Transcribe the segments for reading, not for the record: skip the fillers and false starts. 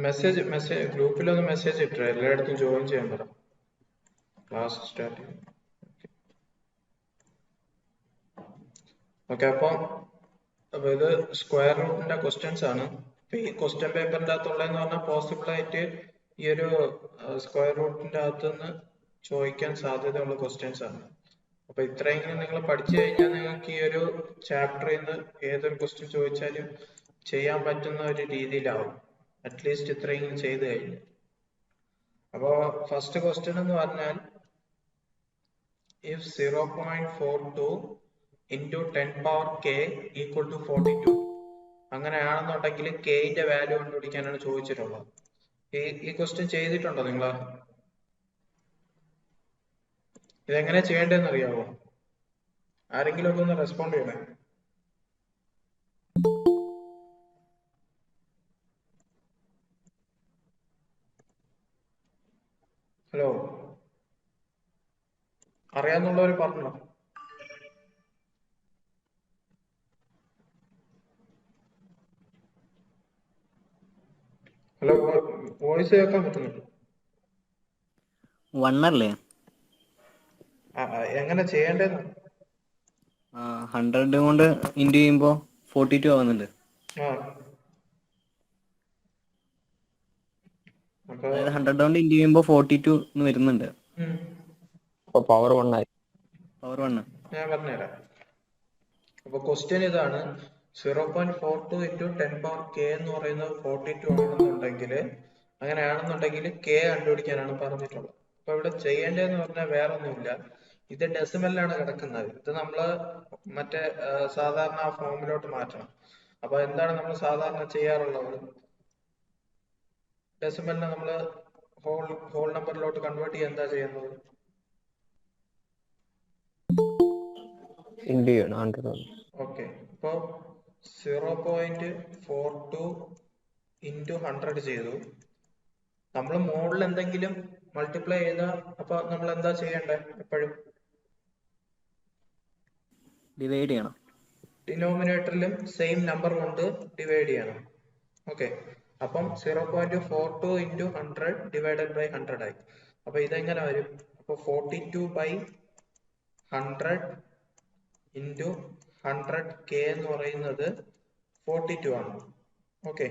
Message ഗ്രൂപ്പിലൊന്ന് message ഇട്ടോ, എല്ലായിടത്തും join ചെയ്യാൻ പറ. ക്ലാസ് സ്റ്റാർട്ട് ചെയ്യും. ഓക്കെ, അപ്പൊ ഇത് സ്ക്വയർ റൂട്ടിന്റെ ക്വസ്റ്റ്യൻസ് ആണ്. ഈ ക്വസ്റ്റ്യൻ പേപ്പറിന്റെ അകത്തുള്ളതെന്ന് പറഞ്ഞാൽ പോസിബിൾ ആയിട്ട് ഈ ഒരു സ്ക്വയർ റൂട്ടിന്റെ അകത്ത് നിന്ന് ചോദിക്കാൻ സാധ്യതയുള്ള ക്വസ്റ്റ്യൻസ് ആണ്. അപ്പൊ ഇത്രയെങ്കിലും നിങ്ങൾ പഠിച്ചു കഴിഞ്ഞാൽ നിങ്ങൾക്ക് ഈ ഒരു ചാപ്റ്ററിൽ നിന്ന് ഏതൊരു ക്വസ്റ്റ്യൻ ചോദിച്ചാലും ചെയ്യാൻ പറ്റുന്ന ഒരു രീതിയിലാവും. അറ്റ്ലീസ്റ്റ് ഇത്രയെങ്കിലും ചെയ്ത് കഴിഞ്ഞു. അപ്പോ ഫസ്റ്റ് ക്വസ്റ്റ്യൻ എന്ന് പറഞ്ഞാൽ if 0.42 into 10 power k equal to 42, അങ്ങനെയാണെന്നുണ്ടെങ്കിൽ കെന്റെ വാല്യൂ കണ്ടുപിടിക്കാനാണ് ചോദിച്ചിട്ടുള്ളത്. ഈ ക്വസ്റ്റ്യൻ ചെയ്തിട്ടുണ്ടോ നിങ്ങൾ? ഇതെങ്ങനെ ചെയ്യേണ്ടതെന്ന് അറിയാവോ? ആരെങ്കിലും ഒക്കെ ഒന്ന് റെസ്പോണ്ട് ചെയ്യണേ. ഹലോ, അറിയാന്നുള്ളവർ പറഞ്ഞോ. ഹലോ, വോയിസ് കേൾക്കാൻ പറ്റുന്നുണ്ടോ? വണ്ണല്ലേ എങ്ങനെ ചെയ്യേണ്ടതെന്ന്? 100 കൊണ്ട് ഇൻറ്റു ചെയ്യുമ്പോ 42 ആവുന്നുണ്ട്. അതായത് 100 കൊണ്ട് ഇൻറ്റു ചെയ്യുമ്പോ 42 എന്ന് വരുന്നുണ്ട്. പവർ 1 ആയി. പവർ 1 ഞാൻ പറഞ്ഞുതരാം. അപ്പൊ ക്വസ്റ്റ്യൻ ഇതാണ്, 0.42 into 10 power k എന്ന് പറയുന്നത് 42 ആണെന്നുണ്ടെങ്കിൽ, അങ്ങനെയാണെന്നുണ്ടെങ്കിൽ k കണ്ടുപിടിക്കാനാണ് പറഞ്ഞിട്ടുള്ളത്. അപ്പൊ ഇവിടെ ചെയ്യേണ്ടതെന്ന് പറഞ്ഞാൽ വേറെ ഒന്നുമില്ല, ഇത് ഡെസിമലിലാണ് കിടക്കുന്നത്. ഇത് നമ്മള് മറ്റേ സാധാരണ ആ ഫോമിലോട്ട് മാറ്റണം. അപ്പൊ എന്താണ് നമ്മൾ സാധാരണ ചെയ്യാറുള്ളത്? ഡെസിമലിനെ നമ്മള് ഹോൾ നമ്പറിലോട്ട് കൺവേർട്ട് ചെയ്യാൻ എന്താ ചെയ്യുന്നത്? ഓക്കെ, അപ്പൊ 0.42 into 100 ചെയ്തു. നമ്മൾ മോഡിൽ എന്തെങ്കിലും മൾട്ടിപ്ലൈ ചെയ്താൽ അപ്പൊ നമ്മൾ എന്താ ചെയ്യണ്ടേ? എപ്പോഴും ഡിവൈഡ് ചെയ്യണം. ഡിനോമിനേറ്ററിലും സെയിം നമ്പർ കൊണ്ട് ഡിവൈഡ് ചെയ്യണം. ഓക്കെ, അപ്പം 0.42 into 100 ഡിവൈഡഡ് ബൈ 100 ആയി. അപ്പൊ ഇതെങ്ങനെ വരും? അപ്പൊ 42/100 into 100k എന്ന് പറയുന്നത് 42 ആണ്. ഓക്കെ,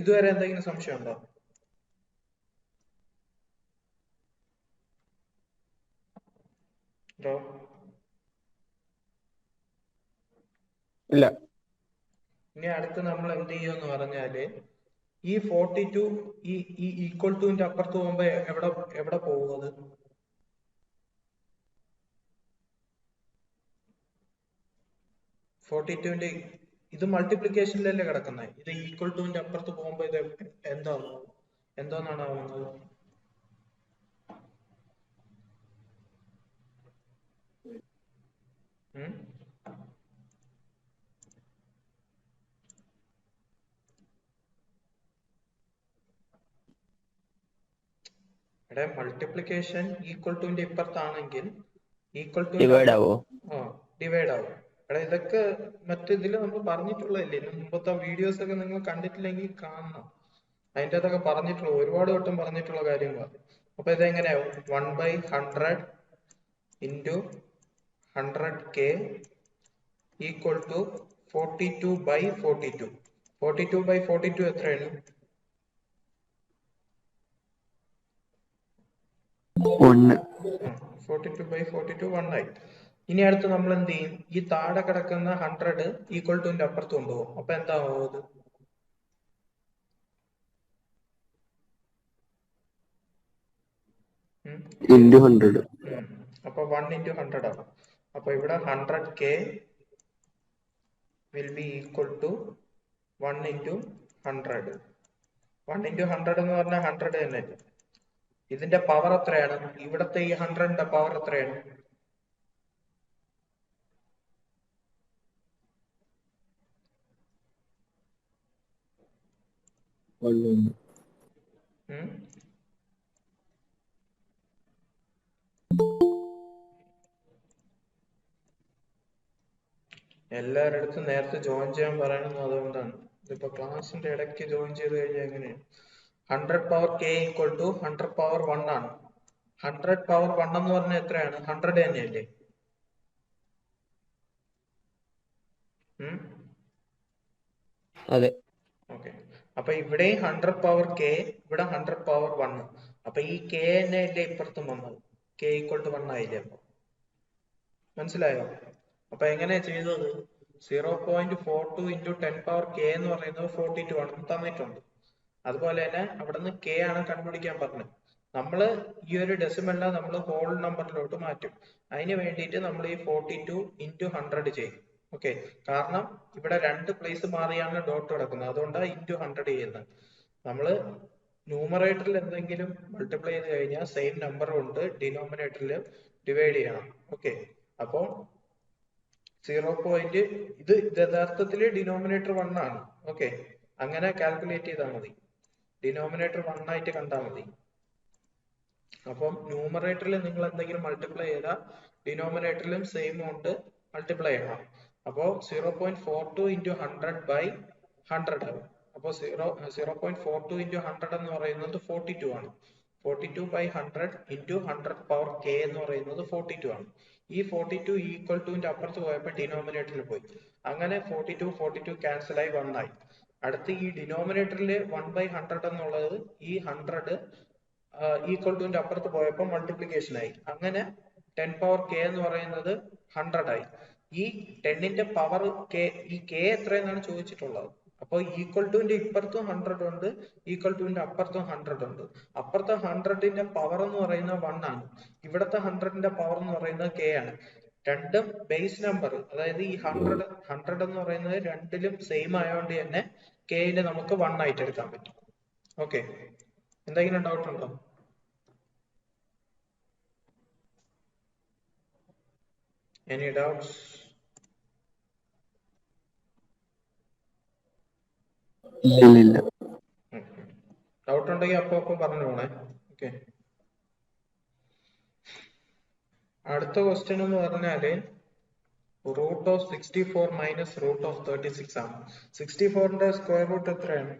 ഇതുവരെ എന്തെങ്കിലും സംശയം ഉണ്ടോ? ഹലോ, ഇല്ല. ഇനി അടുത്ത് നമ്മൾ എന്ത് ചെയ്യുമെന്ന് പറഞ്ഞാല്, ഈ 42 ഈ ഈക്വൽ ടുവിന്റെ അപ്പുറത്ത് പോകുമ്പോ എവിടെ പോകുന്നത്? ന്റെ ഇത് മൾട്ടിപ്ലിക്കേഷനിലല്ലേ കിടക്കുന്നത്. ഇത് ഈക്വൽ ടുവിന്റെ അപ്പുറത്ത് പോകുമ്പോ ഇത് എന്തോന്നാണ് ആവുന്നത്? ഇവിടെ മൾട്ടിപ്ലിക്കേഷൻ ഈക്വൽ ടുവിന്റെ ഇപ്പുറത്താണെങ്കിൽ ഈക്വൽ ടു ഡിവൈഡ് ആവും. എടാ, ഇതൊക്കെ മറ്റിതിൽ നമ്മൾ പറഞ്ഞിട്ടുള്ളതല്ലേ? മുമ്പത്തെ വീഡിയോസ് ഒക്കെ നിങ്ങൾ കണ്ടിട്ടില്ലെങ്കിൽ കാണണം. അതിൻ്റെ അകത്തൊക്കെ പറഞ്ഞിട്ടുള്ള ഒരുപാട് വട്ടം പറഞ്ഞിട്ടുള്ള കാര്യങ്ങളാണ്. അപ്പൊ ഇതെങ്ങനെയാവും? 1/100 into 100k ഈക്വൽ ടു 42/42. 42/42 എത്രയാണ്? 1. 42/42 1 ആയി. ഇനി അടുത്ത് നമ്മൾ എന്ത് ചെയ്യും? ഈ താഴെ കിടക്കുന്ന 100 ഈക്വൽ ടുവിന്റെ അപ്പുറത്ത് കൊണ്ടുപോകും. അപ്പൊ എന്താവും അത്? അപ്പൊ 1 into 100 ആവും. അപ്പൊ ഇവിടെ 100k will be equal to 1 into 100. 1 into 100 എന്ന് പറഞ്ഞാൽ 100 തന്നെ. ഇതിന്റെ പവർ എത്രയാണ്? ഇവിടത്തെ ഈ 100ന്റെ പവർ എത്രയാണ്? എല്ലാവരുടെ അടുത്തും നേരത്തെ ജോയിൻ ചെയ്യാൻ പറയണമെന്ന് അതുകൊണ്ടാണ്. ഇതിപ്പോ ക്ലാസ്സിന്റെ ഇടയ്ക്ക് ജോയിൻ ചെയ്ത് കഴിഞ്ഞാൽ എങ്ങനെയാണ്? 100 power k equal to 100 power 1 ആണ്. 100 പവർ 1 എന്ന് പറഞ്ഞാൽ എത്രയാണ്? 100 തന്നെയല്ലേ? അതെ. ഓക്കെ, അപ്പൊ ഇവിടെ 100 പവർ k, ഇവിടെ 100 പവർ 1. അപ്പൊ ഈ k തന്നെയല്ലേ ഇപ്പുറത്തും വന്നത്? k ഈക്വൽ ടു 1 ആയില്ലേ? അപ്പൊ മനസ്സിലായോ? അപ്പൊ എങ്ങനെയാ ചെയ്തത്? 0.42 ഇൻറ്റു 10 പവർ k എന്ന് പറയുന്നത് 42 ആണെന്ന് തന്നിട്ടുണ്ട്. അതുപോലെ തന്നെ അവിടുന്ന് k ആണ് കണ്ടുപിടിക്കാൻ പറഞ്ഞത്. നമ്മള് ഈ ഒരു ഡെസിമലിനെ നമ്മൾ ഹോൾ നമ്പറിലോട്ട് മാറ്റും. അതിന് വേണ്ടിയിട്ട് നമ്മൾ ഈ 42 ഇൻറ്റു 100 ചെയ്യും. ഓക്കെ, കാരണം ഇവിടെ 2 പ്ലേസ് മാറിയാണ് ഡോട്ട് കിടക്കുന്നത്, അതുകൊണ്ടാണ് ഇൻറ്റു 100 ചെയ്യുന്നത്. നമ്മള് ന്യൂമറേറ്ററിൽ എന്തെങ്കിലും മൾട്ടിപ്ലൈ ചെയ്ത് കഴിഞ്ഞാൽ സെയിം നമ്പർ കൊണ്ട് ഡിനോമിനേറ്ററിൽ ഡിവൈഡ് ചെയ്യണം. ഓക്കെ, അപ്പോ 0. ഇത് യഥാർത്ഥത്തില് ഡിനോമിനേറ്റർ 1 ആണ്. ഓക്കെ, അങ്ങനെ കാൽക്കുലേറ്റ് ചെയ്താൽ മതി. ഡിനോമിനേറ്റർ 1 ആയിട്ട് കണ്ടാൽ മതി. അപ്പം ന്യൂമറേറ്ററിൽ നിങ്ങൾ എന്തെങ്കിലും മൾട്ടിപ്ലൈ ചെയ്താൽ ഡിനോമിനേറ്ററിലും സെയിം കൊണ്ട് മൾട്ടിപ്ലൈ ചെയ്യണം. അപ്പോ 0.42 ഇൻറ്റു 100 ബൈ 100 ആവും. അപ്പോ 0.42 ഇൻറ്റു 100 എന്ന് പറയുന്നത് 42 ആണ്. 42 ബൈ 100 ഇൻറ്റു 100 പവർ k എന്ന് പറയുന്നത് 42 ആണ്. ഈ 42 ഈക്വൽ ടുവിന്റെ അപ്പുറത്ത് പോയപ്പോൾ ഡിനോമിനേറ്ററിൽ പോയി. അങ്ങനെ 42 ക്യാൻസൽ ആയി 1 ആയി. അടുത്ത് ഈ ഡിനോമിനേറ്ററിൽ 1 ബൈ 100 എന്നുള്ളത് ഈ 100 ഈക്വൽ ടുവിന്റെ അപ്പുറത്ത് പോയപ്പോൾ മൾട്ടിപ്ലിക്കേഷൻ ആയി. അങ്ങനെ 10 പവർ k എന്ന് പറയുന്നത് 100 ആയി. ഈ 10ന്റെ പവർ k, ഈ k എത്രയെന്നാണ് ചോദിച്ചിട്ടുള്ളത്. അപ്പൊ ഈക്വൽ ടുവിന്റെ ഇപ്പുറത്തും 100 ഉണ്ട്, ഈക്വൽ ടുവിന്റെ അപ്പുറത്തും 100 ഉണ്ട്. അപ്പുറത്തെ 100ന്റെ പവർ എന്ന് പറയുന്നത് 1 ആണ്, ഇവിടത്തെ 100ന്റെ പവർ എന്ന് പറയുന്നത് k ആണ്. രണ്ടും ബേസ് നമ്പർ, അതായത് ഈ 100 എന്ന് പറയുന്നത് രണ്ടിലും സെയിം ആയതുകൊണ്ട് തന്നെ k നെ നമുക്ക് 1 ആയിട്ട് എടുക്കാൻ പറ്റും. ഓക്കെ, എന്തെങ്കിലും ഡൗട്ട് ഉണ്ടോ? Any doubts? ഇല്ല. ഡൗട്ട് ഉണ്ടെങ്കിൽ അപ്പൊ പറഞ്ഞു പോണേ. ഓക്കെ, അടുത്ത ക്വസ്റ്റ്യൻ എന്ന് പറഞ്ഞാല് root of 64 minus root of 36 ആണ്. 64ന്റെ സ്ക്വയർ റൂട്ട് എത്രയാണ്?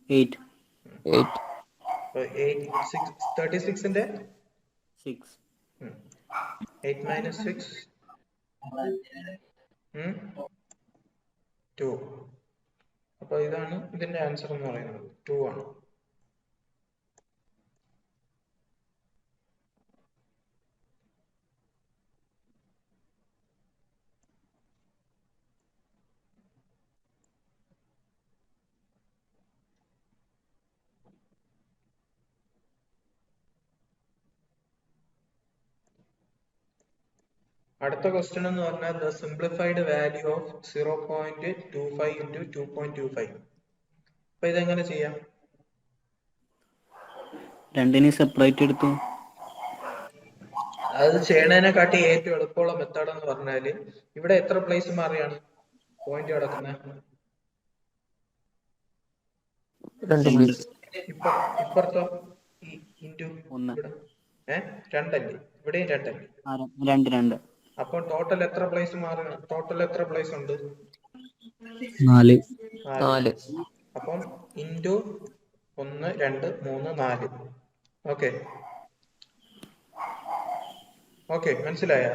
8. 36ന്റെ 6. 8 മൈനസ് 6 2. അപ്പൊ ഇതാണ് ഇതിന്റെ ആൻസർ എന്ന് പറയുന്നത്, 2 ആണ്. അടുത്ത ക്വസ്റ്റ്യൻ എന്ന് പറഞ്ഞാൽ the simplified value of 0.25 into 2.25. അപ്പൊ ഇതെങ്ങനെ ചെയ്യാം? രണ്ടിനെ സെപ്പറേറ്റ് എടുത്തു. അത് ചെയ്യണതിനെക്കാട്ടി ഏറ്റവും എളുപ്പമുള്ള മെത്തേഡ് എന്ന് പറഞ്ഞാല് ഇവിടെ എത്ര പ്ലേസ് മാറിയാണ് പോയിന്റ് കിടക്കുന്നത്? ഇപ്പുറത്തോ ഇൻറ്റു ഇവിടെ രണ്ടല്ലേ, ഇവിടെയും രണ്ടല്ലേ. 2. അപ്പൊ ടോട്ടൽ എത്ര പ്ലേസ് മാറുക? ടോട്ടൽ എത്ര പ്ലേസ് ഉണ്ട്? 4. അപ്പം ഇൻറ്റു 1 2 3 4. ഓക്കെ, ഓക്കെ, മനസ്സിലായ?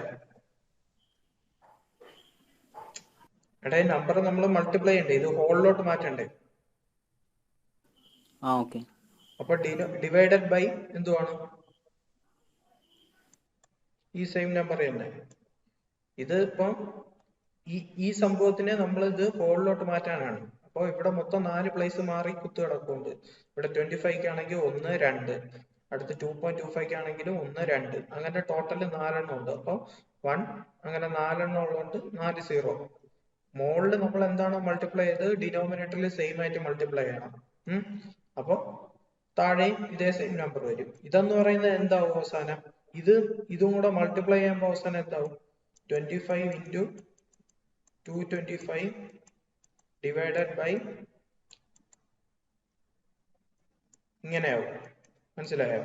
എടാ, ഈ നമ്പർ നമ്മൾ മൾട്ടിപ്ലൈ ചെയ്യണ്ടേ, ഇത് ഹോളിലോട്ട് മാറ്റണ്ടേ? ഓക്കെ. അപ്പൊ ഡിവൈഡഡ് ബൈ എന്തുവാണ്? ഈ സെയിം നമ്പർ തന്നെ. ഇത് ഇപ്പം ഈ സംഭവത്തിനെ നമ്മൾ ഇത് ഹോളിലോട്ട് മാറ്റാനാണ്. അപ്പൊ ഇവിടെ മൊത്തം 4 പ്ലേസ് മാറി കുത്തു കിടക്കുന്നുണ്ട്. ഇവിടെ 25 ആണെങ്കിൽ 1 2, അടുത്ത് 2.25 ആണെങ്കിലും 1 2, അങ്ങനെ ടോട്ടൽ 4 എണ്ണം ഉണ്ട്. അപ്പൊ 1 അങ്ങനെ 4 എണ്ണം ഉള്ളതുകൊണ്ട് 4 0. മോളില് നമ്മൾ എന്താണോ മൾട്ടിപ്ലൈ ചെയ്ത് ഡിനോമിനേറ്ററിൽ സെയിം ആയിട്ട് മൾട്ടിപ്ലൈ ചെയ്യണം. അപ്പൊ താഴെയും ഇതേ സെയിം നമ്പർ വരും. ഇതെന്ന് പറയുന്നത് എന്താവും അവസാനം? ഇതും കൂടെ മൾട്ടിപ്ലൈ ചെയ്യുമ്പോൾ അവസാനം എന്താവും? 25 ഇൻറ്റു 225 ഡിവൈഡഡ് ബൈ ഇങ്ങനെയാവും. മനസ്സിലായോ?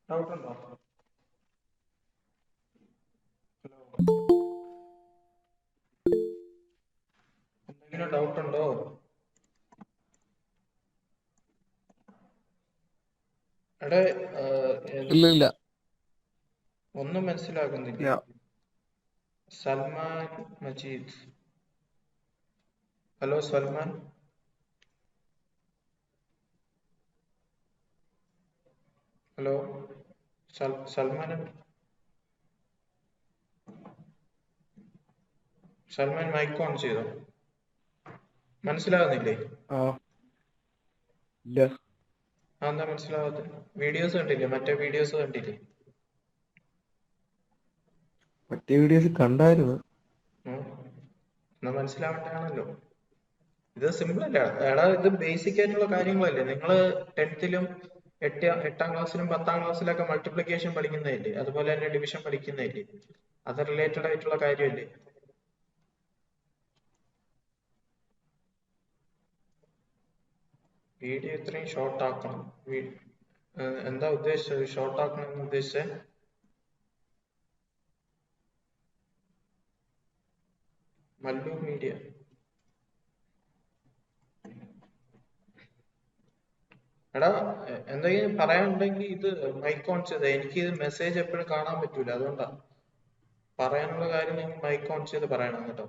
ഡൗട്ട് ഉണ്ടോ? ഹലോ എടാ ഇല്ല ഒന്നും മനസ്സിലാകുന്നില്ലേ? Yeah. Salman Majeed. Hello Salman. Hello Salman Salman mike on ചെയ്തോ? മനസ്സിലാകുന്നില്ലേ? ഇല്ല. എന്താ മനസ്സിലാവാത്ത? വീഡിയോസ് കണ്ടില്ലേ? മറ്റേ വീഡിയോസ് കണ്ടില്ലേ? മറ്റേ വീഡിയോസ് കണ്ടായിരുന്നു. എന്നാ മനസ്സിലാവണ്ടാണല്ലോ. ഇത് സിമ്പിൾ അല്ല എടാ, ഇത് ബേസിക് ആയിട്ടുള്ള കാര്യങ്ങളല്ലേ. നിങ്ങള് 10th-ലും 8ാം ക്ലാസ്സിലും 10ാം ക്ലാസ്സിലൊക്കെ മൾട്ടിപ്ലിക്കേഷൻ പഠിക്കുന്നതല്ലേ, അതുപോലെ തന്നെ ഡിവിഷൻ പഠിക്കുന്നതല്ലേ. അത് റിലേറ്റഡ് ആയിട്ടുള്ള കാര്യമല്ലേ. വീഡിയോ ഇത്രയും ഷോർട്ട് ആക്കണം. എന്താ ഉദ്ദേശിച്ചത്? ഷോർട്ട് ആക്കണം എന്ന് ഉദ്ദേശിച്ചത്? മല്ലു മീഡിയ. എടാ എന്തെങ്കിലും പറയാനുണ്ടെങ്കിൽ ഇത് മൈക്ക് ഓൺ ചെയ്തേ. എനിക്ക് ഇത് മെസ്സേജ് എപ്പോഴും കാണാൻ പറ്റൂല, അതുകൊണ്ടാ. പറയാനുള്ള കാര്യം നിങ്ങൾ മൈക്ക് ഓൺ ചെയ്ത് പറയണം കേട്ടോ.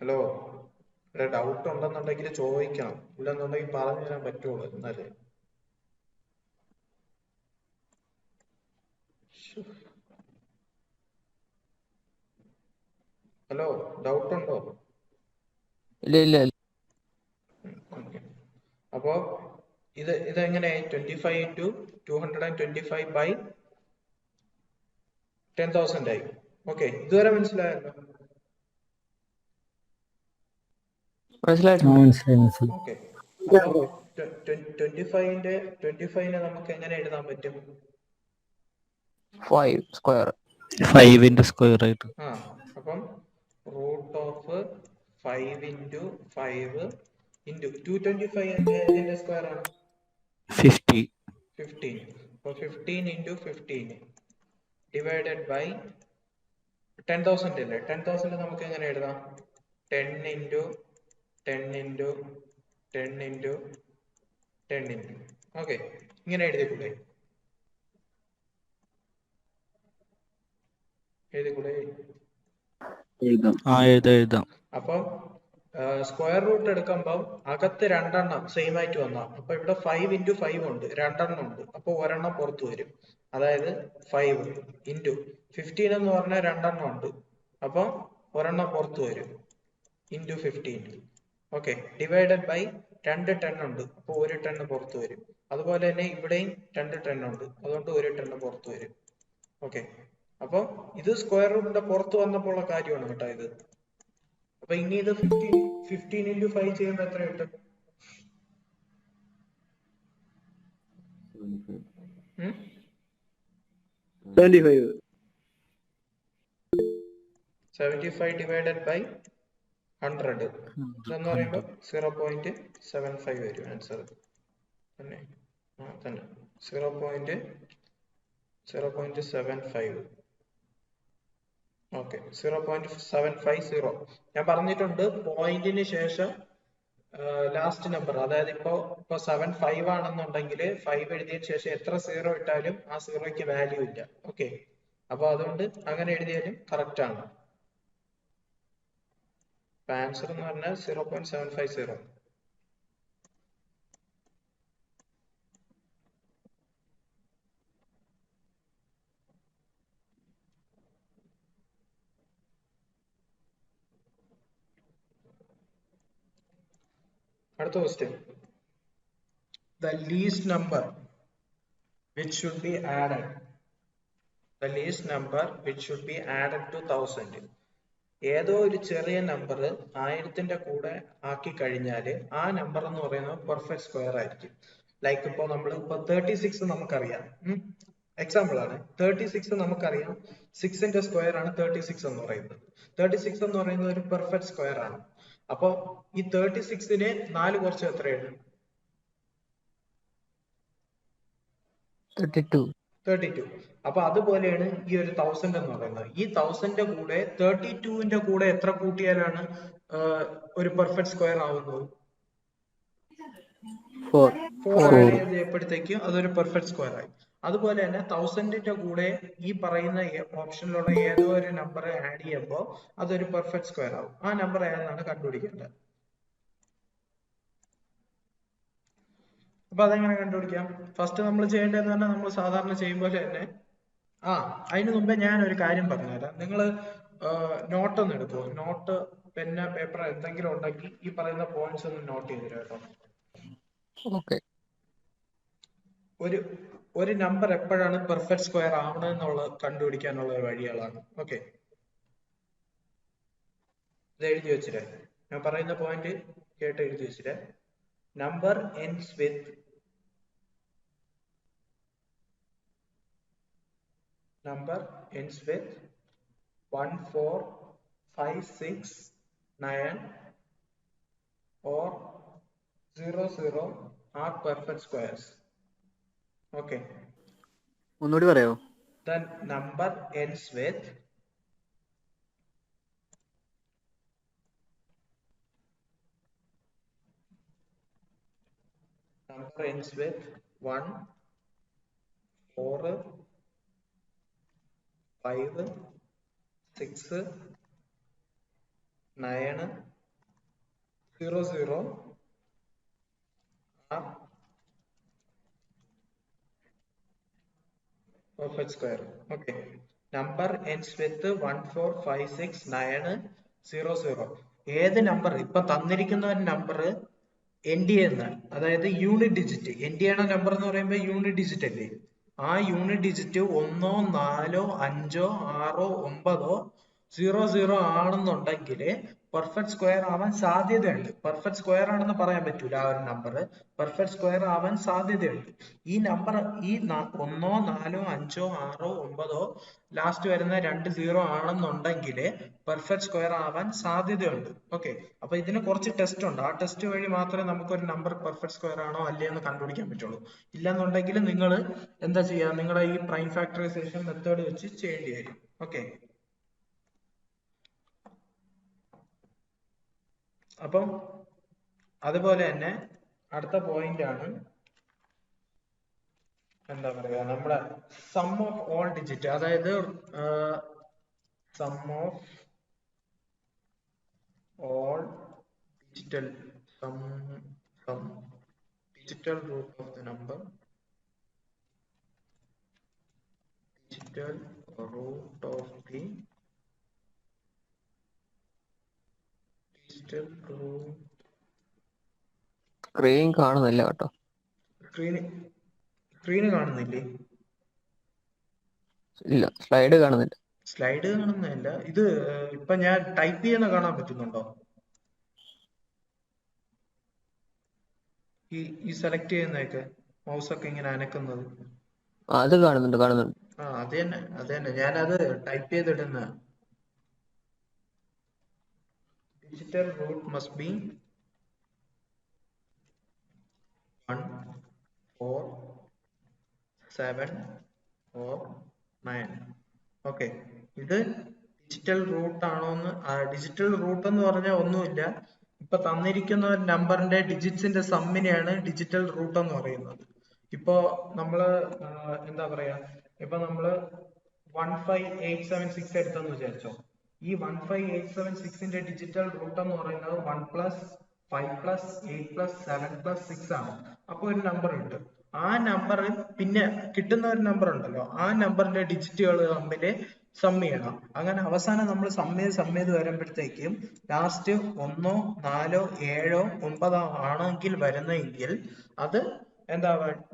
ഹലോ, ഡൗട്ട് ഉണ്ടെന്നുണ്ടെങ്കിൽ ചോദിക്കണം, ഇല്ലെന്നുണ്ടെങ്കിൽ പറഞ്ഞു തരാൻ പറ്റുള്ളൂ. എന്നാലേ ഹലോ, ഡൗട്ട് ഉണ്ടോ? ഇല്ല അപ്പോ ഇതെങ്ങനെ 25 into 225 by 10,000 ആയി. ഓക്കെ, ഇതുവരെ മനസ്സിലായല്ലോ? മനസ്സിലായിട്ടുണ്ട്. ഓക്കെ, അപ്പൊ 25നെ നമുക്ക് എങ്ങനെ എഴുതാൻ പറ്റും? 5 സ്ക്വയർ 5 സ്ക്വയർ ആയിട്ട്. അപ്പം √5 into 5 into 225 എന്തിന്റെ സ്ക്വയർ ആണ്? 50. 15. അപ്പൊ 15 into 15 ഡിവൈഡഡ് ബൈ 10,000 അല്ലേ. 10,000 നമുക്ക് എങ്ങനെ എഴുതാം? 10 into 10 into 10 into 10 into. Okay, ഇങ്ങനെ എഴുതിക്കൂടെ? എഴുതാം. അപ്പം സ്ക്വയർ റൂട്ട് എടുക്കുമ്പോൾ അകത്ത് 2 സെയിം ആയിട്ട് വന്നാ, അപ്പൊ ഇവിടെ 5 into 5 ഉണ്ട്, 2 ഉണ്ട്. അപ്പൊ ഒരെണ്ണം പുറത്തു വരും. അതായത് 5 into 15 എന്ന് പറഞ്ഞാൽ 2 ഉണ്ട്, അപ്പൊ ഒരെണ്ണം പുറത്തു വരും, into 15. ഓക്കെ, ഡിവൈഡഡ് ബൈ 2 10 ഉണ്ട്, അപ്പൊ 1 10 പുറത്തു വരും. അതുപോലെ തന്നെ ഇവിടെയും 2 10 ഉണ്ട്, അതുകൊണ്ട് 1 10 പുറത്തു വരും. ഓക്കെ, അപ്പൊ ഇത് സ്ക്വയർ റൂട്ടിന്റെ പുറത്ത് വന്നപ്പോൾ ഉള്ള കാര്യമാണ് കേട്ടോ ഇത്. അപ്പൊ ഇനി ഇത് 15 into 5 ചെയ്യുമ്പോൾ എത്ര കിട്ടും? 75 ഡിവൈഡഡ് ബൈ 100 എന്ന് പറയുമ്പോൾ 0.75 വരും ആൻസർ. തന്നെ 0.75. ഓക്കെ, 0.750. ഞാൻ പറഞ്ഞിട്ടുണ്ട് പോയിന്റിന് ശേഷം ലാസ്റ്റ് നമ്പർ, അതായത് ഇപ്പൊ 75 ആണെന്നുണ്ടെങ്കിൽ 5 എഴുതിയതിനു ശേഷം എത്ര 0 ഇട്ടാലും ആ 0ക്ക് വാല്യൂ ഇല്ല. ഓക്കെ, അപ്പൊ അതുകൊണ്ട് അങ്ങനെ എഴുതിയാലും കറക്റ്റ് ആണ്. ആൻസർ എന്ന് പറഞ്ഞാൽ 0.750. അടുത്ത question. The least number which should be added. The least number which should be added to 1000. ഏതോ ഒരു ചെറിയ നമ്പർ 1000ന്റെ കൂടെ ആക്കി കഴിഞ്ഞാല് ആ നമ്പർ എന്ന് പറയുന്നത് പെർഫെക്റ്റ് സ്ക്വയർ ആയിരിക്കും. ലൈക്ക് ഇപ്പൊ നമ്മൾ 36 നമുക്കറിയാം, എക്സാമ്പിൾ ആണ്. 36 നമുക്കറിയാം, 6ന്റെ സ്ക്വയർ ആണ് 36 എന്ന് പറയുന്നത്. 36 എന്ന് പറയുന്നത് ഒരു പെർഫെക്റ്റ് സ്ക്വയർ ആണ്. അപ്പൊ ഈ 36നെ 4 കുറച്ച് എത്രയാണ്? 32. 32. അപ്പൊ അതുപോലെയാണ് ഈ ഒരു 1000 എന്ന് പറയുന്നത്. ഈ 1000ന്റെ കൂടെ 32ന്റെ കൂടെ എത്ര കൂട്ടിയാലാണ് ഒരു പെർഫെക്റ്റ് സ്ക്വയർ ആവുന്നത്? 4. 4 ആഡ് ചെയ്തപ്പോഴത്തേക്കും അതൊരു പെർഫെക്റ്റ് സ്ക്വയർ ആയി. അതുപോലെ തന്നെ 1000ന്റെ കൂടെ ഈ പറയുന്ന ഓപ്ഷനിലുള്ള ഏതോ ഒരു നമ്പർ ആഡ് ചെയ്യുമ്പോൾ അതൊരു പെർഫെക്റ്റ് സ്ക്വയർ ആവും. ആ നമ്പർ ഏതാണ് കണ്ടുപിടിക്കേണ്ടത്. അപ്പൊ അതെങ്ങനെ കണ്ടുപിടിക്കാം? ഫസ്റ്റ് നമ്മൾ ചെയ്യേണ്ടതെന്ന് പറഞ്ഞാൽ നമ്മൾ സാധാരണ ചെയ്യുമ്പോൾ തന്നെ അതിന് മുമ്പേ ഞാൻ ഒരു കാര്യം പറഞ്ഞുതരാം. നിങ്ങൾ നോട്ട് ഒന്ന് എടുക്കുമോ? നോട്ട്, പെന്ന്, പേപ്പർ എന്തെങ്കിലും ഉണ്ടെങ്കിൽ ഈ പറയുന്ന പോയിന്റ്സ് ഒന്ന് നോട്ട് ചെയ്തു കേട്ടോ. ഓക്കെ. ഒരു നമ്പർ എപ്പോഴാണ് പെർഫെക്റ്റ് സ്ക്വയർ ആവണമെന്നുള്ളത് കണ്ടുപിടിക്കാനുള്ള വഴികളാണ്. ഓക്കെ, ഇത് എഴുതി വെച്ചിട്ടേ, ഞാൻ പറയുന്ന പോയിന്റ് കേട്ട് എഴുതി വെച്ചിട്ടേ. Number ends with 1, 4, 5, 6, 9 or 0, 0 are perfect squares. Okay. ഒന്നുകൂടി പറയോ? The number ends with 1, 4, 5, 6, 9, 0, 0 are perfect square. Okay. Number ends with 1, 4, 5, 6, 9, 0, 0. ഏത് നമ്പർ ഇപ്പൊ തന്നിരിക്കുന്ന ഒരു നമ്പർ എൻഡ് ചെയ്യുന്ന, അതായത് യൂണിറ്റ് ഡിജിറ്റ് എൻഡ് ചെയ്യണ നമ്പർ എന്ന് പറയുമ്പോൾ യൂണിറ്റ് ഡിജിറ്റ് അല്ലേ? ആ യൂണിറ്റ് ഡിജിറ്റ് 1, 4, 5, 6, 9, 0, 0 ആണെന്നുണ്ടെങ്കിൽ പെർഫെക്റ്റ് സ്ക്വയർ ആവാൻ സാധ്യതയുണ്ട്. പെർഫെക്റ്റ് സ്ക്വയർ ആണെന്ന് പറയാൻ പറ്റൂല ആ ഒരു നമ്പർ. പെർഫെക്റ്റ് സ്ക്വയർ ആവാൻ സാധ്യതയുണ്ട്. ഈ നമ്പർ ഈ 1, 4, 5, 6, 9 ലാസ്റ്റ് വരുന്ന 2 0 ആണെന്നുണ്ടെങ്കിൽ പെർഫെക്റ്റ് സ്ക്വയർ ആവാൻ സാധ്യതയുണ്ട്. ഓക്കെ, അപ്പൊ ഇതിന് കുറച്ച് ടെസ്റ്റ് ഉണ്ട്. ആ ടെസ്റ്റ് വഴി മാത്രമേ നമുക്ക് ഒരു നമ്പർ പെർഫെക്റ്റ് സ്ക്വയർ ആണോ അല്ലേ എന്ന് കണ്ടുപിടിക്കാൻ പറ്റുള്ളൂ. ഇല്ലെന്നുണ്ടെങ്കിൽ നിങ്ങൾ എന്താ ചെയ്യുക? നിങ്ങളുടെ ഈ പ്രൈം ഫാക്ടറൈസേഷൻ മെത്തേഡ് വെച്ച് ചെയ്യേണ്ടി വരും. ഓക്കെ, അപ്പം അതുപോലെ തന്നെ അടുത്ത പോയിന്റ് ആണ് എന്താ പറയാ, നമ്മുടെ സം ഓഫ് ഓൾ ഡിജിറ്റ്, അതായത് sum of all digital some digital root of the number, digital root of the digital root. Screen കാണുന്നില്ല കേട്ടോ. സ്ക്രീന് കാണുന്നില്ലേ? ഇല്ല, സ്ലൈഡ് കാണുന്നില്ല. സ്ലൈഡ് കാണുന്നില്ല. ഇത് ഇപ്പൊ ഞാൻ ടൈപ്പ് ചെയ്യുന്ന കാണാൻ പറ്റുന്നുണ്ടോ? ഈ സെലക്ട് ചെയ്യുന്നതൊക്കെ മൗസ് ഒക്കെ ഇങ്ങനെ അനക്കുന്നത് അത് കാണുന്നുണ്ട്. അത് തന്നെ ഞാനത് ടൈപ്പ് ചെയ്തിടുന്ന. Digital root must be 1, 4, 7 or 9. Okay, ഇത് ഡിജിറ്റൽ റൂട്ട് ആണോന്ന്. ഡിജിറ്റൽ റൂട്ട് എന്ന് പറഞ്ഞാൽ ഒന്നുമില്ല, ഇപ്പൊ തന്നിരിക്കുന്ന ഒരു നമ്പറിന്റെ ഡിജിറ്റ്സിന്റെ സമ്മിനെയാണ് ഡിജിറ്റൽ റൂട്ട് എന്ന് പറയുന്നത്. ഇപ്പോ നമ്മള് എന്താ പറയാ, ഇപ്പൊ നമ്മള് 15876 എടുത്തെന്ന് വിചാരിച്ചോ. ഈ 15876ന്റെ ഡിജിറ്റൽ റൂട്ട് എന്ന് പറയുന്നത് 1 + 5 + 8 + 7 + 6 ആണ്. അപ്പൊ ഒരു നമ്പർ കിട്ടും. ആ നമ്പർ പിന്നെ കിട്ടുന്ന ഒരു നമ്പർ ഉണ്ടല്ലോ, ആ നമ്പറിന്റെ ഡിജിറ്റുകൾ തമ്മിൽ സം ചെയ്യണം. അങ്ങനെ അവസാനം നമ്മൾ സം ചെയ്ത് വരുമ്പോഴത്തേക്കും ലാസ്റ്റ് 1, 4, 7, 9 ആണെങ്കിൽ വരുന്നെങ്കിൽ അത് എന്താ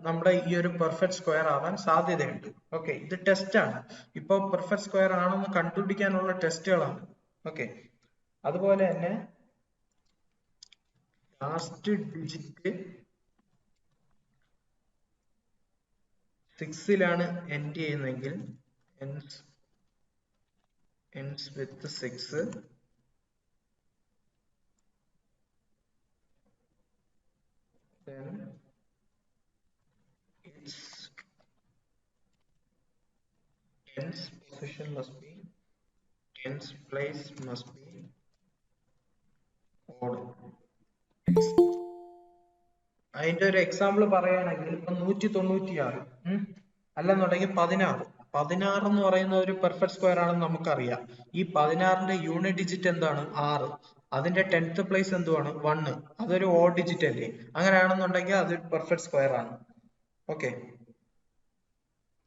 നമ്മുടെ ഈ ഒരു പെർഫെക്റ്റ് സ്ക്വയർ ആവാൻ സാധ്യതയുണ്ട്. ഓക്കെ, ഇത് ടെസ്റ്റ് ആണ്. ഇപ്പൊ പെർഫെക്റ്റ് സ്ക്വയർ ആണെന്ന് കണ്ടുപിടിക്കാനുള്ള ടെസ്റ്റുകളാണ്. ഓക്കെ, അതുപോലെ തന്നെ ലാസ്റ്റ് ഡിജിറ്റ് 6ലാണ് എൻഡ് ചെയ്യുന്നെങ്കിൽ ends with 6, then its tens position must be, tens place must be odd. അതിന്റെ ഒരു എക്സാമ്പിൾ പറയുകയാണെങ്കിൽ ഇപ്പൊ 196 അല്ലെന്നുണ്ടെങ്കിൽ 16 എന്ന് പറയുന്ന ഒരു പെർഫെക്റ്റ് സ്ക്വയർ ആണെന്ന് നമുക്കറിയാം. ഈ 16ന്റെ യൂണിറ്റ് ഡിജിറ്റ് എന്താണ്? 6. അതിന്റെ 10th പ്ലേസ് എന്തുവാണ്? 1. അതൊരു ഓഡ് ഡിജിറ്റ് അല്ലേ? അങ്ങനെയാണെന്നുണ്ടെങ്കിൽ അതൊരു പെർഫെക്റ്റ് സ്ക്വയർ ആണ്. ഓക്കെ,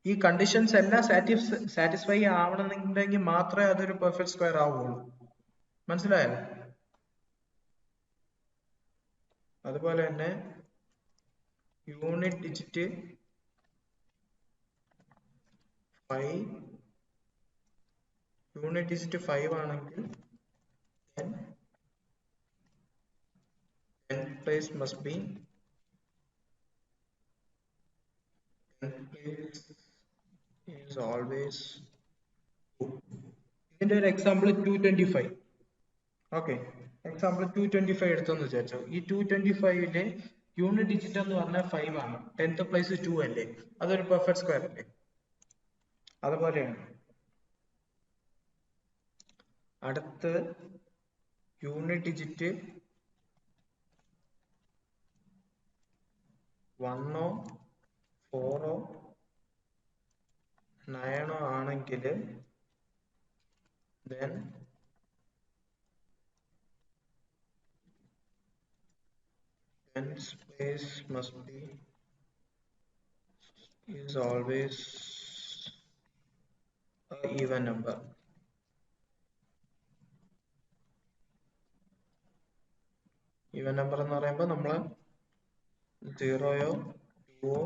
ഈ കണ്ടീഷൻസ് എല്ലാം സാറ്റിസ്ഫൈ ആവണമെന്നുണ്ടെങ്കിൽ മാത്രമേ അതൊരു പെർഫെക്റ്റ് സ്ക്വയർ ആവുള്ളൂ. മനസ്സിലായോ? അതുപോലെ തന്നെ യൂണിറ്റ് ഡിജിറ്റ് 5, യൂണിറ്റ് ഡിജിറ്റ് 5 ആണെങ്കിൽ then 10th place must be, 10th place is always 2. ഇതിന്റെ ഒരു എക്സാമ്പിൾ 225. ഓക്കെ, എക്സാമ്പിൾ 225 എടുത്തെന്ന് വിചാരിച്ചോ. ഈ 225ലെ യൂണിറ്റ് ഡിജിറ്റ് എന്ന് പറഞ്ഞാൽ 5 ആണ്, 10th പ്ലേസ് 2 അല്ലേ? അതൊരു പെർഫെക്റ്റ് സ്ക്വയർ അല്ലേ? അതുപോലെയാണ് അടുത്ത് യൂണിറ്റ് ഡിജിറ്റ് 1 4 9 ആണെങ്കിൽ then tens place must be is always a even number. Even number എന്ന് പറയുമ്പോൾ നമ്മൾ 0യോ 2ഓ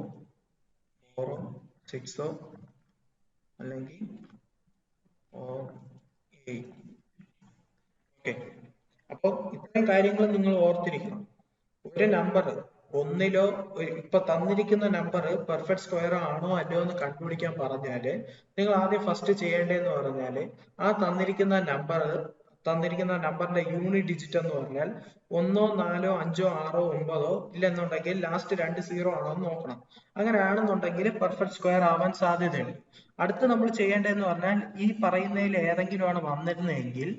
4ഓ 6ഓ അല്ലെങ്കിൽ 8. ഓക്കെ, അപ്പൊ ഇത്രയും കാര്യങ്ങൾ നിങ്ങൾ ഓർത്തിരിക്കണം. ഒരു നമ്പർ ഒന്നിലോ ഇപ്പൊ തന്നിരിക്കുന്ന നമ്പർ പെർഫെക്റ്റ് സ്ക്വയർ ആണോ അല്ലയോ എന്ന് കണ്ടുപിടിക്കാൻ പറഞ്ഞാല് നിങ്ങൾ ആദ്യം ഫസ്റ്റ് ചെയ്യേണ്ടതെന്ന് പറഞ്ഞാല് ആ തന്നിരിക്കുന്ന നമ്പറിന്റെ യൂണിറ്റ് ഡിജിറ്റ് എന്ന് പറഞ്ഞാൽ 1, 4, 5, 6, 9 ഇല്ലെന്നുണ്ടെങ്കിൽ ലാസ്റ്റ് 2 0 ആണോ എന്ന് നോക്കണം. അങ്ങനെയാണെന്നുണ്ടെങ്കിൽ പെർഫെക്റ്റ് സ്ക്വയർ ആവാൻ സാധ്യതയുണ്ട്. അടുത്ത് നമ്മൾ ചെയ്യേണ്ടതെന്ന് പറഞ്ഞാൽ ഈ പറയുന്നതിൽ ഏതെങ്കിലും ആണ് വന്നിരുന്നതെങ്കിൽ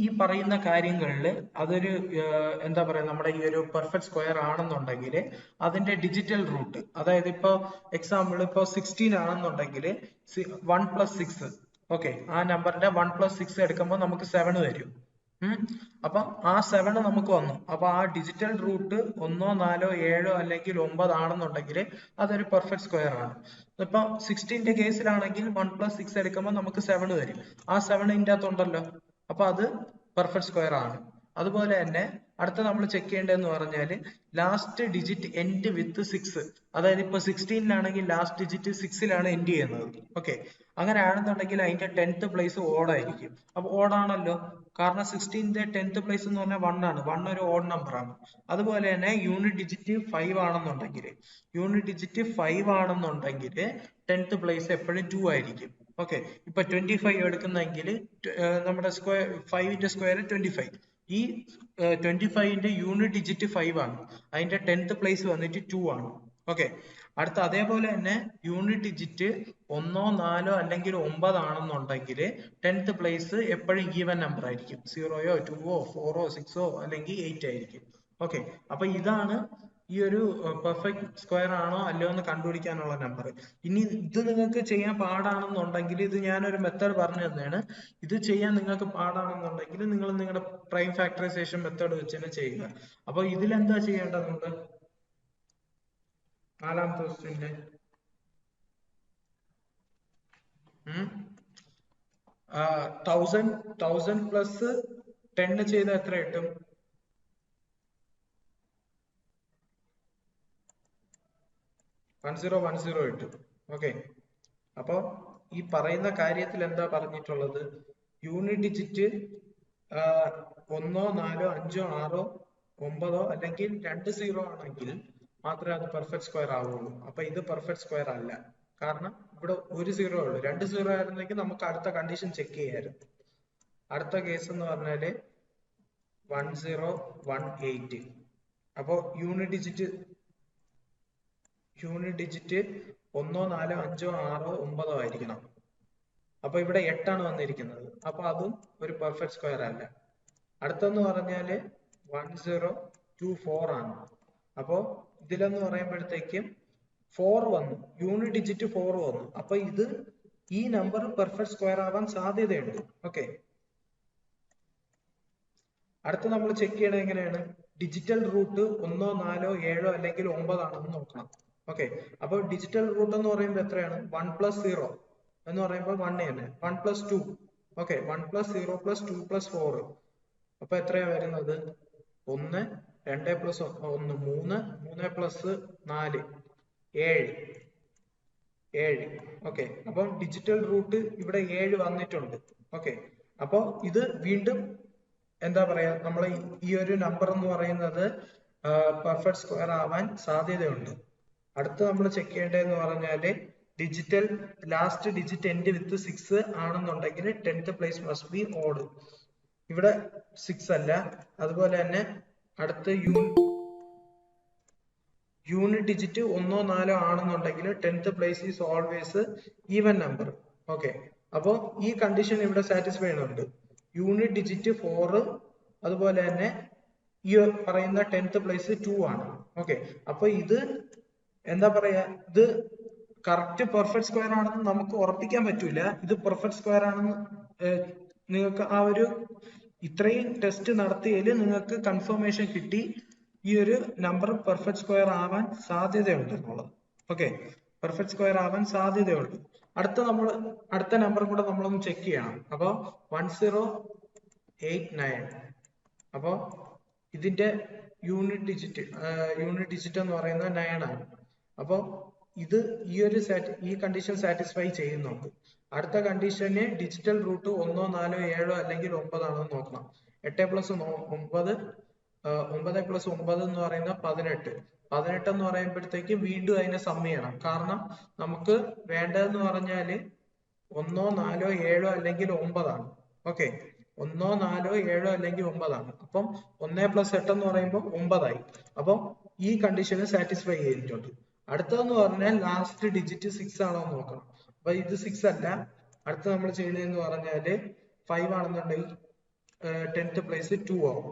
ഈ പറയുന്ന കാര്യങ്ങളിൽ അതൊരു എന്താ പറയാ, നമ്മുടെ ഈ ഒരു പെർഫെക്റ്റ് സ്ക്വയർ ആണെന്നുണ്ടെങ്കിൽ അതിന്റെ ഡിജിറ്റൽ റൂട്ട്, അതായത് ഇപ്പൊ എക്സാമ്പിൾ ഇപ്പൊ 16 ആണെന്നുണ്ടെങ്കിൽ 1 + 6, ഓക്കെ, ആ നമ്പറിന്റെ 1 + 6 എടുക്കുമ്പോൾ നമുക്ക് 7 വരും. അപ്പൊ ആ 7 നമുക്ക് വന്നു. അപ്പൊ ആ ഡിജിറ്റൽ റൂട്ട് 1, 4, 7 അല്ലെങ്കിൽ 9 ആണെന്നുണ്ടെങ്കിൽ അതൊരു പെർഫെക്റ്റ് സ്ക്വയർ ആണ്. ഇപ്പൊ 16ന്റെ കേസിലാണെങ്കിൽ 1 + 6 എടുക്കുമ്പോൾ നമുക്ക് 7 വരും. ആ 7 ഇതിന്റെ അകത്തുണ്ടല്ലോ, അപ്പൊ അത് പെർഫെക്റ്റ് സ്ക്വയർ ആണ്. അതുപോലെ തന്നെ അടുത്ത നമ്മൾ ചെക്ക് ചെയ്യേണ്ടതെന്ന് പറഞ്ഞാൽ ലാസ്റ്റ് ഡിജിറ്റ് എൻഡ് വിത്ത് 6, അതായത് ഇപ്പൊ 16ലാണെങ്കിൽ ലാസ്റ്റ് ഡിജിറ്റ് 6ലാണ് എൻഡ് ചെയ്യുന്നത്. ഓക്കെ, അങ്ങനെയാണെന്നുണ്ടെങ്കിൽ അതിന്റെ 10th പ്ലേസ് ഓഡ് ആയിരിക്കും. അപ്പൊ ഓഡ് ആണല്ലോ, കാരണം 16ന്റെ 10th പ്ലേസ് എന്ന് പറഞ്ഞാൽ 1 ആണ്. 1 ഒരു ഓഡ് നമ്പർ ആണ്. അതുപോലെ തന്നെ യൂണിറ്റ് ഡിജിറ്റ് 5 ആണെന്നുണ്ടെങ്കിൽ 10th പ്ലേസ് എപ്പോഴും 2 ആയിരിക്കും. ഓക്കെ, ഇപ്പൊ 25 എടുക്കുന്നെങ്കിൽ നമ്മുടെ സ്ക്വയർ 5ന്റെ സ്ക്വയർ 25. ഈ 25ന്റെ യൂണിറ്റ് ഡിജിറ്റ് 5 ആണ്, അതിന്റെ 10th പ്ലേസ് വന്നിട്ട് 2 ആണ്. ഓക്കെ, അടുത്ത അതേപോലെ തന്നെ യൂണിറ്റ് ഡിജിറ്റ് 1, 4 അല്ലെങ്കിൽ 9 ആണെന്നുണ്ടെങ്കിൽ 10th പ്ലേസ് എപ്പോഴും ഈവൻ നമ്പർ ആയിരിക്കും. 0യോ 2ഓ 4ഓ 6ഓ അല്ലെങ്കിൽ 8 ആയിരിക്കും. ഓക്കെ, അപ്പൊ ഇതാണ് ഈ ഒരു പെർഫെക്റ്റ് സ്ക്വയർ ആണോ അല്ലയോ എന്ന് കണ്ടുപിടിക്കാനുള്ള നമ്പർ. ഇനി ഇത് നിങ്ങൾക്ക് ചെയ്യാൻ പാടാണെന്നുണ്ടെങ്കിൽ ഇത് ഞാനൊരു മെത്തേഡ് പറഞ്ഞു തന്നെയാണ്. ഇത് ചെയ്യാൻ നിങ്ങൾക്ക് പാടാണെന്നുണ്ടെങ്കിൽ നിങ്ങൾ നിങ്ങളുടെ പ്രൈം ഫാക്ടറൈസേഷൻ മെത്തേഡ് വെച്ച് തന്നെ ചെയ്യുക. അപ്പൊ ഇതിലെന്താ ചെയ്യേണ്ടത്? നമുക്ക് 4ാമത്തെ ക്വസ്റ്റ്യന്റെ 1000 പ്ലസ് 10 ചെയ്താൽ എത്ര കിട്ടും? 1010 കിട്ടും. ഓക്കെ, അപ്പൊ ഈ പറയുന്ന കാര്യത്തിൽ എന്താ പറഞ്ഞിട്ടുള്ളത്? യൂണിറ്റ് ഡിജിറ്റ് 1, 4, 5, 6, 9 അല്ലെങ്കിൽ 2 0 ആണെങ്കിൽ മാത്രമേ അത് പെർഫെക്റ്റ് സ്ക്വയർ ആവുള്ളൂ. അപ്പൊ ഇത് പെർഫെക്റ്റ് സ്ക്വയർ അല്ല, കാരണം ഇവിടെ ഒരു 0 ഉള്ളൂ. 2 0 ആയിരുന്നെങ്കിൽ നമുക്ക് അടുത്ത കണ്ടീഷൻ ചെക്ക് ചെയ്യാമായിരുന്നു. അടുത്ത കേസ് എന്ന് പറഞ്ഞാല് 1018. അപ്പൊ യൂണിറ്റ് ഡിജിറ്റ് 1, 4, 5, 6, 9 ആയിരിക്കണം. അപ്പൊ ഇവിടെ 8 വന്നിരിക്കുന്നത്. അപ്പൊ അതും ഒരു പെർഫെക്റ്റ് സ്ക്വയർ അല്ല. അടുത്തെന്ന് പറഞ്ഞാല് 1024 ആണ്. അപ്പോ ഇതിലെന്ന് പറയുമ്പോഴത്തേക്കും 4 വന്നു, യൂണിറ്റ് ഡിജിറ്റ് 4 വന്നു. അപ്പൊ ഇത് ഈ നമ്പർ പെർഫെക്റ്റ് സ്ക്വയർ ആവാൻ സാധ്യതയുണ്ട്. ഓക്കെ, അടുത്ത് നമ്മൾ ചെക്ക് ചെയ്യണത് എങ്ങനെയാണ്? ഡിജിറ്റൽ റൂട്ട് 1, 4, 7 അല്ലെങ്കിൽ 9 ആണെന്ന് നോക്കണം. ഓക്കെ, അപ്പൊ ഡിജിറ്റൽ റൂട്ട് എന്ന് പറയുമ്പോൾ എത്രയാണ്? 1 + 0 എന്ന് പറയുമ്പോൾ 1 തന്നെ. 1 + 2, ഓക്കെ, 1 + 0 + 2 + 4. അപ്പൊ എത്രയാ വരുന്നത്? 1, 2 + 1 3, 3 + 4 7. ഓക്കെ, അപ്പൊ ഡിജിറ്റൽ റൂട്ട് ഇവിടെ 7 വന്നിട്ടുണ്ട്. ഓക്കെ, അപ്പൊ ഇത് വീണ്ടും എന്താ പറയാ, നമ്മൾ ഈ ഒരു നമ്പർ എന്ന് പറയുന്നത് പെർഫെക്റ്റ് സ്ക്വയർ ആവാൻ സാധ്യതയുണ്ട്. അടുത്ത് നമ്മൾ ചെക്ക് ചെയ്യേണ്ടതെന്ന് പറഞ്ഞാല് digital last digit end with 6 ആണെന്നുണ്ടെങ്കിൽ 10th place must be odd. ഇവിടെ 6 അല്ല. അതുപോലെ തന്നെ അടുത്ത് യൂണിറ്റ് ഡിജിറ്റ് 1, 4 ആണെന്നുണ്ടെങ്കിൽ 10th place is always even number. Okay, അപ്പോ ഈ കണ്ടീഷൻ ഇവിടെ സാറ്റിസ്ഫൈ ചെയ്യുന്നുണ്ട്. യൂണിറ്റ് ഡിജിറ്റ് 4, അതുപോലെ തന്നെ ഈ പറയുന്ന 10th പ്ലേസ് 2 ആണ്. ഓക്കെ, അപ്പൊ ഇത് എന്താ പറയാ, ഇത് കറക്റ്റ് പെർഫെക്റ്റ് സ്ക്വയർ ആണെന്ന് നമുക്ക് ഉറപ്പിക്കാൻ പറ്റൂല. ഇത് പെർഫെക്റ്റ് സ്ക്വയർ ആണെന്ന് നിങ്ങൾക്ക് ആ ഒരു ഇത്രയും ടെസ്റ്റ് നടത്തിയതിൽ നിങ്ങൾക്ക് കൺഫർമേഷൻ കിട്ടി, ഈ ഒരു നമ്പർ പെർഫെക്റ്റ് സ്ക്വയർ ആവാൻ സാധ്യതയുണ്ട് എന്നുള്ളത്. ഓക്കെ, പെർഫെക്റ്റ് സ്ക്വയർ ആവാൻ സാധ്യതയുണ്ട്. അടുത്ത നമ്പർ കൂടെ നമ്മളൊന്ന് ചെക്ക് ചെയ്യണം. അപ്പൊ 1089. അപ്പൊ ഇതിന്റെ യൂണിറ്റ് ഡിജിറ്റ് എന്ന് പറയുന്നത് 9 ആണ്. അപ്പൊ ഇത് ഈ കണ്ടീഷൻ സാറ്റിസ്ഫൈ ചെയ്യുന്നുണ്ട്. അടുത്ത കണ്ടീഷന് ഡിജിറ്റൽ റൂട്ട് 1, 4, 7 അല്ലെങ്കിൽ 9 ആണെന്ന് നോക്കണം. 8 + 9 9 + 9 എന്ന് പറയുന്നത് 18. 18 എന്ന് പറയുമ്പോഴത്തേക്ക് വീണ്ടും അതിനെ സം ചെയ്യണം. കാരണം നമുക്ക് വേണ്ടതെന്ന് പറഞ്ഞാല് 1, 4, 7 അല്ലെങ്കിൽ 9 ആണ്. ഓക്കെ, 1, 4, 7 അല്ലെങ്കിൽ 9 ആണ്. അപ്പം 1 + 8 എന്ന് പറയുമ്പോൾ 9 ആയി. അപ്പം ഈ കണ്ടീഷന് സാറ്റിസ്ഫൈ ചെയ്തിട്ടുണ്ട്. അടുത്തതെന്ന് പറഞ്ഞാൽ ലാസ്റ്റ് ഡിജിറ്റ് 6 ആണോ എന്ന് നോക്കണം. അപ്പൊ ഇത് 6 അല്ല. അടുത്ത നമ്മൾ ചെയ്യുന്നതെന്ന് പറഞ്ഞാല് 5 ആണെന്നുണ്ടെങ്കിൽ 10th പ്ലേസ് 2 ആവും.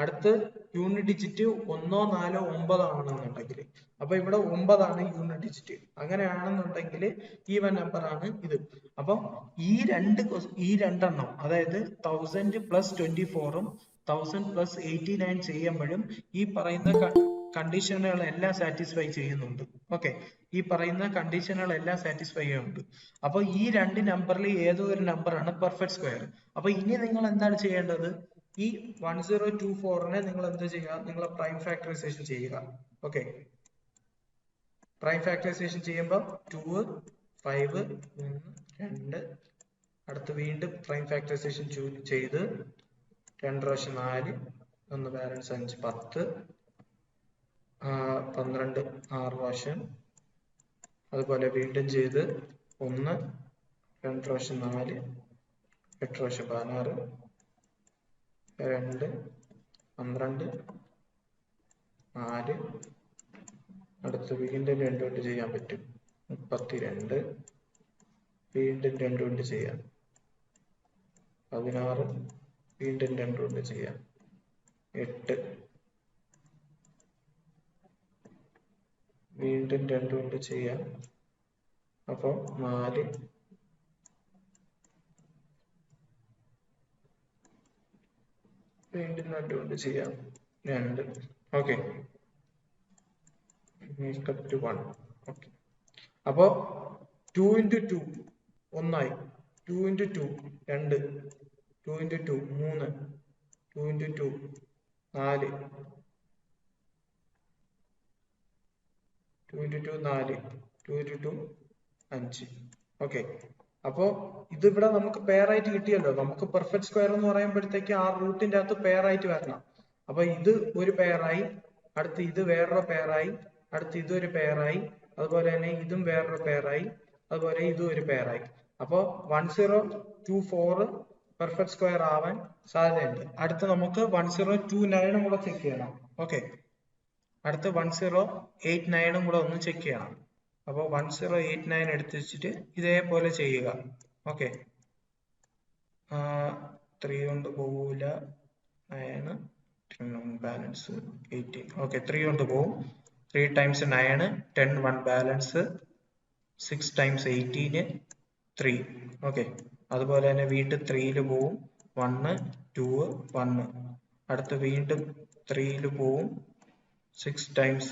അടുത്ത് യൂണിറ്റ് ഡിജിറ്റ് 1, 4, 9 ആണെന്നുണ്ടെങ്കിൽ, അപ്പൊ ഇവിടെ 9 ആണ് യൂണിറ്റ് ഡിജിറ്റ്. അങ്ങനെയാണെന്നുണ്ടെങ്കിൽ ഈവൻ നമ്പർ ആണ് ഇത്. അപ്പൊ ഈ രണ്ടെണ്ണം, അതായത് 1000 + 24ഉം 1000 + 89 ചെയ്യുമ്പോഴും ഈ പറയുന്ന കണ്ടീഷനുകളെല്ലാം സാറ്റിസ്ഫൈ ചെയ്യുന്നുണ്ട്. ഓക്കെ, ഈ പറയുന്ന കണ്ടീഷനുകളെല്ലാം സാറ്റിസ്ഫൈ ചെയ്യുന്നുണ്ട്. അപ്പൊ ഈ രണ്ട് നമ്പറിൽ ഏതോ ഒരു നമ്പറാണ് പെർഫെക്റ്റ് സ്ക്വയർ. അപ്പൊ ഇനി നിങ്ങൾ എന്താണ് ചെയ്യേണ്ടത്? ഈ 1024നെ നിങ്ങൾ എന്ത് ചെയ്യുക? നിങ്ങൾ പ്രൈം ഫാക്ടറൈസേഷൻ ചെയ്യുക. ഓക്കെ, പ്രൈം ഫാക്ടറൈസേഷൻ ചെയ്യുമ്പോൾ 2, 5, 3, 2. അടുത്ത് വീണ്ടും പ്രൈം ഫാക്ടറൈസേഷൻ ചെയ്ത് 2 പ്രാവശ്യം 4, 1 ബാലൻസ് 5, 10, 12, 6 പ്രാവശ്യം. അതുപോലെ വീണ്ടും ചെയ്ത് 1, 2 പ്രാവശ്യം 4, 8 പ്രാവശ്യം 16, 2, 12, 4. അടുത്ത് വീണ്ടും 2 കൊണ്ട് ചെയ്യാൻ പറ്റും, 32. വീണ്ടും 2 കൊണ്ട് ചെയ്യാം, 16. വീണ്ടും 2 കൊണ്ട് ചെയ്യാം, 8. വീണ്ടും 2 കൊണ്ട് ചെയ്യാം, അപ്പൊ 4. വീണ്ടും 2 കൊണ്ട് ചെയ്യാം, 2. ഓക്കെ, 1. ഓക്കെ, അപ്പോ 2 × 2 1ആയി, 2 × 2 2, 2 × 2 3, 2 × 2 4, 2 × 2 4, 2 × 2 5. ഓക്കെ, അപ്പോ ഇതിവിടെ നമുക്ക് പെയർ ആയിട്ട് കിട്ടിയല്ലോ. നമുക്ക് പെർഫെക്റ്റ് സ്ക്വയർ എന്ന് പറയുമ്പോഴത്തേക്ക് ആ റൂട്ടിന്റെ അകത്ത് പെയർ ആയിട്ട് വരണം. അപ്പൊ ഇത് ഒരു പെയറായി, അടുത്ത് ഇത് വേറൊരു പെയറായി, അടുത്ത് ഇതൊരു പെയറായി, അതുപോലെ തന്നെ ഇതും വേറൊരു പെയറായി, അതുപോലെ ഇതും ഒരു പെയറായി. അപ്പോ 1024 പെർഫെക്റ്റ് സ്ക്വയർ ആവാൻ സാധ്യതയുണ്ട്. അടുത്ത് നമുക്ക് 1029 കൂടെ ചെക്ക് ചെയ്യണം. ഓക്കെ, അടുത്ത് 1089 കൂടെ ഒന്ന് ചെക്ക് ചെയ്യണം. അപ്പോൾ 1089 എടുത്ത് വെച്ചിട്ട് ഇതേപോലെ ചെയ്യുക. ഓക്കെ, 3 കൊണ്ട് പോകൂല. 9 ബാലൻസ് 18. ഓക്കെ, 3 കൊണ്ട് പോവും. 3 times 9 10 1 ബാലൻസ് 6 times 18 3. ഓക്കെ, അതുപോലെ തന്നെ വീണ്ടും 3 പോവും. 1 2 1. അടുത്ത് വീണ്ടും 3 പോവും. 6 times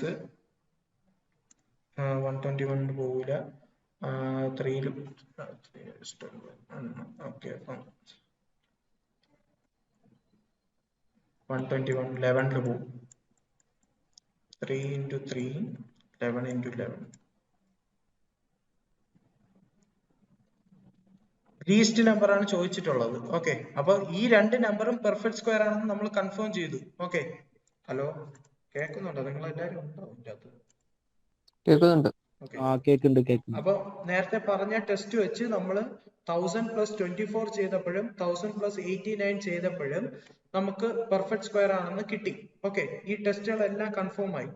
121 പോകൂല. 3 ഓക്കെ, അപ്പം 121 11 പോവും. 3 into 3 11 into 11. ലീസ്റ്റ് നമ്പർ ആണ് ചോദിച്ചിട്ടുള്ളത്. ഓക്കെ, അപ്പൊ ഈ രണ്ട് നമ്പറും പെർഫെക്റ്റ് സ്ക്വയർ ആണെന്ന് നമ്മൾ കൺഫേം ചെയ്തു. ഓക്കെ, ഹലോ, കേൾക്കുന്നുണ്ടോ? നിങ്ങൾ എല്ലാവരും ഉണ്ടോ ഇതിന്റെ അകത്ത്? കേൾക്കുന്നുണ്ട്. ഓക്കെ, കേക്കുന്നുണ്ട്. അപ്പൊ നേരത്തെ പറഞ്ഞ ടെസ്റ്റ് വെച്ച് നമ്മൾ 1000 + 24 ചെയ്തപ്പോഴും 1000 + 89 ചെയ്തപ്പോഴും നമുക്ക് പെർഫെക്റ്റ് സ്ക്വയർ ആണെന്ന് കിട്ടി. ഓക്കെ, ഈ ടെസ്റ്റുകളെല്ലാം കൺഫേം ആയി.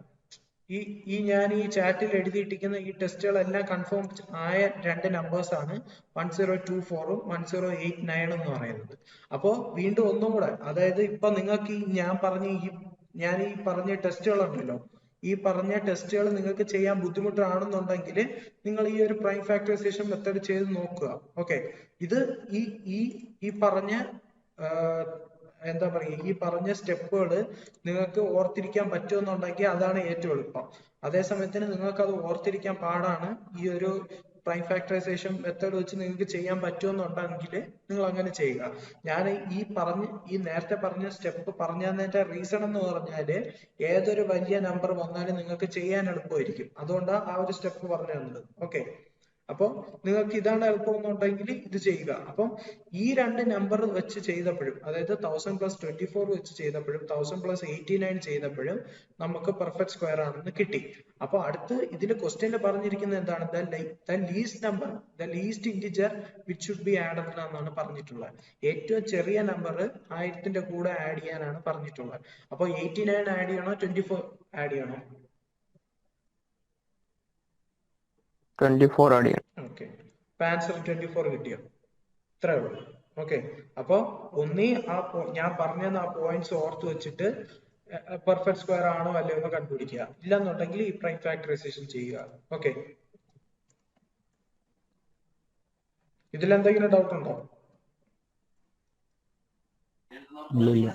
ഞാൻ ഈ ചാറ്റിൽ എഴുതിയിട്ടിരിക്കുന്ന ഈ ടെസ്റ്റുകളെല്ലാം കൺഫേം ആയ രണ്ട് നമ്പേഴ്സ് ആണ് 1024ഉം 1089 എന്ന് പറയുന്നത്. അപ്പോ വീണ്ടും ഒന്നും കൂടെ, അതായത് ഇപ്പൊ നിങ്ങൾക്ക് ഞാൻ ഈ പറഞ്ഞ ടെസ്റ്റുകളുണ്ടല്ലോ, ഈ പറഞ്ഞ ടെസ്റ്റുകൾ നിങ്ങൾക്ക് ചെയ്യാൻ ബുദ്ധിമുട്ടാണെന്നുണ്ടെങ്കിൽ നിങ്ങൾ ഈ ഒരു പ്രൈം ഫാക്ടറൈസേഷൻ മെത്തേഡ് ചെയ്ത് നോക്കുക. ഓക്കെ, ഇത് ഈ പറഞ്ഞ എന്താ പറയുക, ഈ പറഞ്ഞ സ്റ്റെപ്പുകൾ നിങ്ങൾക്ക് ഓർത്തിരിക്കാൻ പറ്റുമെന്നുണ്ടെങ്കിൽ അതാണ് ഏറ്റവും എളുപ്പം. അതേസമയത്തിന് നിങ്ങൾക്ക് അത് ഓർത്തിരിക്കാൻ പാടാണ്, ഈ ഒരു പ്രൈം ഫാക്ടറൈസേഷൻ മെത്തേഡ് വെച്ച് നിങ്ങൾക്ക് ചെയ്യാൻ പറ്റുമെന്നുണ്ടെങ്കിൽ നിങ്ങൾ അങ്ങനെ ചെയ്യുക. ഞാൻ ഈ നേരത്തെ പറഞ്ഞ സ്റ്റെപ്പ് പറഞ്ഞതിന്റെ റീസൺ എന്ന് പറഞ്ഞാല് ഏതൊരു വലിയ നമ്പർ വന്നാലും നിങ്ങൾക്ക് ചെയ്യാൻ എളുപ്പമായിരിക്കും. അതുകൊണ്ടാണ് ആ ഒരു സ്റ്റെപ്പ് പറഞ്ഞു തന്നത്. ഓക്കെ, അപ്പൊ നിങ്ങൾക്ക് ഇതാണ് എളുപ്പം എന്നുണ്ടെങ്കിൽ ഇത് ചെയ്യുക. അപ്പം ഈ രണ്ട് നമ്പർ വെച്ച് ചെയ്തപ്പോഴും, അതായത് 1000 + 24 വെച്ച് ചെയ്തപ്പോഴും 1000 + 89 ചെയ്തപ്പോഴും നമുക്ക് പെർഫെക്റ്റ് സ്ക്വയർ ആണെന്ന് കിട്ടി. അപ്പൊ അടുത്ത് ഇതിൽ ക്വസ്റ്റ്യനിൽ പറഞ്ഞിരിക്കുന്നത് എന്താണ്? The least integer which should be added എന്നാണ് പറഞ്ഞിട്ടുള്ളത്. ഏറ്റവും ചെറിയ നമ്പർ 1000ന്റെ കൂടെ ആഡ് ചെയ്യാനാണ് പറഞ്ഞിട്ടുള്ളത്. അപ്പൊ 89 ആഡ് ചെയ്യണോ 24 ആഡ് ചെയ്യണോ? 24 ആഡ് ചെയ്യണം. ഓക്കെ, ആൻസർ 24 കിട്ടിയോ? ഇത്രേ ഉള്ളൂ. ഓക്കെ, അപ്പൊ ഞാൻ പറഞ്ഞ ആ പോയിന്റ്സ് ഓർത്ത് വെച്ചിട്ട് പെർഫെക്റ്റ് സ്ക്വയർ ആണോ അല്ലയോ എന്ന് കണ്ടുപിടിക്കുക. ഇല്ലെന്നുണ്ടെങ്കിൽ ഈ പ്രൈം ഫാക്ടറൈസേഷൻ ചെയ്യുക. ഓക്കെ, ഇതിലെന്തെങ്കിലും ഡൗട്ട് ഉണ്ടോ? ഇല്ല.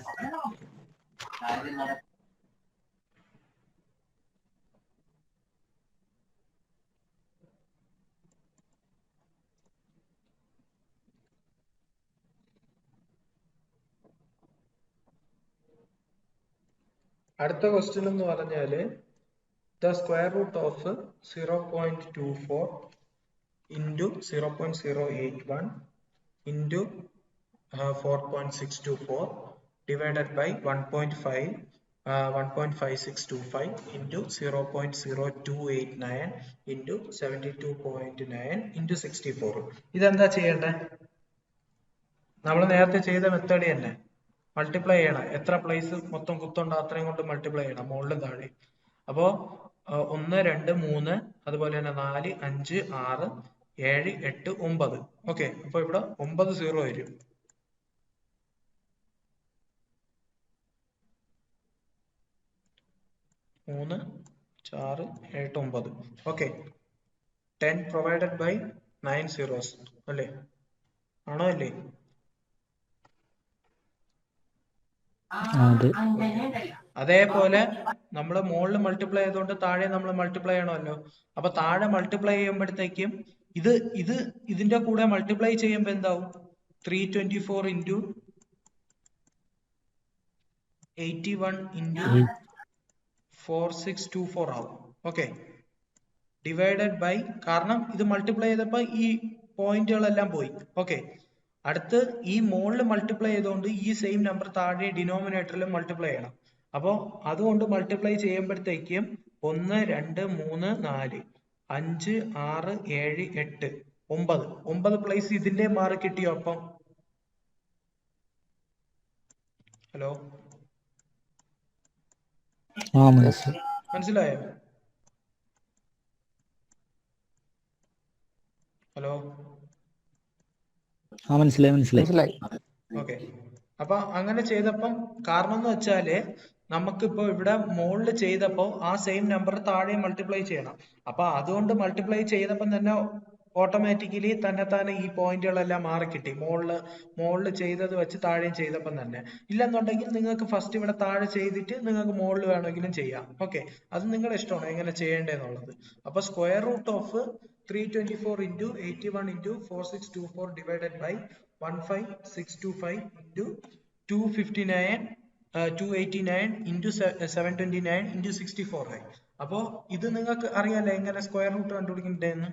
അടുത്ത ക്വസ്റ്റ്യൻ എന്ന് പറഞ്ഞാല് the square root of 0.24 into 0.081 into 4.624 divided by 1.5625 into 0.0289 into 72.9 into 64. ഇതെന്താ ചെയ്യേണ്ടേ? നമ്മൾ നേരത്തെ ചെയ്ത മെത്തേഡ് തന്നെ മൾട്ടിപ്ലൈ ചെയ്യണം. എത്ര പ്ലേസ് മൊത്തം കുത്തുണ്ടോ അത്രയും കൊണ്ട് മൾട്ടിപ്ലൈ ചെയ്യണം, മുകളിലും താഴെ. അപ്പോ 1 2 3 അതുപോലെ തന്നെ 4 5 6 7 8 9. ഓക്കെ, അപ്പൊ ഇവിടെ 9 0 വരും. മൂന്ന് 6 7 9. ഓക്കെ, 10 പ്രൊവൈഡഡ് ബൈ 9 zeros അല്ലേ? ആണോ അല്ലേ? അതേപോലെ നമ്മൾ മുകളിൽ മൾട്ടിപ്ലൈ ചെയ്തുകൊണ്ട് താഴെ നമ്മൾ മൾട്ടിപ്ലൈ ചെയ്യണമല്ലോ. അപ്പൊ താഴെ മൾട്ടിപ്ലൈ ചെയ്യുമ്പോഴത്തേക്കും ഇതിന്റെ കൂടെ മൾട്ടിപ്ലൈ ചെയ്യുമ്പോ എന്താവും? 324 into 81 into 4624 ആവും. ഓക്കെ, ഡിവൈഡഡ് ബൈ, കാരണം ഇത് മൾട്ടിപ്ലൈ ചെയ്തപ്പോ ഈ പോയിന്റുകളെല്ലാം പോയി. ഓക്കെ, അടുത്ത് ഈ മുകളിൽ മൾട്ടിപ്ലൈ ചെയ്തുകൊണ്ട് ഈ സെയിം നമ്പർ താഴെ ഡിനോമിനേറ്ററിൽ മൾട്ടിപ്ലൈ ചെയ്യണം. അപ്പോ അതുകൊണ്ട് മൾട്ടിപ്ലൈ ചെയ്യുമ്പോഴത്തേക്കും 1 2 3 4 5 6 7 8 9 പ്ലേസ് ഇതിന്റെ മാറി കിട്ടിയോ? അപ്പം ഹലോ, മനസ്സിലായോ? ഹലോ, മനസ്സിലായി. ഓക്കെ. അപ്പൊ അങ്ങനെ ചെയ്തപ്പം കാരണം എന്ന് വെച്ചാല് നമുക്കിപ്പോ ഇവിടെ മുകളിൽ ചെയ്തപ്പോ ആ സെയിം നമ്പർ താഴെ മൾട്ടിപ്ലൈ ചെയ്യണം. അപ്പൊ അതുകൊണ്ട് മൾട്ടിപ്ലൈ ചെയ്തപ്പം തന്നെ ഓട്ടോമാറ്റിക്കലി തന്നെ ഈ പോയിന്റുകളെല്ലാം മാറി കിട്ടി. മുകളിൽ ചെയ്തത് വെച്ച് താഴെയും ചെയ്തപ്പം തന്നെ. ഇല്ലെന്നുണ്ടെങ്കിൽ നിങ്ങൾക്ക് ഫസ്റ്റ് ഇവിടെ താഴെ ചെയ്തിട്ട് നിങ്ങൾക്ക് മുകളിൽ വേണമെങ്കിലും ചെയ്യാം. ഓക്കെ, അത് നിങ്ങളുടെ ഇഷ്ടമാണ് എങ്ങനെ ചെയ്യേണ്ടതെന്നുള്ളത്. അപ്പൊ square root of 324 into 81 into 4624 divided by 15625 into 259 289 into 729 into 64 ആയി. അപ്പോ ഇത് നിങ്ങൾക്ക് അറിയാലോ എങ്ങനെ സ്ക്വയർ റൂട്ട് കണ്ടുപിടിക്കണ്ടേന്ന്.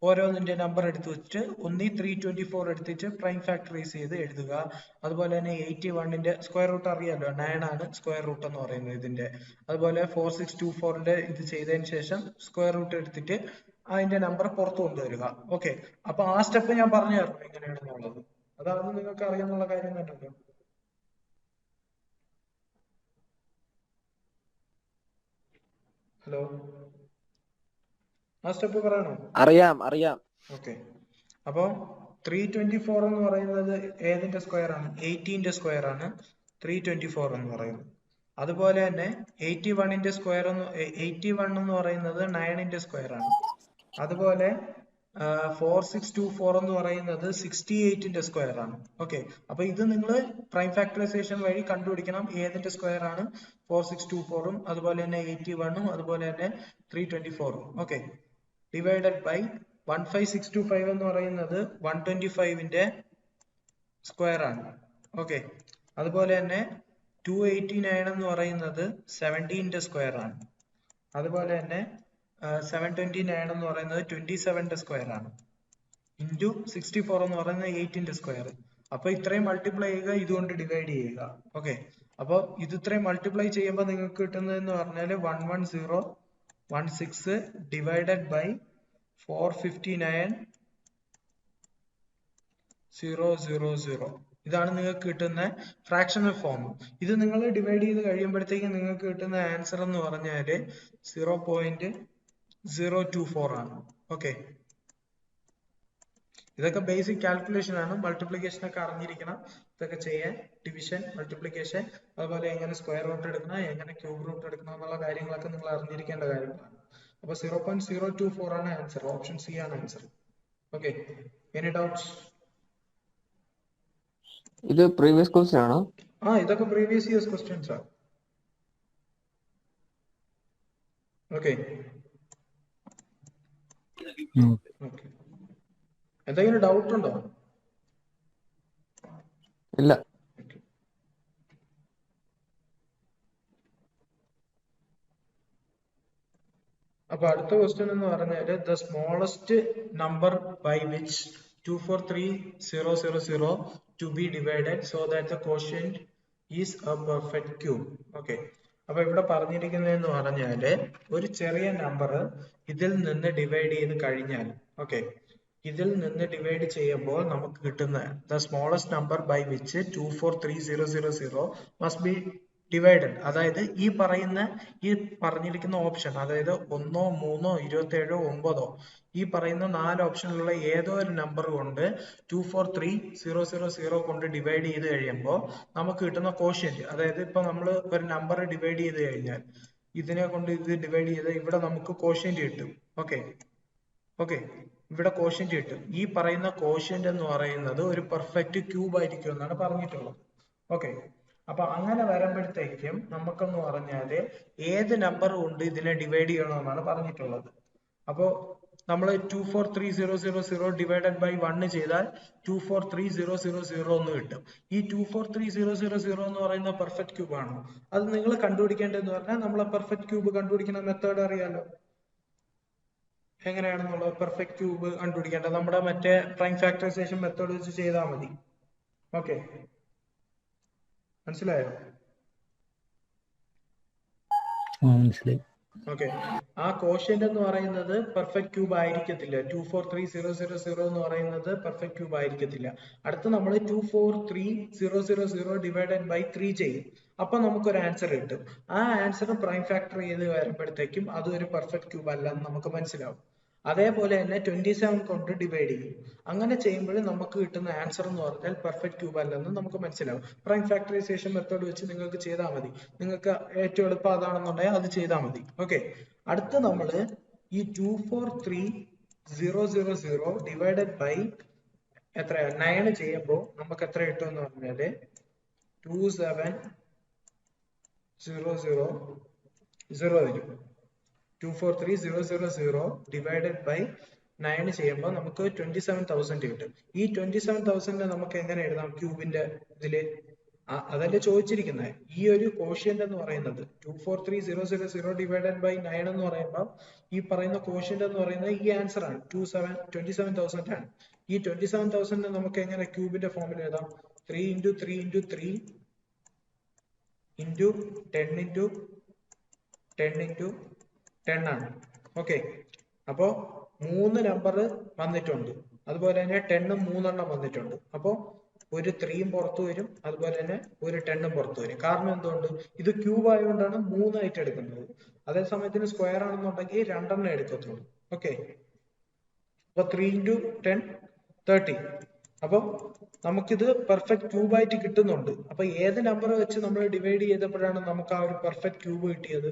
ഓരോന്നിന്റെ നമ്പർ എടുത്ത് വെച്ചിട്ട് ഒന്നി 324 എടുത്തിട്ട് പ്രൈം ഫാക്ടറൈസ് ചെയ്ത് എഴുതുക. അതുപോലെ തന്നെ 81ന്റെ സ്ക്വയർ റൂട്ട് അറിയാലോ, 9 ആണ് സ്ക്വയർ റൂട്ട് എന്ന് പറയുന്നത് ഇതിന്റെ. അതുപോലെ 4624ന്റെ ഇത് ചെയ്തതിന് ശേഷം സ്ക്വയർ റൂട്ട് എടുത്തിട്ട് അതിന്റെ നമ്പർ പുറത്തു കൊണ്ടുവരിക. ഓക്കെ, അപ്പൊ ആ സ്റ്റെപ്പ് ഞാൻ പറഞ്ഞു തരണം എങ്ങനെയാണെന്നുള്ളത്. അതാണ് നിങ്ങൾക്ക് അറിയാന്നുള്ള കാര്യം തന്നെയല്ലോ. ഹലോ, ആ സ്റ്റെപ്പ് പറയണോ? അറിയാം. ഓക്കെ, അപ്പൊ 324 എന്ന് പറയുന്നത് ഏതിന്റെ സ്ക്വയർ ആണ്? 18ന്റെ സ്ക്വയർ ആണ് 324 എന്ന് പറയുന്നത്. അതുപോലെ തന്നെ 81ന്റെ സ്ക്വയർ 81 എന്ന് പറയുന്നത് 9ന്റെ സ്ക്വയർ ആണ്. അതുപോലെ 4624 എന്ന് പറയുന്നത് 68ന്റെ സ്ക്വയർ ആണ്. ഓക്കെ, അപ്പൊ ഇത് നിങ്ങൾ പ്രൈം ഫാക്ടറൈസേഷൻ വഴി കണ്ടുപിടിക്കണം ഏതിന്റെ സ്ക്വയർ ആണ് 4624ഉം അതുപോലെ തന്നെ 81ഉം അതുപോലെ തന്നെ 324ഉം. ഓക്കെ, ഡിവൈഡഡ് ബൈ 15625 എന്ന് പറയുന്നത് 125ന്റെ സ്ക്വയർ ആണ്. ഓക്കെ, അതുപോലെ തന്നെ 289 എന്ന് പറയുന്നത് 17ന്റെ സ്ക്വയർ ആണ്. അതുപോലെ തന്നെ 729 എന്ന് പറയുന്നത് 27ന്റെ സ്ക്വയർ ആണ്. ഇൻറ്റു 64 എന്ന് പറയുന്നത് 8ന്റെ സ്ക്വയർ. അപ്പൊ ഇത്രയും മൾട്ടിപ്ലൈ ചെയ്യുക, ഇതുകൊണ്ട് ഡിവൈഡ് ചെയ്യുക. ഓക്കെ, അപ്പൊ ഇത് ഇത്രയും മൾട്ടിപ്ലൈ ചെയ്യുമ്പോൾ നിങ്ങൾക്ക് കിട്ടുന്നതെന്ന് പറഞ്ഞാൽ 11016 ഡിവൈഡഡ് ബൈ 459,000. ഇതാണ് നിങ്ങൾക്ക് കിട്ടുന്ന ഫ്രാക്ഷണൽ ഫോം. ഇത് നിങ്ങൾ ഡിവൈഡ് ചെയ്ത് കഴിയുമ്പോഴത്തേക്ക് നിങ്ങൾക്ക് കിട്ടുന്ന ആൻസർ എന്ന് പറഞ്ഞാല് 0.024 ആണ്. ഓക്കെ, ഇതൊക്കെ ബേസിക് കാൽക്കുലേഷൻ ആണ്. മൾട്ടിപ്ലിക്കേഷൻ ഒക്കെ അറിഞ്ഞിരിക്കണം ഇതൊക്കെ ചെയ്യാൻ. ഡിവിഷൻ, മൾട്ടിപ്ലിക്കേഷൻ, അതുപോലെ എങ്ങനെ സ്ക്വയർ റൂട്ട് എടുക്കണം, എങ്ങനെ ക്യൂബ് റൂട്ട് എടുക്കണം എന്നുള്ള കാര്യങ്ങളൊക്കെ നിങ്ങൾ അറിഞ്ഞിരിക്കേണ്ട കാര്യങ്ങളാണ്. അപ്പൊ 0.024 ആണ് ആൻസർ. ഓപ്ഷൻ സി ആണ് ആൻസർ. Okay, any doubts? ഇത് പ്രീവിയസ് ക്വസ്റ്റ്യൻ ആണോ? ഇതൊക്കെ പ്രീവിയസ് ഇയേഴ്സ് ക്വസ്റ്റ്യൻസ് ആണ്. ഓക്കെ, എന്തെങ്കിലും ഡൗട്ട് ഉണ്ടോ? ഇല്ല. അപ്പൊ അടുത്ത ക്വസ്റ്റ്യൻ എന്ന് പറഞ്ഞാല് the smallest number by which 243,000 to be divided so that the quotient is a perfect cube. Okay, അപ്പൊ ഇവിടെ പറഞ്ഞിരിക്കുന്നതെന്ന് പറഞ്ഞാല് ഒരു ചെറിയ നമ്പർ ഇതിൽ നിന്ന് ഡിവൈഡ് ചെയ്ത് കഴിഞ്ഞാൽ, ഓക്കെ, ഇതിൽ നിന്ന് ഡിവൈഡ് ചെയ്യുമ്പോൾ നമുക്ക് കിട്ടുന്ന the smallest number by which 243,000 must be divided. അതായത് ഈ പറഞ്ഞിരിക്കുന്ന ഓപ്ഷൻ, അതായത് 1, 3, 27, 9, ഈ പറയുന്ന 4 ഓപ്ഷനിലുള്ള ഏതോ ഒരു നമ്പർ കൊണ്ട് 243,000 കൊണ്ട് ഡിവൈഡ് ചെയ്ത് കഴിയുമ്പോൾ നമുക്ക് കിട്ടുന്ന കോഷ്യന്റ്, അതായത് ഇപ്പൊ നമ്മൾ ഒരു നമ്പർ ഡിവൈഡ് ചെയ്ത് കഴിഞ്ഞാൽ ഇതിനെ കൊണ്ട് ഇത് ഡിവൈഡ് ചെയ്ത് ഇവിടെ നമുക്ക് കോഷ്യന്റ് കിട്ടും. ഓക്കെ, ഇവിടെ കോഷ്യന്റ് കിട്ടും. ഈ പറയുന്ന കോഷ്യന്റ് എന്ന് പറയുന്നത് ഒരു പെർഫെക്റ്റ് ക്യൂബ് ആയിരിക്കും എന്നാണ് പറഞ്ഞിട്ടുള്ളത്. ഓക്കെ, അപ്പൊ അങ്ങനെ വരുമ്പോഴത്തേക്കും നമുക്കെന്ന് പറഞ്ഞാല് ഏത് നമ്പർ കൊണ്ട് ഇതിനെ ഡിവൈഡ് ചെയ്യണമെന്നാണ് പറഞ്ഞിട്ടുള്ളത്. അപ്പോ നമ്മൾ 243,000 ഡിവൈഡഡ് ബൈ 1 ചെയ്താൽ 243,000 എന്ന് കിട്ടും. ഈ 243,000 എന്ന് പറയുന്ന പെർഫെക്റ്റ് ക്യൂബ് ആണോ? അത് നിങ്ങൾ കണ്ടുപിടിക്കേണ്ടതെന്ന് പറഞ്ഞാൽ നമ്മളെ പെർഫെക്റ്റ് ക്യൂബ് കണ്ടുപിടിക്കുന്ന മെത്തേഡ് അറിയാലോ എങ്ങനെയാണെന്നുള്ളത്. പെർഫെക്റ്റ് ക്യൂബ് കണ്ടുപിടിക്കേണ്ടത് നമ്മുടെ മറ്റേ പ്രൈം ഫാക്ടറൈസേഷൻ മെത്തേഡ് വെച്ച് ചെയ്താൽ മതി. ഓക്കെ, മനസ്സിലായോ? മനസ്സിലായി. ഓക്കെ, ആ കോഷ്യന്റ് എന്ന് പറയുന്നത് പെർഫെക്റ്റ് ക്യൂബ് ആയിരിക്കത്തില്ല. 243,000 എന്ന് പറയുന്നത് പെർഫെക്റ്റ് ക്യൂബ് ആയിരിക്കത്തില്ല. അടുത്ത് നമ്മൾ 243,000 ഡിവൈഡഡ് ബൈ 3 ചെയ്യും. അപ്പൊ നമുക്കൊരു ആൻസർ കിട്ടും. ആ ആൻസർ പ്രൈം ഫാക്ടർ ചെയ്ത് വരുമ്പോഴത്തേക്കും അത് ഒരു പെർഫെക്റ്റ് ക്യൂബ് അല്ലെന്ന് നമുക്ക് മനസ്സിലാവും. അതേപോലെ തന്നെ 27 കൊണ്ട് ഡിവൈഡ് ചെയ്യും. അങ്ങനെ ചെയ്യുമ്പോൾ നമുക്ക് കിട്ടുന്ന ആൻസർ എന്ന് പറഞ്ഞാൽ പെർഫെക്റ്റ് ക്യൂബ് അല്ലെന്ന് നമുക്ക് മനസ്സിലാവും. പ്രൈം ഫാക്ടറൈസേഷൻ മെത്തേഡ് വെച്ച് നിങ്ങൾക്ക് ചെയ്താൽ മതി. നിങ്ങൾക്ക് ഏറ്റവും എളുപ്പം അതാണെന്നുണ്ടെങ്കിൽ അത് ചെയ്താൽ മതി. ഓക്കെ, അടുത്ത നമ്മൾ ഈ 243,000 ഡിവൈഡഡ് ബൈ എത്ര 9 ചെയ്യുമ്പോൾ നമുക്ക് എത്ര കിട്ടും എന്ന് പറഞ്ഞാല് 27,000 വരും. 243,000 ഡിവൈഡഡ് ബൈ 9 ചെയ്യുമ്പോൾ നമുക്ക് 27,000 കിട്ടും. ഈ 27,000 നമുക്ക് എങ്ങനെ എഴുതാം ക്യൂബിന്റെ ഇതില്? അതല്ലേ ചോദിച്ചിരിക്കുന്നത്. ഈ ഒരു കോഷ്യന്റ് എന്ന് പറയുന്നത് 243,000 ഡിവൈഡഡ് ബൈ 9 എന്ന് പറയുമ്പോൾ ഈ പറയുന്ന കോഷ്യന്റ് എന്ന് പറയുന്നത് ഈ ആൻസർ ആണ് 27,000 ആണ്. ഈ 27,000 നമുക്ക് എങ്ങനെ ക്യൂബിന്റെ ഫോമിൽ എഴുതാം? 3 into 3 into 3 into 10 into 10 into 10 ആണ്. ഓക്കെ, അപ്പോ 3 നമ്പർ വന്നിട്ടുണ്ട്. അതുപോലെ തന്നെ 10 3 വന്നിട്ടുണ്ട്. അപ്പോ ഒരു 3 പുറത്തു വരും, അതുപോലെ തന്നെ ഒരു 10 പുറത്തു വരും. കാരണം എന്തുകൊണ്ട്? ഇത് ക്യൂബ് ആയതുകൊണ്ടാണ് 3 ആയിട്ട് എടുക്കുന്നത്. അതേ സമയത്തിന് സ്ക്വയർ ആണെന്നുണ്ടെങ്കിൽ 2 എടുക്കത്തുള്ളൂ. ഓക്കെ, അപ്പൊ 3 into 10 30. അപ്പൊ നമുക്കിത് പെർഫെക്റ്റ് ക്യൂബ് ആയിട്ട് കിട്ടുന്നുണ്ട്. അപ്പൊ ഏത് നമ്പർ വെച്ച് നമ്മൾ ഡിവൈഡ് ചെയ്തപ്പോഴാണ് നമുക്ക് ആ ഒരു പെർഫെക്റ്റ് ക്യൂബ് കിട്ടിയത്?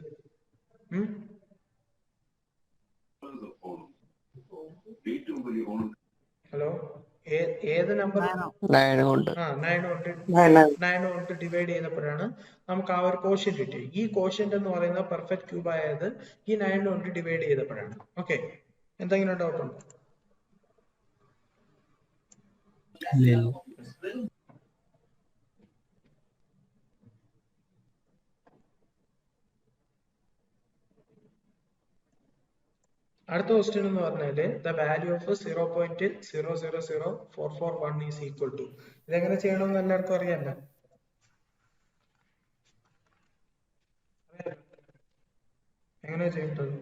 ഹലോ, ഏത് നമ്പർ 9 കൊണ്ട് 9 കൊണ്ട് ഡിവൈഡ് ചെയ്തപ്പോഴാണ് നമുക്ക് ആ ഒരു കോഷ്യന്റ് കിട്ടിയത്. ഈ കോഷ്യന്റ് എന്ന് പറയുന്നത് പെർഫെക്റ്റ് ക്യൂബ് ആയത് ഈ 9 കൊണ്ട് ഡിവൈഡ് ചെയ്തപ്പോഴാണ്. ഓക്കെ, എന്തെങ്കിലും ഡൗട്ട് ഉണ്ടോ? അടുത്ത ക്വസ്റ്റ്യൻ എന്ന് പറഞ്ഞാല് the value of 0.000441 is equal to. ഇതെങ്ങനെ ചെയ്യണമെന്ന് എല്ലാവർക്കും അറിയാമല്ലോ. എങ്ങനെയാ ചെയ്യേണ്ടത്?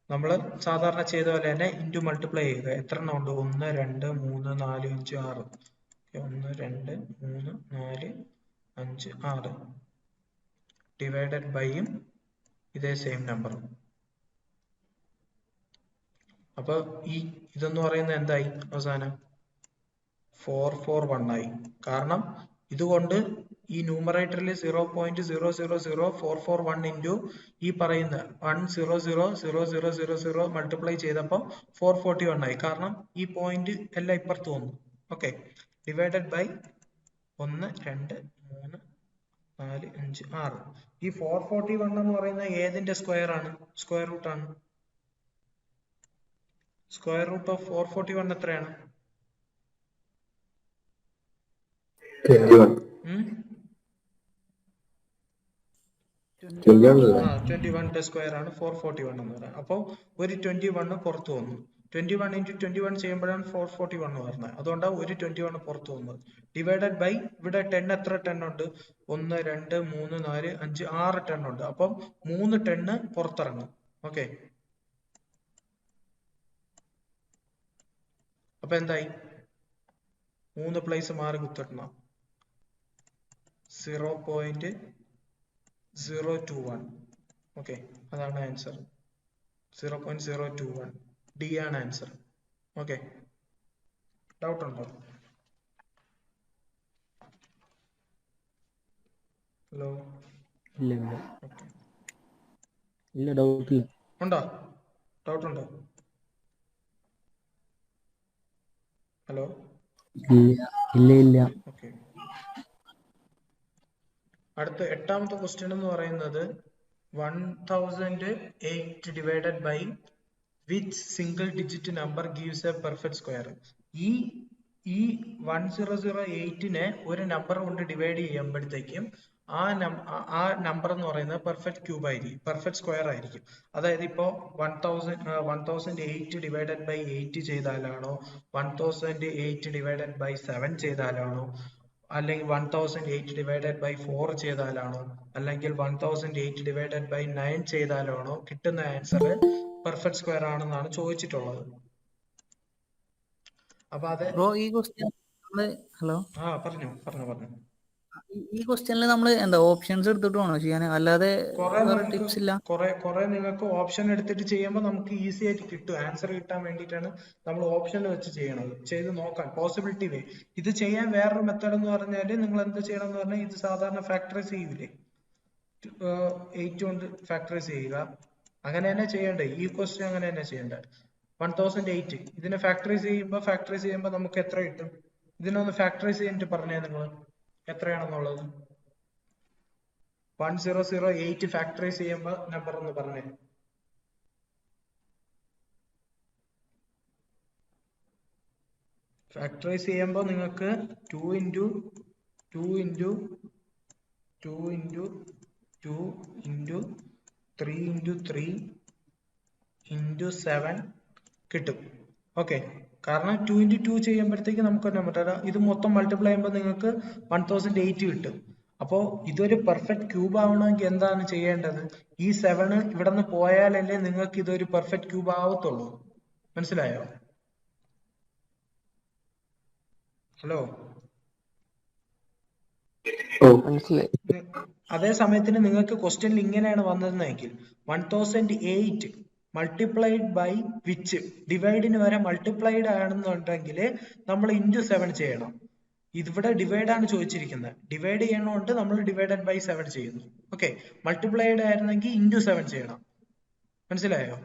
നമ്മൾ സാധാരണ ചെയ്ത പോലെ തന്നെ ഇൻറ്റു മൾട്ടിപ്ലൈ ചെയ്യുക. എത്ര എണ്ണം ഉണ്ട്? 1 2 3 4 5 6. 1 2 3 4 5 6 ഡിവൈഡഡ് ബൈയും ഇതേ സെയിം നമ്പറും. അപ്പൊ ഈ ഇതെന്ന് പറയുന്നത് എന്തായി? അവസാനം 441 ആയി. കാരണം ഇതുകൊണ്ട് ഈ ന്യൂമറേറ്ററിൽ 0.000441 ഇൻറ്റു ഈ പറയുന്ന 1000000 മൾട്ടിപ്ലൈ ചെയ്തപ്പോൾ 441 ആയി. കാരണം ഈ പോയിന്റ് എല്ലാം ഇപ്പുറത്ത് വന്നു. Okay, divided by 1 2 3 4 5 6. ഈ 441 എന്ന് പറയുന്നത് ഏതിന്റെ സ്ക്വയർ ആണ്? സ്ക്വയർ റൂട്ട് ആണ്. സ്ക്വയർ റൂട്ട് ഓഫ് 441 എത്രയാണ്? 21 സ്ക്വയർ ആണ് 441 എന്ന് പറയുന്നത്. അപ്പൊ ഒരു 21 പുറത്തു വന്നു. 21 into 21 ചെയ്യുമ്പോഴാണ് 441 വരുന്നത്. അതുകൊണ്ടാണ് ഒരു 21 പുറത്തു വന്നത്. ഡിവൈഡഡ് ബൈ ഇവിടെ 10 എത്ര 10 ഉണ്ട്? 1 2 3 4 5 6 10 ഉണ്ട്. അപ്പം 3 10 പുറത്തിറങ്ങും. ഓക്കെ, അപ്പൊ എന്തായി? 3 പ്ലേസ് മാറി കുത്തിടണം. 0.021. ഓക്കെ, അതാണ് ആൻസർ. 0.021 ഡി ആണ് ആൻസർ. ഓക്കെ, ഡൗട്ട് ഉണ്ടോ? ഹലോ, ഇല്ല ഡൗട്ട് ഇല്ല. ഉണ്ടോ? ഡൗട്ട് ഉണ്ടോ? ഹലോ, ഇല്ല. ഓക്കെ, അടുത്ത 8ാമത്തെ ക്വസ്റ്റ്യൻ എന്ന് പറയുന്നത് 1008 divided by which single digit number gives a perfect square. ഈ 1008നെ ഒരു നമ്പർ കൊണ്ട് ഡിവൈഡ് ചെയ്യുമ്പോഴത്തേക്കും ആ നമ്പർ എന്ന് പറയുന്നത് പെർഫെക്റ്റ് ക്യൂബ് ആയിരിക്കും, പെർഫെക്റ്റ് സ്ക്വയർ ആയിരിക്കും. അതായത് ഇപ്പോ 1008 ഡിവൈഡഡ് ബൈ 8 ചെയ്താലാണോ, 1008 ഡിവൈഡഡ് ബൈ 7 ചെയ്താലാണോ, അല്ലെങ്കിൽ 1008 ഡിവൈഡഡ് ബൈ 4 ചെയ്താലാണോ, അല്ലെങ്കിൽ 1008 ഡിവൈഡഡ് ബൈ 9 ചെയ്താലാണോ കിട്ടുന്ന ആൻസർ പെർഫെക്റ്റ് സ്ക്വയർ ആണെന്നാണ് ചോദിച്ചിട്ടുള്ളത്. അപ്പൊ അത് ഈ ക്വസ്റ്റ്യൻ ഹലോ പറഞ്ഞു. ഈ ക്വസ്റ്റ്യനിൽ നമ്മൾ എന്താ ഓപ്ഷൻസ് എടുത്തിട്ട് വേണോ ചെയ്യാൻ, അല്ലാതെ കുറെ വേറെ നമുക്ക് ടിപ്സ് ഇല്ല? കുറെ നിങ്ങൾക്ക് ഓപ്ഷൻ എടുത്തിട്ട് ചെയ്യുമ്പോൾ നമുക്ക് ഈസി ആയിട്ട് കിട്ടും. ആൻസർ കിട്ടാൻ വേണ്ടിയിട്ടാണ് നമ്മൾ ഓപ്ഷൻ വെച്ച് ചെയ്യണത്. ചെയ്ത് നോക്കാം പോസിബിലിറ്റി വേ. ഇത് ചെയ്യാൻ വേറൊരു മെത്തേഡ് എന്ന് പറഞ്ഞാൽ നിങ്ങൾ എന്ത് ചെയ്യണം എന്ന് പറഞ്ഞാൽ, ഇത് സാധാരണ ഫാക്ടറൈസ് ചെയ്യൂലേ, 8 കൊണ്ട് ഫാക്ടറൈസ് ചെയ്യുക. അങ്ങനെ തന്നെ ചെയ്യേണ്ടത്. ഈ ക്വസ്റ്റ്യൻ അങ്ങനെ തന്നെ ചെയ്യേണ്ടത്. 1008 ഇതിനെ ഫാക്ടറൈസ് ചെയ്യുമ്പോൾ നമുക്ക് എത്ര കിട്ടും? ഇതിനൊന്ന് ഫാക്ടറൈസ് ചെയ്തിട്ട് പറഞ്ഞേ നിങ്ങൾ എത്രയാണെന്നുള്ളത്. 1008 ഫാക്ടറൈസ് ചെയ്യുമ്പോൾ നമ്പർ ഒന്ന് പറഞ്ഞേ. ഫാക്ടറൈസ് ചെയ്യുമ്പോൾ നിങ്ങൾക്ക് 2 into 2 into 2 into 2 into 3 into 3 into 7 കിട്ടും. ഓക്കെ, കാരണം 2 ഇൻറ്റു 2 ചെയ്യുമ്പോഴത്തേക്ക് നമുക്ക് നമ്പർ ഇത് മൊത്തം മൾട്ടിപ്ലൈ ചെയ്യുമ്പോൾ നിങ്ങൾക്ക് 1008 കിട്ടും. അപ്പോൾ ഇതൊരു പെർഫെക്റ്റ് ക്യൂബ് ആവണമെങ്കിൽ എന്താണ് ചെയ്യേണ്ടത്? ഈ 7 ഇവിടെ നിന്ന് പോയാലല്ലേ നിങ്ങൾക്ക് ഇതൊരു പെർഫെക്റ്റ് ക്യൂബ് ആവത്തുള്ളൂ. മനസ്സിലായോ? ഹലോ, മനസ്സിലായി. അതേ സമയത്തിന് നിങ്ങൾക്ക് ക്വസ്റ്റ്യനിൽ ഇങ്ങനെയാണ് വന്നതെങ്കിൽ 1008 മൾട്ടിപ്ലൈഡ് ബൈ വിച്ച്, ഡിവൈഡിന് വരെ മൾട്ടിപ്ലൈഡ് ആണെന്നുണ്ടെങ്കിൽ നമ്മൾ ഇൻറ്റു 7 ചെയ്യണം. ഇവിടെ ഡിവൈഡ് ആണ് ചോദിച്ചിരിക്കുന്നത്. ഡിവൈഡ് ചെയ്യണോണ്ട് നമ്മൾ ഡിവൈഡഡ് ബൈ 7 ചെയ്യുന്നു. ഓക്കെ, മൾട്ടിപ്ലൈഡ് ആയിരുന്നെങ്കിൽ ഇൻറ്റു 7 ചെയ്യണം. മനസ്സിലായോ?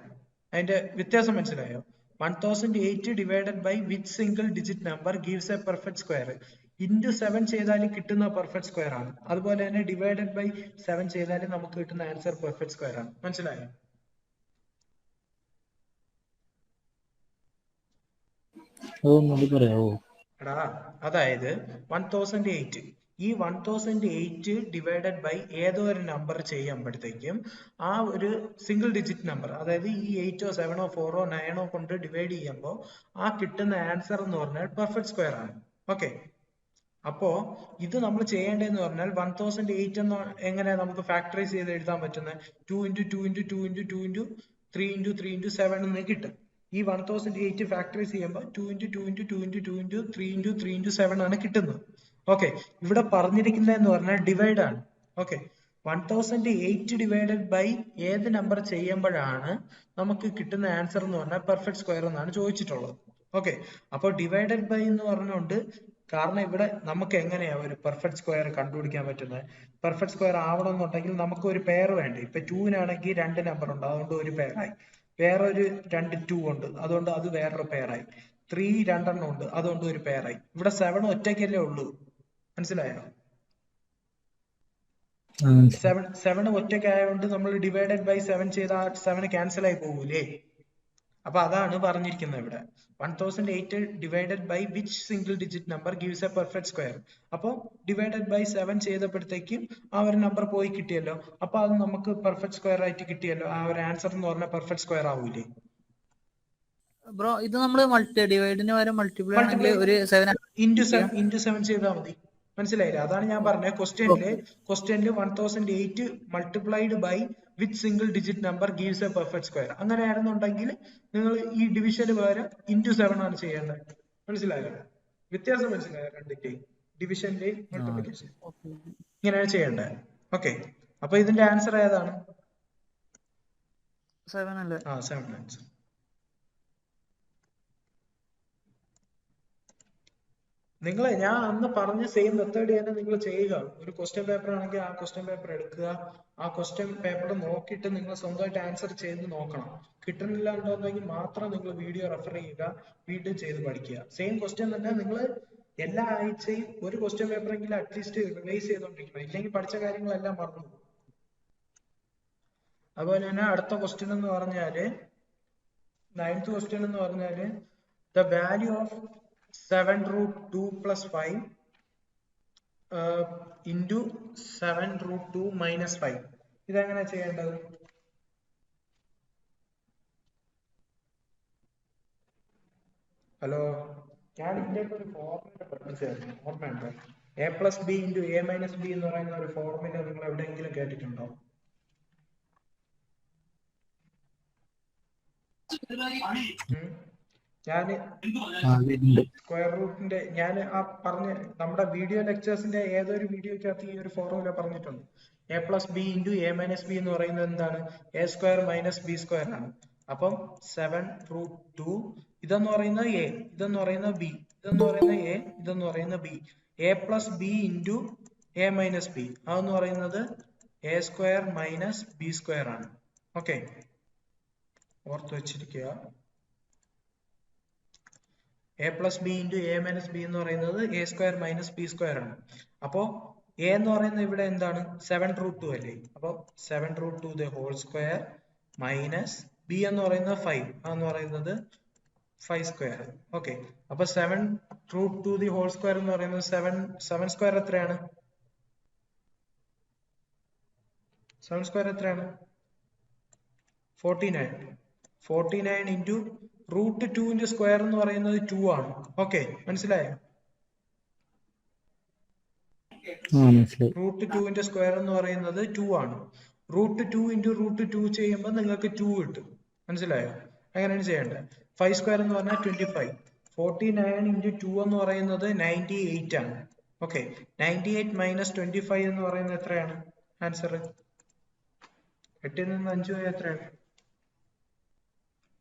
അതിന്റെ വ്യത്യാസം മനസ്സിലായോ? 1008 divided by which single digit number gives a perfect square. Into 7 ചെയ്താൽ കിട്ടുന്ന പെർഫെക്റ്റ് സ്ക്വയർ ആണ്. അതുപോലെ തന്നെ ഡിവൈഡഡ് ബൈ 7 ചെയ്താൽ നമുക്ക് കിട്ടുന്ന ആൻസർ പെർഫെക്റ്റ് സ്ക്വയർ ആണ്. മനസ്സിലായോ? അതൊന്നും പറയാവോ? എടാ, അതായത് 1008 ഈ 1008 ഡിവൈഡഡ് ബൈ ഏതോ ഒരു നമ്പർ ചെയ്യുമ്പോഴത്തേക്കും ആ ഒരു സിംഗിൾ ഡിജിറ്റ് നമ്പർ, അതായത് ഈ 8ഓ 7ഓ 4ഓ 9ഓ കൊണ്ട് ഡിവൈഡ് ചെയ്യുമ്പോൾ ആ കിട്ടുന്ന ആൻസർ എന്ന് പറഞ്ഞാൽ പെർഫെക്റ്റ് സ്ക്വയർ ആണ്. ഓക്കെ, അപ്പോ ഇത് നമ്മൾ ചെയ്യേണ്ടതെന്ന് പറഞ്ഞാൽ 1008 എന്ന് എങ്ങനെ നമുക്ക് ഫാക്ടറൈസ് ചെയ്ത് എഴുതാൻ പറ്റുന്നത്? 2 into 2 into 2 into 2 into 3 into 3 into 7 എന്ന് കിട്ടും. ഈ 1008 ഫാക്ടറൈസ് ചെയ്യുമ്പോൾ 2 into 2 into 2 into 2 into 3 into 3 into 7 ആണ് കിട്ടുന്നത്. ഓക്കെ, ഇവിടെ പറഞ്ഞിരിക്കുന്നതെന്ന് പറഞ്ഞാൽ ഡിവൈഡ് ആണ്. ഓക്കെ, 1008 ഡിവൈഡഡ് ബൈ ഏത് നമ്പർ ചെയ്യുമ്പോഴാണ് നമുക്ക് കിട്ടുന്ന ആൻസർ എന്ന് പറഞ്ഞാൽ പെർഫെക്റ്റ് സ്ക്വയർ എന്നാണ് ചോദിച്ചിട്ടുള്ളത്. ഓക്കെ, അപ്പോൾ ഡിവൈഡഡ് ബൈ എന്ന് പറഞ്ഞുകൊണ്ട്, കാരണം ഇവിടെ നമുക്ക് എങ്ങനെയാ ഒരു പെർഫെക്റ്റ് സ്ക്വയർ കണ്ടുപിടിക്കാൻ പറ്റുന്നത്? പെർഫെക്റ്റ് സ്ക്വയർ ആവണമെന്നുണ്ടെങ്കിൽ നമുക്ക് ഒരു പെയർ വേണ്ടേ? ഇപ്പൊ 2-നാണെങ്കിൽ 2 നമ്പർ ഉണ്ട്, അതുകൊണ്ട് ഒരു പെയറായി. വേറെ ഒരു 2 2 ഉണ്ട്, അതുകൊണ്ട് അത് വേറൊരു പെയറായി. 3 2 ഉണ്ട്, അതുകൊണ്ട് ഒരു പെയറായി. ഇവിടെ 7 ഒറ്റയ്ക്കല്ലേ ഉള്ളൂ. മനസ്സിലായോ? 7 ഒറ്റയ്ക്കായതുകൊണ്ട് നമ്മൾ ഡിവൈഡഡ് ബൈ 7 ചെയ്താൽ 7 ക്യാൻസൽ ആയി പോകൂലേ? അപ്പൊ അതാണ് പറഞ്ഞിരിക്കുന്നത് ഇവിടെ. 1008 divided by which single digit number gives a perfect square. അപ്പൊ ഡിവൈഡഡ് ബൈ 7 ചെയ്തപ്പോഴത്തേക്കും ആ ഒരു നമ്പർ പോയി കിട്ടിയല്ലോ. അപ്പൊ അത് നമുക്ക് പെർഫെക്റ്റ് സ്ക്വയർ ആയിട്ട് കിട്ടിയല്ലോ. ആ ഒരു ആൻസർ എന്ന് പറഞ്ഞാൽ പെർഫെക്റ്റ് സ്ക്വയർ ആവൂലേ? ബ്രോ, ഇത് നമ്മൾ ഡിവൈഡിന് വരെ മൾട്ടിപ്ലൈ ആണെങ്കിൽ ഒരു 7 ഇൻറ്റു 7 ചെയ്താൽ മതി. മനസ്സിലായില്ലേ? അതാണ് ഞാൻ പറഞ്ഞത്. ക്വസ്റ്റ്യനിൽ 1008 multiplied by which single digit number gives a perfect square അങ്ങനെയാണെന്നുണ്ടെങ്കിൽ നിങ്ങൾ ഈ ഡിവിഷന് പകരം ഇൻറ്റു 7 ആണ് ചെയ്യേണ്ടത്. മനസ്സിലായോ? വ്യത്യാസം മനസ്സിലായോ? രണ്ടിന്റെയും ഡിവിഷന്റെ മൾട്ടിപ്ലിക്കേഷൻ ഇങ്ങനെയാണ് ചെയ്യേണ്ടത്. ഓക്കെ, അപ്പൊ ഇതിന്റെ ആൻസർ ഏതാണ്? 7 അല്ലേ? 7 ആൻസർ. നിങ്ങളെ ഞാൻ അന്ന് പറഞ്ഞ സെയിം മെത്തേഡ് തന്നെ നിങ്ങൾ ചെയ്യുക. ഒരു ക്വസ്റ്റ്യൻ പേപ്പർ ആണെങ്കിൽ ആ ക്വസ്റ്റ്യൻ പേപ്പർ എടുക്കുക. ആ ക്വസ്റ്റ്യൻ പേപ്പർ നോക്കിയിട്ട് നിങ്ങൾ സ്വന്തമായിട്ട് ആൻസർ ചെയ്ത് നോക്കണം. കിട്ടുന്നില്ല എന്നുണ്ടെങ്കിൽ മാത്രം നിങ്ങൾ വീഡിയോ റെഫർ ചെയ്യുക, വീണ്ടും ചെയ്ത് പഠിക്കുക. സെയിം ക്വസ്റ്റ്യൻ തന്നെ നിങ്ങൾ എല്ലാ ആഴ്ചയും ഒരു ക്വസ്റ്റ്യൻ പേപ്പർ എങ്കിലും അറ്റ്ലീസ്റ്റ് റിവൈസ് ചെയ്തോണ്ടിരിക്കണം. ഇല്ലെങ്കിൽ പഠിച്ച കാര്യങ്ങളെല്ലാം മറന്നു. അതുപോലെ തന്നെ അടുത്ത ക്വസ്റ്റ്യൻ എന്ന് പറഞ്ഞാല് 9th ക്വസ്റ്റ്യൻ എന്ന് പറഞ്ഞാല് the value of 7 root 2 plus 5 into 7 root 2 minus 5. ഇതെങ്ങനെ ചെയ്യേണ്ടത്? ഹലോ, ഞാൻ ഇതിന്റെ ഒരു ഫോർമുല പഠിപ്പിച്ചായിരുന്നു, ഓർമ്മയുണ്ടോ? a plus b into a minus b എന്ന് പറയുന്ന ഒരു ഫോർമുല നിങ്ങൾ എവിടെയെങ്കിലും കേട്ടിട്ടുണ്ടോ? ഞാൻ വരുന്നുണ്ട്. സ്ക്വയർ റൂട്ടിന്റെ ഞാൻ ആ പറഞ്ഞ നമ്മുടെ വീഡിയോ ലെക്ചേഴ്സിന്റെ ഏതൊരു വീഡിയോക്കകത്ത് ഈ ഒരു ഫോർമുല പറഞ്ഞിട്ടുണ്ട്. A plus B into A minus B എന്ന് പറയുന്നത് എന്താണ്? A square minus B square ആണ്. അപ്പം 7√2 ഇതെന്ന് പറയുന്നത് എ, ഇതെന്ന് പറയുന്നത് ബി, ഇതെന്ന് പറയുന്നത് എ, ഇതെന്ന് പറയുന്നത് B. A plus B into A minus B അതെന്ന് പറയുന്നത് A square minus B square ആണ്. ഓക്കെ, ഓർത്ത് വെച്ചിരിക്കുക. A plus B into A minus B എന്ന് പറയുന്നത് A square minus B square ആണ്. അപ്പോ എ എന്ന് പറയുന്നത് ഇവിടെ എന്താണ്? 7√2 അല്ലേ? അപ്പൊ 7√2 the whole square minus B എന്ന് പറയുന്നത് 5 എന്ന് പറയുന്നത് 5 സ്ക്വയർ. ഓക്കെ, അപ്പൊ 7√2 ദി ഹോൾ സ്ക്വയർ എന്ന് പറയുന്നത് 7 സ്ക്വയർ എത്രയാണ്? 7 സ്ക്വയർ എത്രയാണ്? 49 ഇൻറ്റു √2 സ്ക്വയർ എന്ന് പറയുന്നത് 2 ആണ്. ഓക്കെ, മനസ്സിലായോ? മനസ്സിലായി. √2 സ്ക്വയർ എന്ന് പറയുന്നത് 2 ആണ്. √2 ഇൻറ്റു √2 ചെയ്യുമ്പോൾ നിങ്ങൾക്ക് 2 കിട്ടും. മനസ്സിലായോ? അങ്ങനെയാണ് ചെയ്യേണ്ടത്. 5 സ്ക്വയർ എന്ന് പറഞ്ഞാൽ 25. 49 ഇൻറ്റു 2 എന്ന് പറയുന്നത് 98 ആണ്. ഓക്കെ, 98 മൈനസ് 25 എന്ന് പറയുന്നത് എത്രയാണ് ആൻസർ? 8 നിന്ന് 5 പോയാൽ എത്രയാണ്?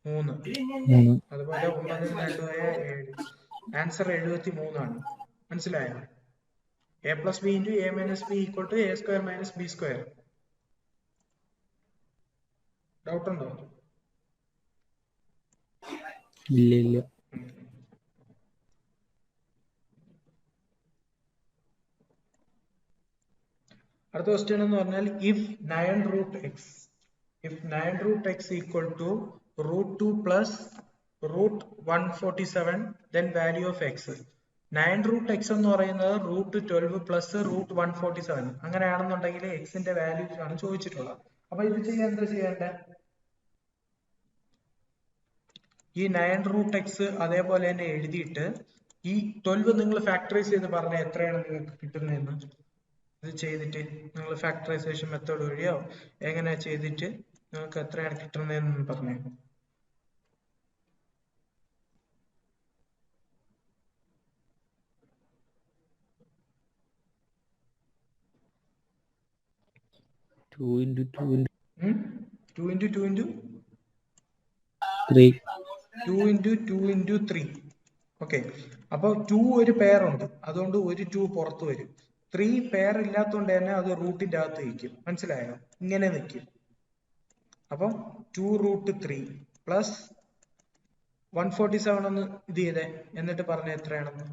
3. അതുപോലെ 9 2 പോയാൽ 7. ആൻസർ 73 ആണ്. മനസ്സിലായോ? A plus B into A minus B equal to A square minus B square. Doubt ഉണ്ടോ? ഇല്ല. അടുത്ത ക്വസ്റ്റ്യൻ എന്ന് പറഞ്ഞാൽ if 9√x equal to √2 plus √147 then value of X. 9√x എന്ന് പറയുന്നത് √12 പ്ലസ് √147 അങ്ങനെയാണെന്നുണ്ടെങ്കിൽ എക്സിന്റെ വാല്യൂ ആണ് ചോദിച്ചിട്ടുള്ളത്. അപ്പൊ ഇത് ചെയ്യാൻ എന്താ ചെയ്യേണ്ടത്? ഈ 9√x അതേപോലെ തന്നെ എഴുതിയിട്ട് ഈ 12 നിങ്ങൾ ഫാക്ടറൈസ് ചെയ്ത് പറഞ്ഞ എത്രയാണ് നിങ്ങൾക്ക് കിട്ടുന്നതെന്ന് ഇത് ചെയ്തിട്ട് നിങ്ങൾ ഫാക്ടറൈസേഷൻ മെത്തേഡ് വഴിയോ എങ്ങനെ ചെയ്തിട്ട് നിങ്ങൾക്ക് എത്രയാണ് കിട്ടുന്നതെന്ന് പറഞ്ഞു. Two into 2 into 3. ഓക്കെ, അപ്പൊ 2 ഒരു പെയർ ഉണ്ട്, അതുകൊണ്ട് ഒരു 2 പുറത്ത് വരും. 3 പെയർ ഇല്ലാത്തതുകൊണ്ട് തന്നെ അത് റൂട്ടിന്റെ അകത്ത് നിൽക്കും. മനസ്സിലായോ? ഇങ്ങനെ നിൽക്കും. അപ്പൊ 2√3 പ്ലസ് 147 ഒന്ന് ഇത് ചെയ്തേ, എന്നിട്ട് പറഞ്ഞ എത്രയാണെന്ന്.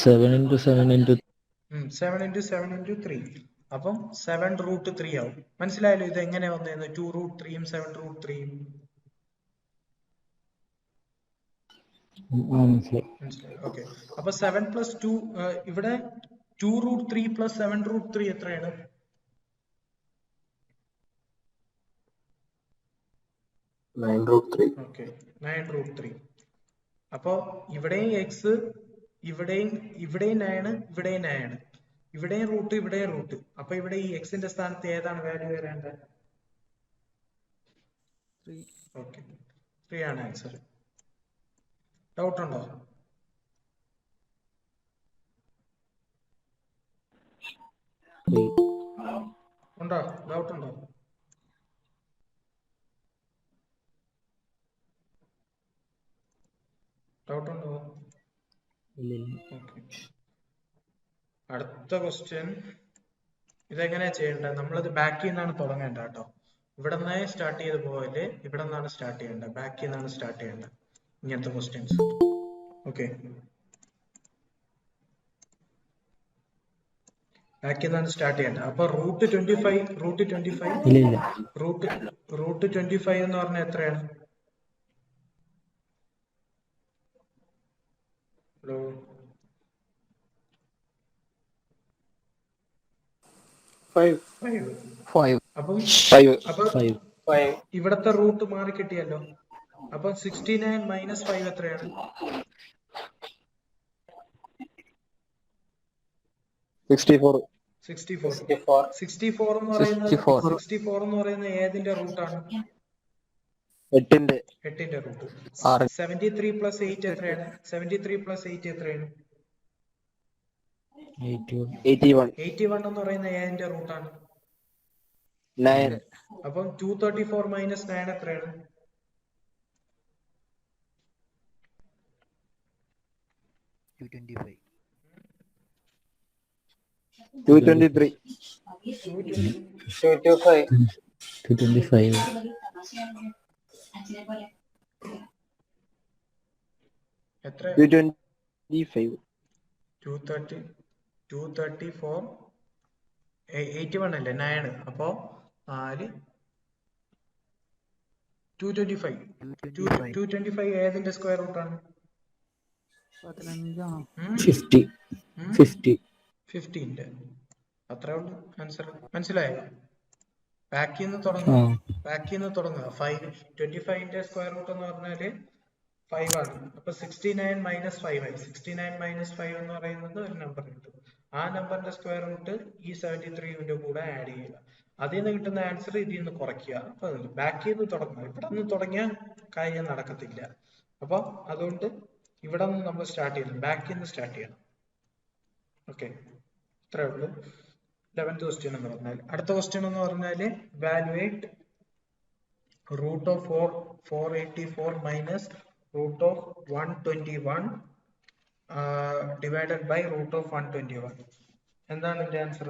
seven into 7 into 3. അപ്പം 7√3 ആവും. മനസ്സിലായല്ലോ ഇത് എങ്ങനെ വന്നേന്ന്? 2√3 7√3. മനസ്സിലായി. ഓക്കെ, അപ്പൊ 7 പ്ലസ് 2 ഇവിടെ 2√3 പ്ലസ് 7√3 എത്രയാണ്? 9√3. ഓക്കെ, 9√3. അപ്പൊ ഇവിടെയും എക്സ്, ഇവിടെയും 9, ഇവിടെയും 9, ഇവിടെയും റൂട്ട്, ഇവിടെയും റൂട്ട്. അപ്പൊ ഇവിടെ ഈ എക്സിന്റെ സ്ഥാനത്ത് ഏതാണ് വാല്യൂ വരേണ്ടത്? 3. ഓക്കെ, 3 ആണ് ആൻസർ. ഡൗട്ട് ഉണ്ടോ? ഉണ്ടോ? ഡൗട്ട് ഉണ്ടോ? ഡൗട്ട് ഉണ്ടോ? അടുത്ത ക്വസ്റ്റ്യൻ ഇതെങ്ങനെയാ ചെയ്യേണ്ടത്? നമ്മളത് ബാക്കിൽ നിന്നാണ് തുടങ്ങേണ്ടത് കേട്ടോ. ഇവിടെ നിന്നേ സ്റ്റാർട്ട് ചെയ്ത് പോകല്, ഇവിടെ നിന്നാണ് സ്റ്റാർട്ട് ചെയ്യേണ്ടത്, ബാക്കിൽ നിന്നാണ് സ്റ്റാർട്ട് ചെയ്യേണ്ടത് ഇങ്ങനത്തെ ക്വസ്റ്റ്യൻസ്. ഓക്കെ, ബാക്കിൽ നിന്നാണ് സ്റ്റാർട്ട് ചെയ്യേണ്ടത്. അപ്പൊ റൂട്ട് 25 എന്ന് പറഞ്ഞാൽ എത്രയാണ്? ഹലോ, 5. അപ്പം 5. അപ്പൊ ഇവിടത്തെ റൂട്ട് മാറി കിട്ടിയല്ലോ. അപ്പൊ 69 മൈനസ് 5 എത്രയാണ്? 64. 64 എന്ന് പറയുന്നത് 64 എന്ന് പറയുന്നത് ഏതിന്റെ റൂട്ടാണ്? 8ന്റെ 8ന്റെ റൂട്ട്. 6. 73 പ്ലസ് 8 എത്രയാണ്? 73 പ്ലസ് 8 എത്രയാണ്? 81. 81 എന്ന് പറയുന്ന ഏതിന്റെ റൂട്ടാണ്? 9. അപ്പം 234 മൈനസ് 9 എത്രയാണ്? 225. 223. 225. എത്ര? 225. 234 81 അല്ലേ? 9. അപ്പോ 4 225. 225 ഏതിന്റെ സ്ക്വയർ റൂട്ടാണ്? 15 ആണോ? 50. 50. 15ന്റെ. അത്രേ ഉള്ളൂ ആൻസർ. മനസ്സിലായോ? ബാക്കിൽ നിന്ന് ആ തുടങ്ങുക. 25ന്റെ സ്ക്വയർ റൂട്ട് എന്ന് പറഞ്ഞാല് 5 ആണ്. അപ്പൊ 69 മൈനസ് 5 ആയി. 69 മൈനസ് 5 എന്ന് പറയുന്നത് ഒരു നമ്പർ കിട്ടും. ആ നമ്പറിന്റെ സ്ക്വയർ റൂട്ട് ഈ 73ന്റെ കൂടെ ആഡ് ചെയ്യുക. അതിൽ നിന്ന് കിട്ടുന്ന ആൻസർ ഇതിൽ നിന്ന് കുറയ്ക്കുക. അപ്പൊ ബാക്കിൽ നിന്ന് തുടങ്ങുക. ഇവിടെ നിന്ന് തുടങ്ങിയാൽ കാര്യം നടക്കത്തില്ല. അപ്പൊ അതുകൊണ്ട് ഇവിടെ നിന്ന് നമ്മൾ സ്റ്റാർട്ട് ചെയ്യണം. ബാക്കിൽ നിന്ന് സ്റ്റാർട്ട് ചെയ്യണം. ഓക്കെ, ഇത്രേ ഉള്ളൂ 11th ക്വസ്റ്റ്യൻ എന്ന് പറഞ്ഞാൽ. അടുത്ത ക്വസ്റ്റ്യൻ എന്ന് പറഞ്ഞാല് evaluate root of 484 minus root of 121 divided by root of 121. എന്താണ് ഇതിന്റെ ആൻസർ?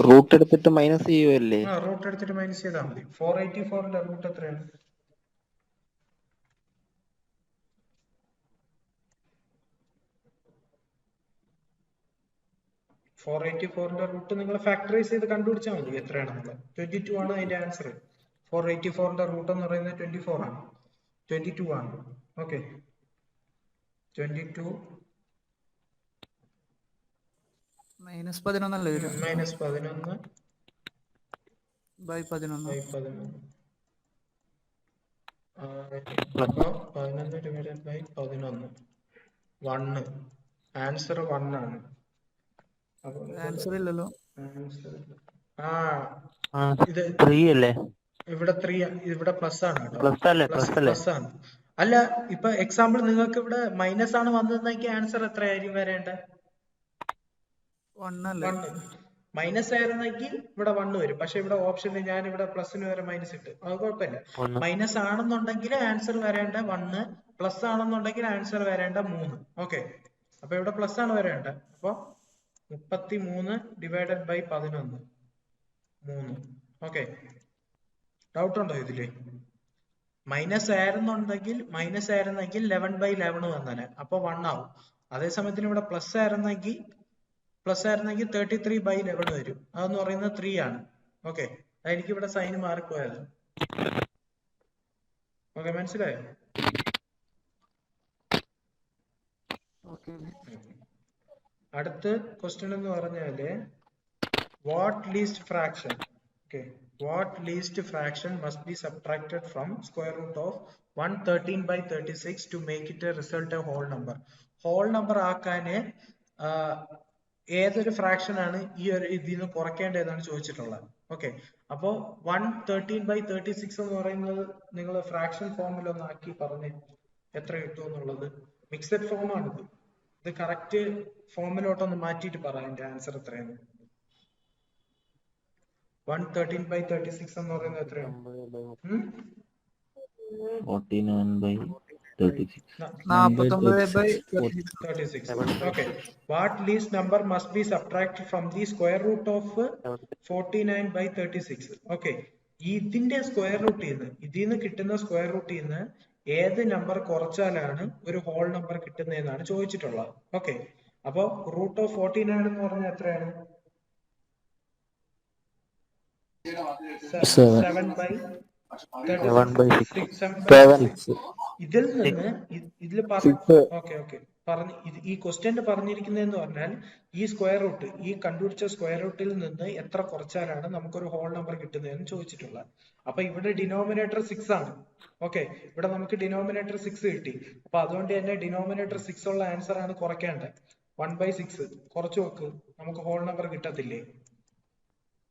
റൂട്ട് എടുത്തിട്ട് മൈനസ് ചെയ്യുമല്ലേ? റൂട്ട് എടുത്തിട്ട് മൈനസ് ചെയ്താൽ മതി. 484ന്റെ റൂട്ട് എത്രയാണ്? 484ന്റെ റൂട്ട് നിങ്ങൾ ഫാക്ടറൈസ് ചെയ്ത് കണ്ടുപിടിച്ചാൽ മതി എത്രയാണെന്നുള്ളത്. 22 ആണ് അതിന്റെ ആൻസർ. 484ന്റെ റൂട്ട് എന്ന് പറയുന്നത് 24 ആണ്. 22 ആണ്. ഓക്കെ, 22 മൈനസ് 11 അല്ലേ വരും? Minus 11 by 11. ബൈ 11. അപ്പൊ 11 ഡിവൈഡഡ് ബൈ 11. 1. ആൻസർ 1 ആണ്. ആൻസർ ഇല്ലല്ലോ. ഇത് 3 അല്ലേ? ഇവിടെ 3, ഇവിടെ പ്ലസ് ആണ് കേട്ടോ. പ്ലസ് ആണ്. അല്ല, ഇപ്പൊ എക്സാമ്പിൾ നിങ്ങൾക്ക് ഇവിടെ മൈനസ് ആണ് വന്നതെങ്കിൽ ആൻസർ എത്രയായിരിക്കും വരേണ്ടത്? 1 അല്ലേ? 1. മൈനസ് ആയിരുന്നെങ്കിൽ ഇവിടെ 1 വരും. പക്ഷെ ഇവിടെ ഓപ്ഷനിൽ ഞാൻ ഇവിടെ പ്ലസിന് വരെ മൈനസ് ഇട്ട്. അത് കുഴപ്പമില്ല. മൈനസ് ആണെന്നുണ്ടെങ്കിൽ ആൻസർ വരേണ്ട 1, പ്ലസ് ആണെന്നുണ്ടെങ്കിൽ ആൻസർ വരേണ്ട 3. ഓക്കെ, അപ്പൊ ഇവിടെ പ്ലസ് ആണ് വരേണ്ടത്. അപ്പൊ 33 ഡിവൈഡഡ് ബൈ 11 3. ഓക്കെ, ഡൗട്ട് ഉണ്ടോ ഇതില്? മൈനസ് ആയിരുന്നെങ്കിൽ 11/11 വന്നേനെ. അപ്പൊ 1 ആവും. അതേസമയത്തിന് ഇവിടെ പ്ലസ് ആയിരുന്നെങ്കിൽ 33/11 വരും. അതെന്ന് പറയുന്നത് 3 ആണ്. ഓക്കെ, അതെനിക്ക് ഇവിടെ സൈൻ മാറിപ്പോയത്. ഓക്കെ, മനസ്സിലായോ? അടുത്ത ക്വസ്റ്റ്യൻ എന്ന് പറഞ്ഞാല് what least fraction must be subtracted from square root of 113/36 to make it a result a whole number. whole number ആക്കാന് ഏതൊരു ഫ്രാക്ഷൻ ആണ് ഈ ഒരു ഇതിന്ന് കുറയ്ക്കേണ്ടതെന്നാണ് ചോദിച്ചിട്ടുള്ളത്. ഓക്കെ, അപ്പോ 113/36 എന്ന് പറയുന്നത് നിങ്ങൾ ഫ്രാക്ഷൻ ഫോമിൽ ഒന്ന് ആക്കി പറഞ്ഞ് എത്ര കിട്ടും എന്നുള്ളത്. മിക്സഡ് ഫോം ആണിത്. ഇത് കറക്റ്റ് ഫോമിലോട്ടൊന്ന് മാറ്റിയിട്ട് പറ അതിന്റെ ആൻസർ എത്രയാണ്. 113/36 എന്ന് പറയുന്നത് എത്രയാണ്? 49/36. Okay. What least number must be subtracted from the square root of 49/36? Okay. ഇതിന്റെ സ്ക്വയർ റൂട്ടിൽ നിന്ന് കിട്ടുന്ന സ്ക്വയർ റൂട്ടിൽ നിന്ന് ഏത് നമ്പർ കുറച്ചാലാണ് ഒരു ഹോൾ നമ്പർ കിട്ടുന്നതെന്നാണ് ചോദിച്ചിട്ടുള്ളത്. ഓക്കെ, അപ്പൊ റൂട്ട് ഓഫ് 49 എന്ന് പറഞ്ഞാൽ എത്രയാണ്? 7/6. ഇതിൽ നിന്ന് ഇതിൽ ഓക്കെ ഈ ക്വസ്റ്റ്യൻ പറഞ്ഞിരിക്കുന്നതെന്ന് പറഞ്ഞാൽ ഈ സ്ക്വയർ റൂട്ട്, ഈ കണ്ടുപിടിച്ച സ്ക്വയർ റൂട്ടിൽ നിന്ന് എത്ര കുറച്ചാലാണ് നമുക്കൊരു ഹോൾ നമ്പർ കിട്ടുന്നതെന്ന് ചോദിച്ചിട്ടുള്ളത്. അപ്പൊ ഇവിടെ ഡിനോമിനേറ്റർ 6 ആണ്. ഓക്കെ, ഇവിടെ നമുക്ക് ഡിനോമിനേറ്റർ 6 കിട്ടി. അപ്പൊ അതുകൊണ്ട് തന്നെ ഡിനോമിനേറ്റർ 6 ഉള്ള ആൻസർ ആണ് കുറയ്ക്കേണ്ടത്. 1/6 കുറച്ചു നോക്ക്, നമുക്ക് ഹോൾ നമ്പർ കിട്ടത്തില്ലേ?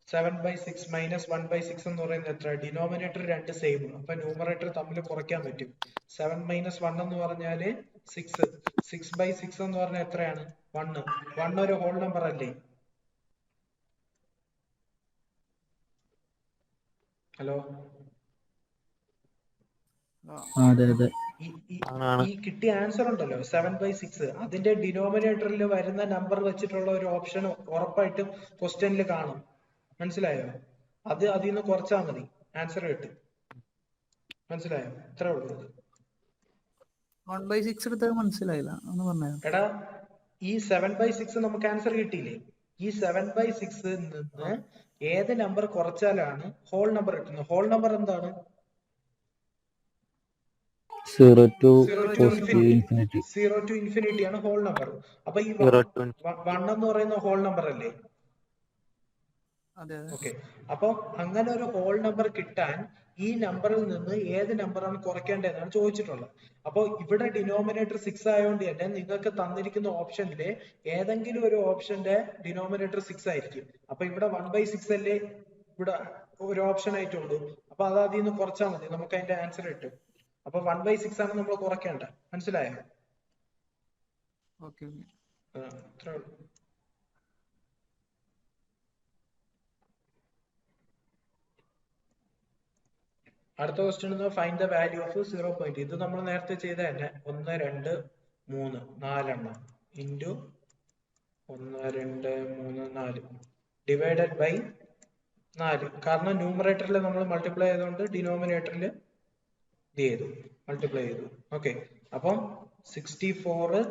7/6 മൈനസ് 1/6 എന്ന് പറയുന്നത് എത്ര? ഡിനോമിനേറ്റർ 2 സെയിം, അപ്പൊ ന്യൂമറേറ്റർ തമ്മിൽ കുറയ്ക്കാൻ പറ്റും. 7 മൈനസ് 1 എന്ന് പറഞ്ഞാല് 6. 6/6 എന്ന് പറഞ്ഞാൽ എത്രയാണ്? 1. 1 ഒരു ഹോൾ നമ്പർ അല്ലേ? ഹലോ, അതെ അതെ. ഈ കിട്ടിയ ആൻസർ ഉണ്ടല്ലോ 7/6, അതിന്റെ ഡിനോമിനേറ്ററിൽ വരുന്ന നമ്പർ വെച്ചിട്ടുള്ള ഒരു ഓപ്ഷൻ ഉറപ്പായിട്ടും ക്വസ്റ്റ്യനിൽ കാണും. മനസ്സിലായോ? അതിൽ നിന്ന് കുറച്ചാൽ മതി, ആൻസർ കിട്ടും. മനസ്സിലായോ? ഇത്രേ ഉള്ളൂ. 1/6 എടുത്തത് മനസ്സിലായില്ല, ഒന്ന് പറഞ്ഞോ. എടാ, ഈ 7/6 നമുക്ക് ആൻസർ കിട്ടിയില്ലേ? ഈ 7/6 നിന്ന് ഏത് നമ്പർ കുറച്ചാലാണ് ഹോൾ നമ്പർ കിട്ടുന്നത്? ഹോൾ നമ്പർ എന്താണ്? 0 to 0 to positive infinity. 0 to infinity ആണ് ഹോൾ നമ്പർ. അപ്പൊ ഈ 1 എന്ന് പറയുന്ന ഹോൾ നമ്പർ അല്ലേ? അതെ അതെ. ഓക്കെ, അപ്പൊ അങ്ങനെ ഒരു ഹോൾ നമ്പർ കിട്ടാൻ ഈ നമ്പറിൽ നിന്ന് ഏത് നമ്പറാണ് കുറയ്ക്കേണ്ടതെന്നാണ് ചോദിച്ചിട്ടുള്ളത്. അപ്പൊ ഇവിടെ ഡിനോമിനേറ്റർ 6 ആയതുകൊണ്ട് തന്നെ നിങ്ങൾക്ക് തന്നിരിക്കുന്ന ഓപ്ഷനിലെ ഏതെങ്കിലും ഒരു ഓപ്ഷന്റെ ഡിനോമിനേറ്റർ 6 ആയിരിക്കും. അപ്പൊ ഇവിടെ 1/6 അല്ലേ ഇവിടെ ഒരു ഓപ്ഷൻ ആയിട്ടുള്ളൂ. അപ്പൊ അത് അതിൽ നിന്ന് കുറച്ചാൽ മതി, നമുക്ക് അതിന്റെ ആൻസർ കിട്ടും. അപ്പൊ 1/6 ആണ് നമ്മൾ കുറയ്ക്കേണ്ട. മനസ്സിലായോ? ഓക്കെ. ഇത്രേ ഉള്ളൂ. അടുത്ത question find the value of 0. ഇത് നമ്മൾ നേരത്തെ ചെയ്ത തന്നെ 1 2 3 4 ഇൻറ്റു 1 2 3 4 ഡിവൈഡഡ് ബൈ 4. കാരണം ന്യൂമറേറ്ററിൽ നമ്മൾ മൾട്ടിപ്ലൈ ചെയ്തുകൊണ്ട് ഡിനോമിനേറ്ററിൽ ചെയ്തു മൾട്ടിപ്ലൈ ചെയ്തു. ഓക്കെ, അപ്പം 64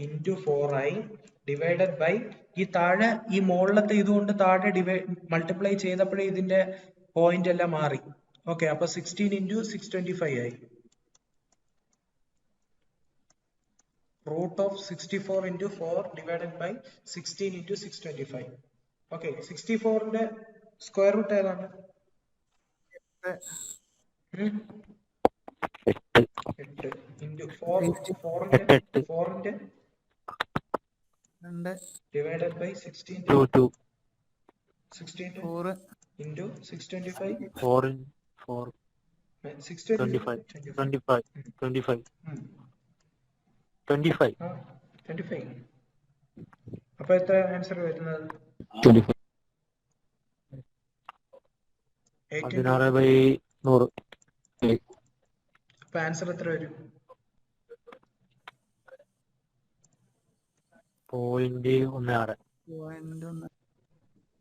ഇൻറ്റു 4 ആയി ഡിവൈഡഡ് ബൈ ഈ താഴെ ഈ മുകളിലത്തെ ഇതുകൊണ്ട് താഴെ മൾട്ടിപ്ലൈ ചെയ്തപ്പോഴേ ഇതിന്റെ പോയിന്റ് എല്ലാം മാറി. ഓക്കെ, അപ്പൊ 16 ഇൻറ്റു 625 ആയി. Root of 64 into 4 divided by 16 into 625. Okay, 64ന്റെ സ്ക്വയർ റൂട്ട് ഏതാണ്? 8 ഇൻറ്റു 4ന്റെ ഡിവൈഡഡ് ബൈ 16 4 ഇൻറ്റു 625 4 625 25. അപ്പൊ എത്ര ആൻസർ വരുന്നത്? 16/100. അപ്പൊ ആൻസർ എത്ര വരും? 0.16.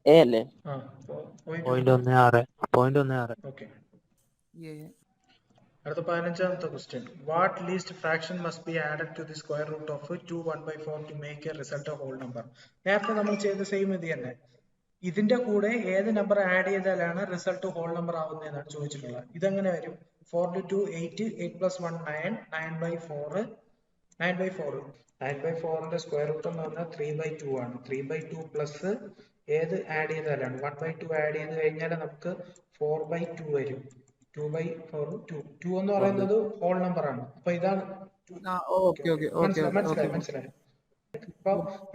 എ അല്ലേ? ആ, 0.16. ഓക്കെ. അടുത്ത 15ാമത്തെ question. What least fraction must be added to the square root of 2 1/4 to make a result a whole number? നേരത്തെ നമ്മൾ ചെയ്ത സെയിം ഇത് തന്നെ. ഇതിന്റെ കൂടെ ഏത് നമ്പർ ആഡ് ചെയ്താലാണ് റിസൾട്ട് ഹോൾ നമ്പർ ആവുന്നതെന്നാണ് ചോദിച്ചിട്ടുള്ളത്. ഇതെങ്ങനെ വരും? 4 to 2 8, 8 plus 1 9, 9/4. 9/4ന്റെ സ്ക്വയർ റൂട്ട് എന്ന് പറഞ്ഞാൽ 3/2 ആണ്. 3/2 പ്ലസ് ഏത് ആഡ് ചെയ്താലാണ് 1/2 ആഡ് ചെയ്ത് കഴിഞ്ഞാൽ നമുക്ക് 4/2 വരും. 2/4 2 എന്ന് പറയുന്നത് ഹോൾ നമ്പർ ആണ്. അപ്പൊ ഇതാണ് മനസ്സിലായി.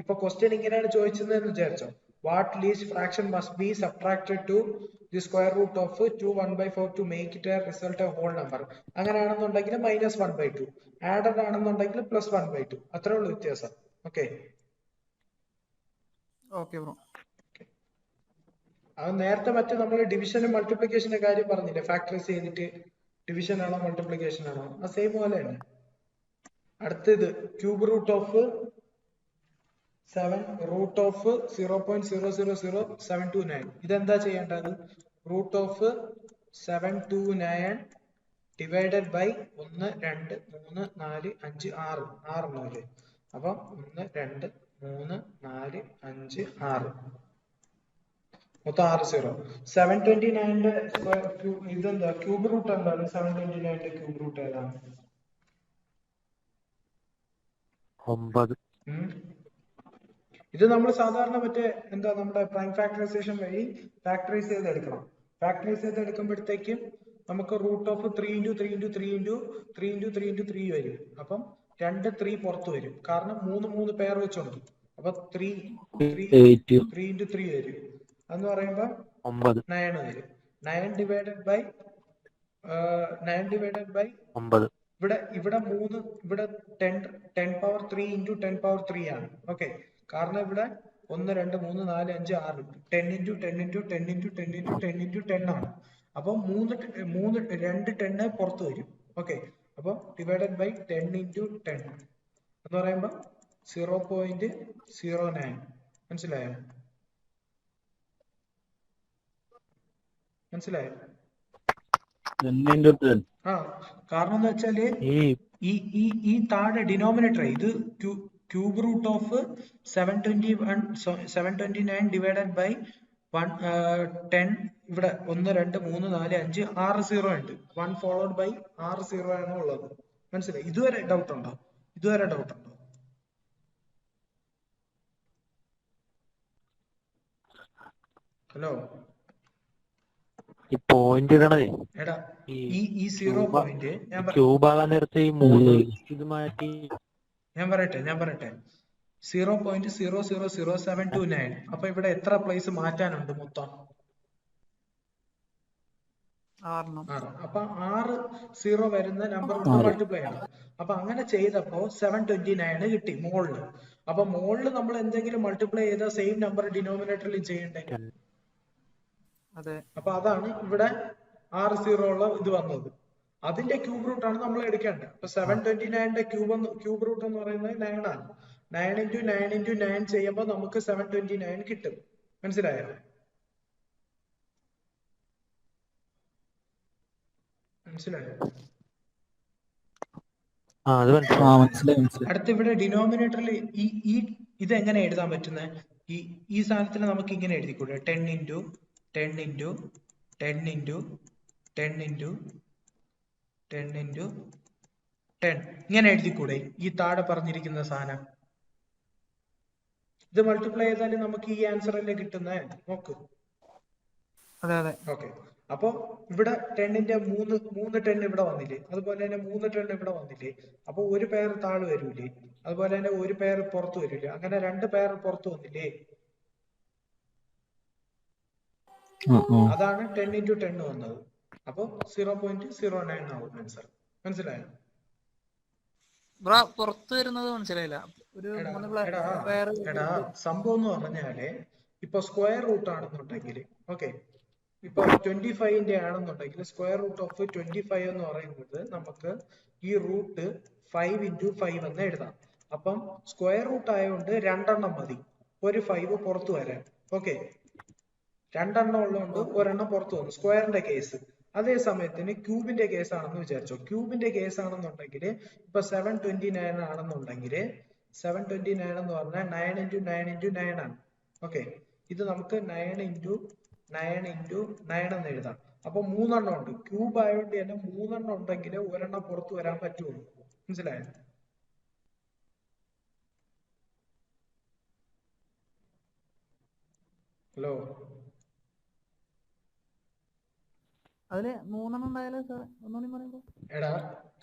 ഇപ്പൊ ക്വസ്റ്റ്യൻ ഇങ്ങനെയാണ് ചോദിച്ചതെന്ന് വിചാരിച്ചോ. What least fraction must be subtracted to the square root of 2 1/4 to make it a result a whole number. അങ്ങനെയാണെന്നുണ്ടെങ്കിൽ -1/2, ആഡഡ് ആണെന്നുണ്ടെങ്കിൽ +1/2. അത്രേ ഉള്ളൂ വ്യത്യാസം. ഓക്കെ, അത് നേരത്തെ മറ്റേ നമ്മൾ ഡിവിഷനും മൾട്ടിപ്ലിക്കേഷന്റെ കാര്യം പറഞ്ഞില്ലേ, ഫാക്ടറൈസ് ചെയ്തിട്ട് ഡിവിഷൻ ആണോ മൾട്ടിപ്ലിക്കേഷൻ ആണോ, ആ സെയിം പോലെ തന്നെ. അടുത്തത് cube root of 7 root of 0.000729. ഇതെന്താ ചെയ്യേണ്ടത്? റൂട്ട് ഓഫ് 729 ഡിവൈഡഡ് ബൈ 1 2 3 4 5 6 6 അപ്പൊ 1 2 3 4 5 6 മൊത്തം 6 0. 729ന്റെ ഇതെന്താ ക്യൂബ് റൂട്ട് എന്താണ്? 729ന്റെ ക്യൂബ് റൂട്ട് ഏതാണ്? 9. ഉം. ഇത് നമ്മൾ സാധാരണ മറ്റേ എന്താ നമ്മുടെ പ്രൈം ഫാക്ടറൈസേഷൻ വഴി ഫാക്ടറൈസ് ചെയ്ത് എടുക്കണം. ഫാക്ടറൈസ് ചെയ്ത് എടുക്കുമ്പോഴത്തേക്കും നമുക്ക് റൂട്ട് ഓഫ് 3 വരും. അപ്പം 3 പുറത്ത് വരും, കാരണം 3 പേർ വെച്ചുണ്ട്. അപ്പൊ 3 8 വരും. എന്ന് പറയുമ്പോ 9. 9 വരും. 9 ഡിവൈഡഡ് ബൈ 9. ഇവിടെ 3, ഇവിടെ 10 പവർ 3 ഇൻറ്റു 10 പവർ 3 ആണ്. ഓക്കെ, കാരണം ഇവിടെ 1 2 3 4 5 6 10 into 10 into 10 into 10 into 10 into 10 ആണ്. അപ്പൊ 2 10 പുറത്ത് വരും. ഓക്കെ, അപ്പൊ ഡിവൈഡഡ് ബൈ 10 ഇൻറ്റു 10 എന്ന് പറയുമ്പോ 0.09. മനസ്സിലായോ? ആ, കാരണം എന്ന് വെച്ചാല് ഈ താഴെ ഡിനോമിനേറ്റർ ഇത് cube root of 729 divided by 10. ഇവിടെ 1 2 3 4 5 6 0 ഉണ്ട്. 1 ഫോളോഡ് ബൈ 6 0 ആണ് ഉള്ളത്. മനസ്സിലായി? ഇതുവരെ ഡൗട്ട് ഉണ്ടോ? ഹലോ ഈ പോയിന്റ് ഇടണേ എടാ, ഈ 0 പോയിന്റ് ക്യൂബ് ആകാൻ നേരത്തെ ഈ 3 ഇത് മാറ്റി. ഞാൻ പറയട്ടെ 0.000729. അപ്പൊ ഇവിടെ എത്ര പ്ലേസ് മാറ്റാനുണ്ട് മൊത്തം? 6. അപ്പൊ 6 0 വരുന്ന നമ്പർ മൾട്ടിപ്ലൈ ആണ്. അപ്പൊ അങ്ങനെ ചെയ്തപ്പോ 729 കിട്ടി മോളില്. അപ്പൊ മോളില് നമ്മൾ എന്തെങ്കിലും മൾട്ടിപ്ലൈ ചെയ്ത സെയിം നമ്പർ ഡിനോമിനേറ്ററിൽ ചെയ്യണ്ടേ? അപ്പൊ അതാണ് ഇവിടെ 6 0 ഉള്ള ഇത് വന്നത്. അതിന്റെ ക്യൂബ് റൂട്ട് ആണ് നമ്മൾ എടുക്കേണ്ടത്. അപ്പൊ 729ന്റെ ക്യൂബ് റൂട്ട് എന്ന് പറയുന്നത് 9 ആണ്. 9 ഇൻറ്റു 9 ഇൻറ്റു 9 ചെയ്യുമ്പോൾ നമുക്ക് 729 കിട്ടും. മനസ്സിലായോ? അടുത്ത ഇവിടെ ഡിനോമിനേറ്ററിൽ ഇത് എങ്ങനെ എഴുതാൻ പറ്റുന്നത്? ഈ സാധനത്തിന് നമുക്ക് ഇങ്ങനെ എഴുതിക്കൂടെ? 10 into 10 into 10 into 10 into 10 into 10 ഇങ്ങനെ എഴുതിക്കൂടെ? ഈ താഴെ പറഞ്ഞിരിക്കുന്ന സാധനം ഇത് മൾട്ടിപ്ലൈ ചെയ്താൽ നമുക്ക് ഈ ആൻസർ അല്ലേ കിട്ടുന്നേ? നോക്ക്. ഓക്കെ, അപ്പൊ ഇവിടെ 10ന്റെ 3 10 ഇവിടെ വന്നില്ലേ? അതുപോലെ തന്നെ 3 10 ഇവിടെ വന്നില്ലേ? അപ്പൊ ഒരു പെയർ താഴെ വരൂലേ? അതുപോലെ തന്നെ ഒരു പെയർ പുറത്ത് വരൂലേ? അങ്ങനെ 2 പെയർ പുറത്ത് വന്നില്ലേ? അതാണ് 10 ഇൻറ്റു 10 വന്നത്. അപ്പൊ 0.09 ആവും ആൻസർ. മനസ്സിലായോ? പുറത്ത് വരുന്നത് മനസ്സിലായില്ല. എടാ, സംഭവം എന്ന് പറഞ്ഞാല് ഇപ്പൊ സ്ക്വയർ റൂട്ട് ആണെന്നുണ്ടെങ്കിൽ, ഓക്കെ, ഇപ്പൊ 25ന്റെ ആണെന്നുണ്ടെങ്കിൽ സ്ക്വയർ റൂട്ട് ഓഫ് 25 എന്ന് പറയുന്നത് നമുക്ക് ഈ റൂട്ട് 5 ഇൻറ്റു 5 എന്ന് എഴുതാം. അപ്പം സ്ക്വയർ റൂട്ട് ആയതുകൊണ്ട് 2 എണ്ണം മതി ഒരു 5 പുറത്തു വരാൻ. ഓക്കെ, 2 എണ്ണം ഉള്ളതുകൊണ്ട് ഒരെണ്ണം പുറത്തു വന്നു, സ്ക്വയറിന്റെ കേസ്. അതേ സമയത്തിന് ക്യൂബിന്റെ കേസ് ആണെന്ന് വിചാരിച്ചോ. ക്യൂബിന്റെ കേസ് ആണെന്നുണ്ടെങ്കിൽ ഇപ്പൊ 729 ആണെന്നുണ്ടെങ്കിൽ 729 എന്ന് പറഞ്ഞാൽ 9 ഇൻറ്റു 9 ഇൻറ്റു 9 ആണ്. ഓക്കെ, ഇത് നമുക്ക് 9 ഇൻറ്റു 9 ഇൻറ്റു 9 എന്ന് എഴുതാം. അപ്പൊ 3 എണ്ണം ഉണ്ട്. ക്യൂബ് ആയതുകൊണ്ട് തന്നെ 3 എണ്ണം ഉണ്ടെങ്കിൽ ഒരെണ്ണം പുറത്തു വരാൻ പറ്റുള്ളൂ. മനസ്സിലായോ? ഹലോ, അതില് 3 ഉണ്ടായാലോ സാർ? ഒന്നുകൂടി പറയുമ്പോ എടാ,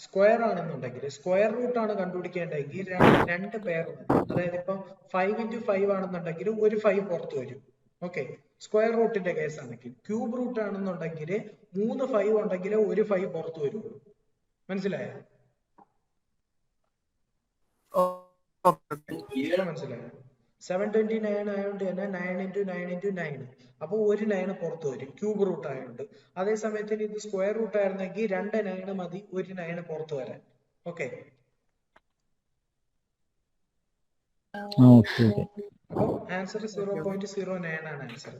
സ്ക്വയർ ആണെന്നുണ്ടെങ്കിൽ സ്ക്വയർ റൂട്ട് ആണ് കണ്ടുപിടിക്കേണ്ടെങ്കിൽ 2 പേർ, അതായത് ഇപ്പൊ 5 ഇൻറ്റു 5 ആണെന്നുണ്ടെങ്കിൽ ഒരു 5 പുറത്തു വരും. ഓക്കെ, സ്ക്വയർ റൂട്ടിന്റെ കേസ് ആണെങ്കിൽ. ക്യൂബ് റൂട്ട് ആണെന്നുണ്ടെങ്കിൽ 3 5 ഉണ്ടെങ്കിൽ ഒരു 5 പുറത്തു വരുള്ളൂ. മനസ്സിലായോ? മനസ്സിലായോ? 729 ആയതുകൊണ്ട് തന്നെ 9 ഇൻറ്റു 9 ഇൻറ്റു 9, അപ്പൊ ഒരു 9 പുറത്തു വരും ക്യൂബ് റൂട്ട് ആയതുകൊണ്ട്. അതേ സമയത്തിന് ഇത് സ്ക്വയർ റൂട്ട് ആയിരുന്നെങ്കിൽ 2 9 മതി ഒരു 9 പുറത്തു വരാൻ. ഓക്കെ, അപ്പൊ ആൻസർ 0.09 ആണ് ആൻസർ.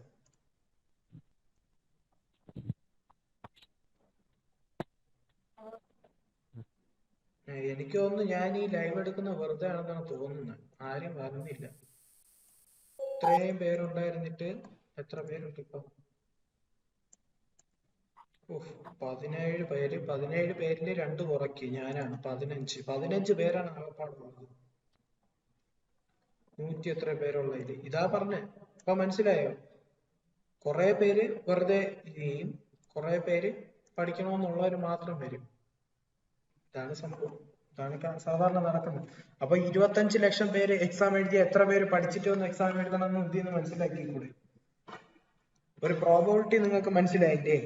എനിക്ക് തോന്നുന്നു ഞാൻ ഈ ലൈവ് എടുക്കുന്ന വെറുതെ ആണെന്നാണ് തോന്നുന്നത്. ആരും വരുന്നില്ല. ഇത്രയും പേരുണ്ടായിരുന്നിട്ട് എത്ര പേരുണ്ട് ഇപ്പൊ? 17 പേര്. 17 പേരില് 2 കുറയ്ക്ക്, ഞാനാണ് 15 പേരാണ് ആകപ്പാടുള്ളത്. 100 എത്ര പേരുള്ളത് ഇതാ പറഞ്ഞേ. അപ്പൊ മനസ്സിലായോ? കുറെ പേര് വെറുതെ ചെയ്യും, കുറെ പേര് പഠിക്കണമെന്നുള്ളവർ മാത്രം വരും. ഇതാണ് സംഭവം, ഇതാണ് സാധാരണ നടക്കുന്നത്. അപ്പൊ 25 ലക്ഷം പേര് എക്സാം എഴുതിയ എത്ര പേര് പഠിച്ചിട്ട് വന്ന് എക്സാം എഴുതണം എന്ന് ഇതിന്ന് മനസ്സിലാക്കിക്കൂടെ? ഒരു പ്രോബബിലിറ്റി നിങ്ങൾക്ക് മനസ്സിലായില്ലേ?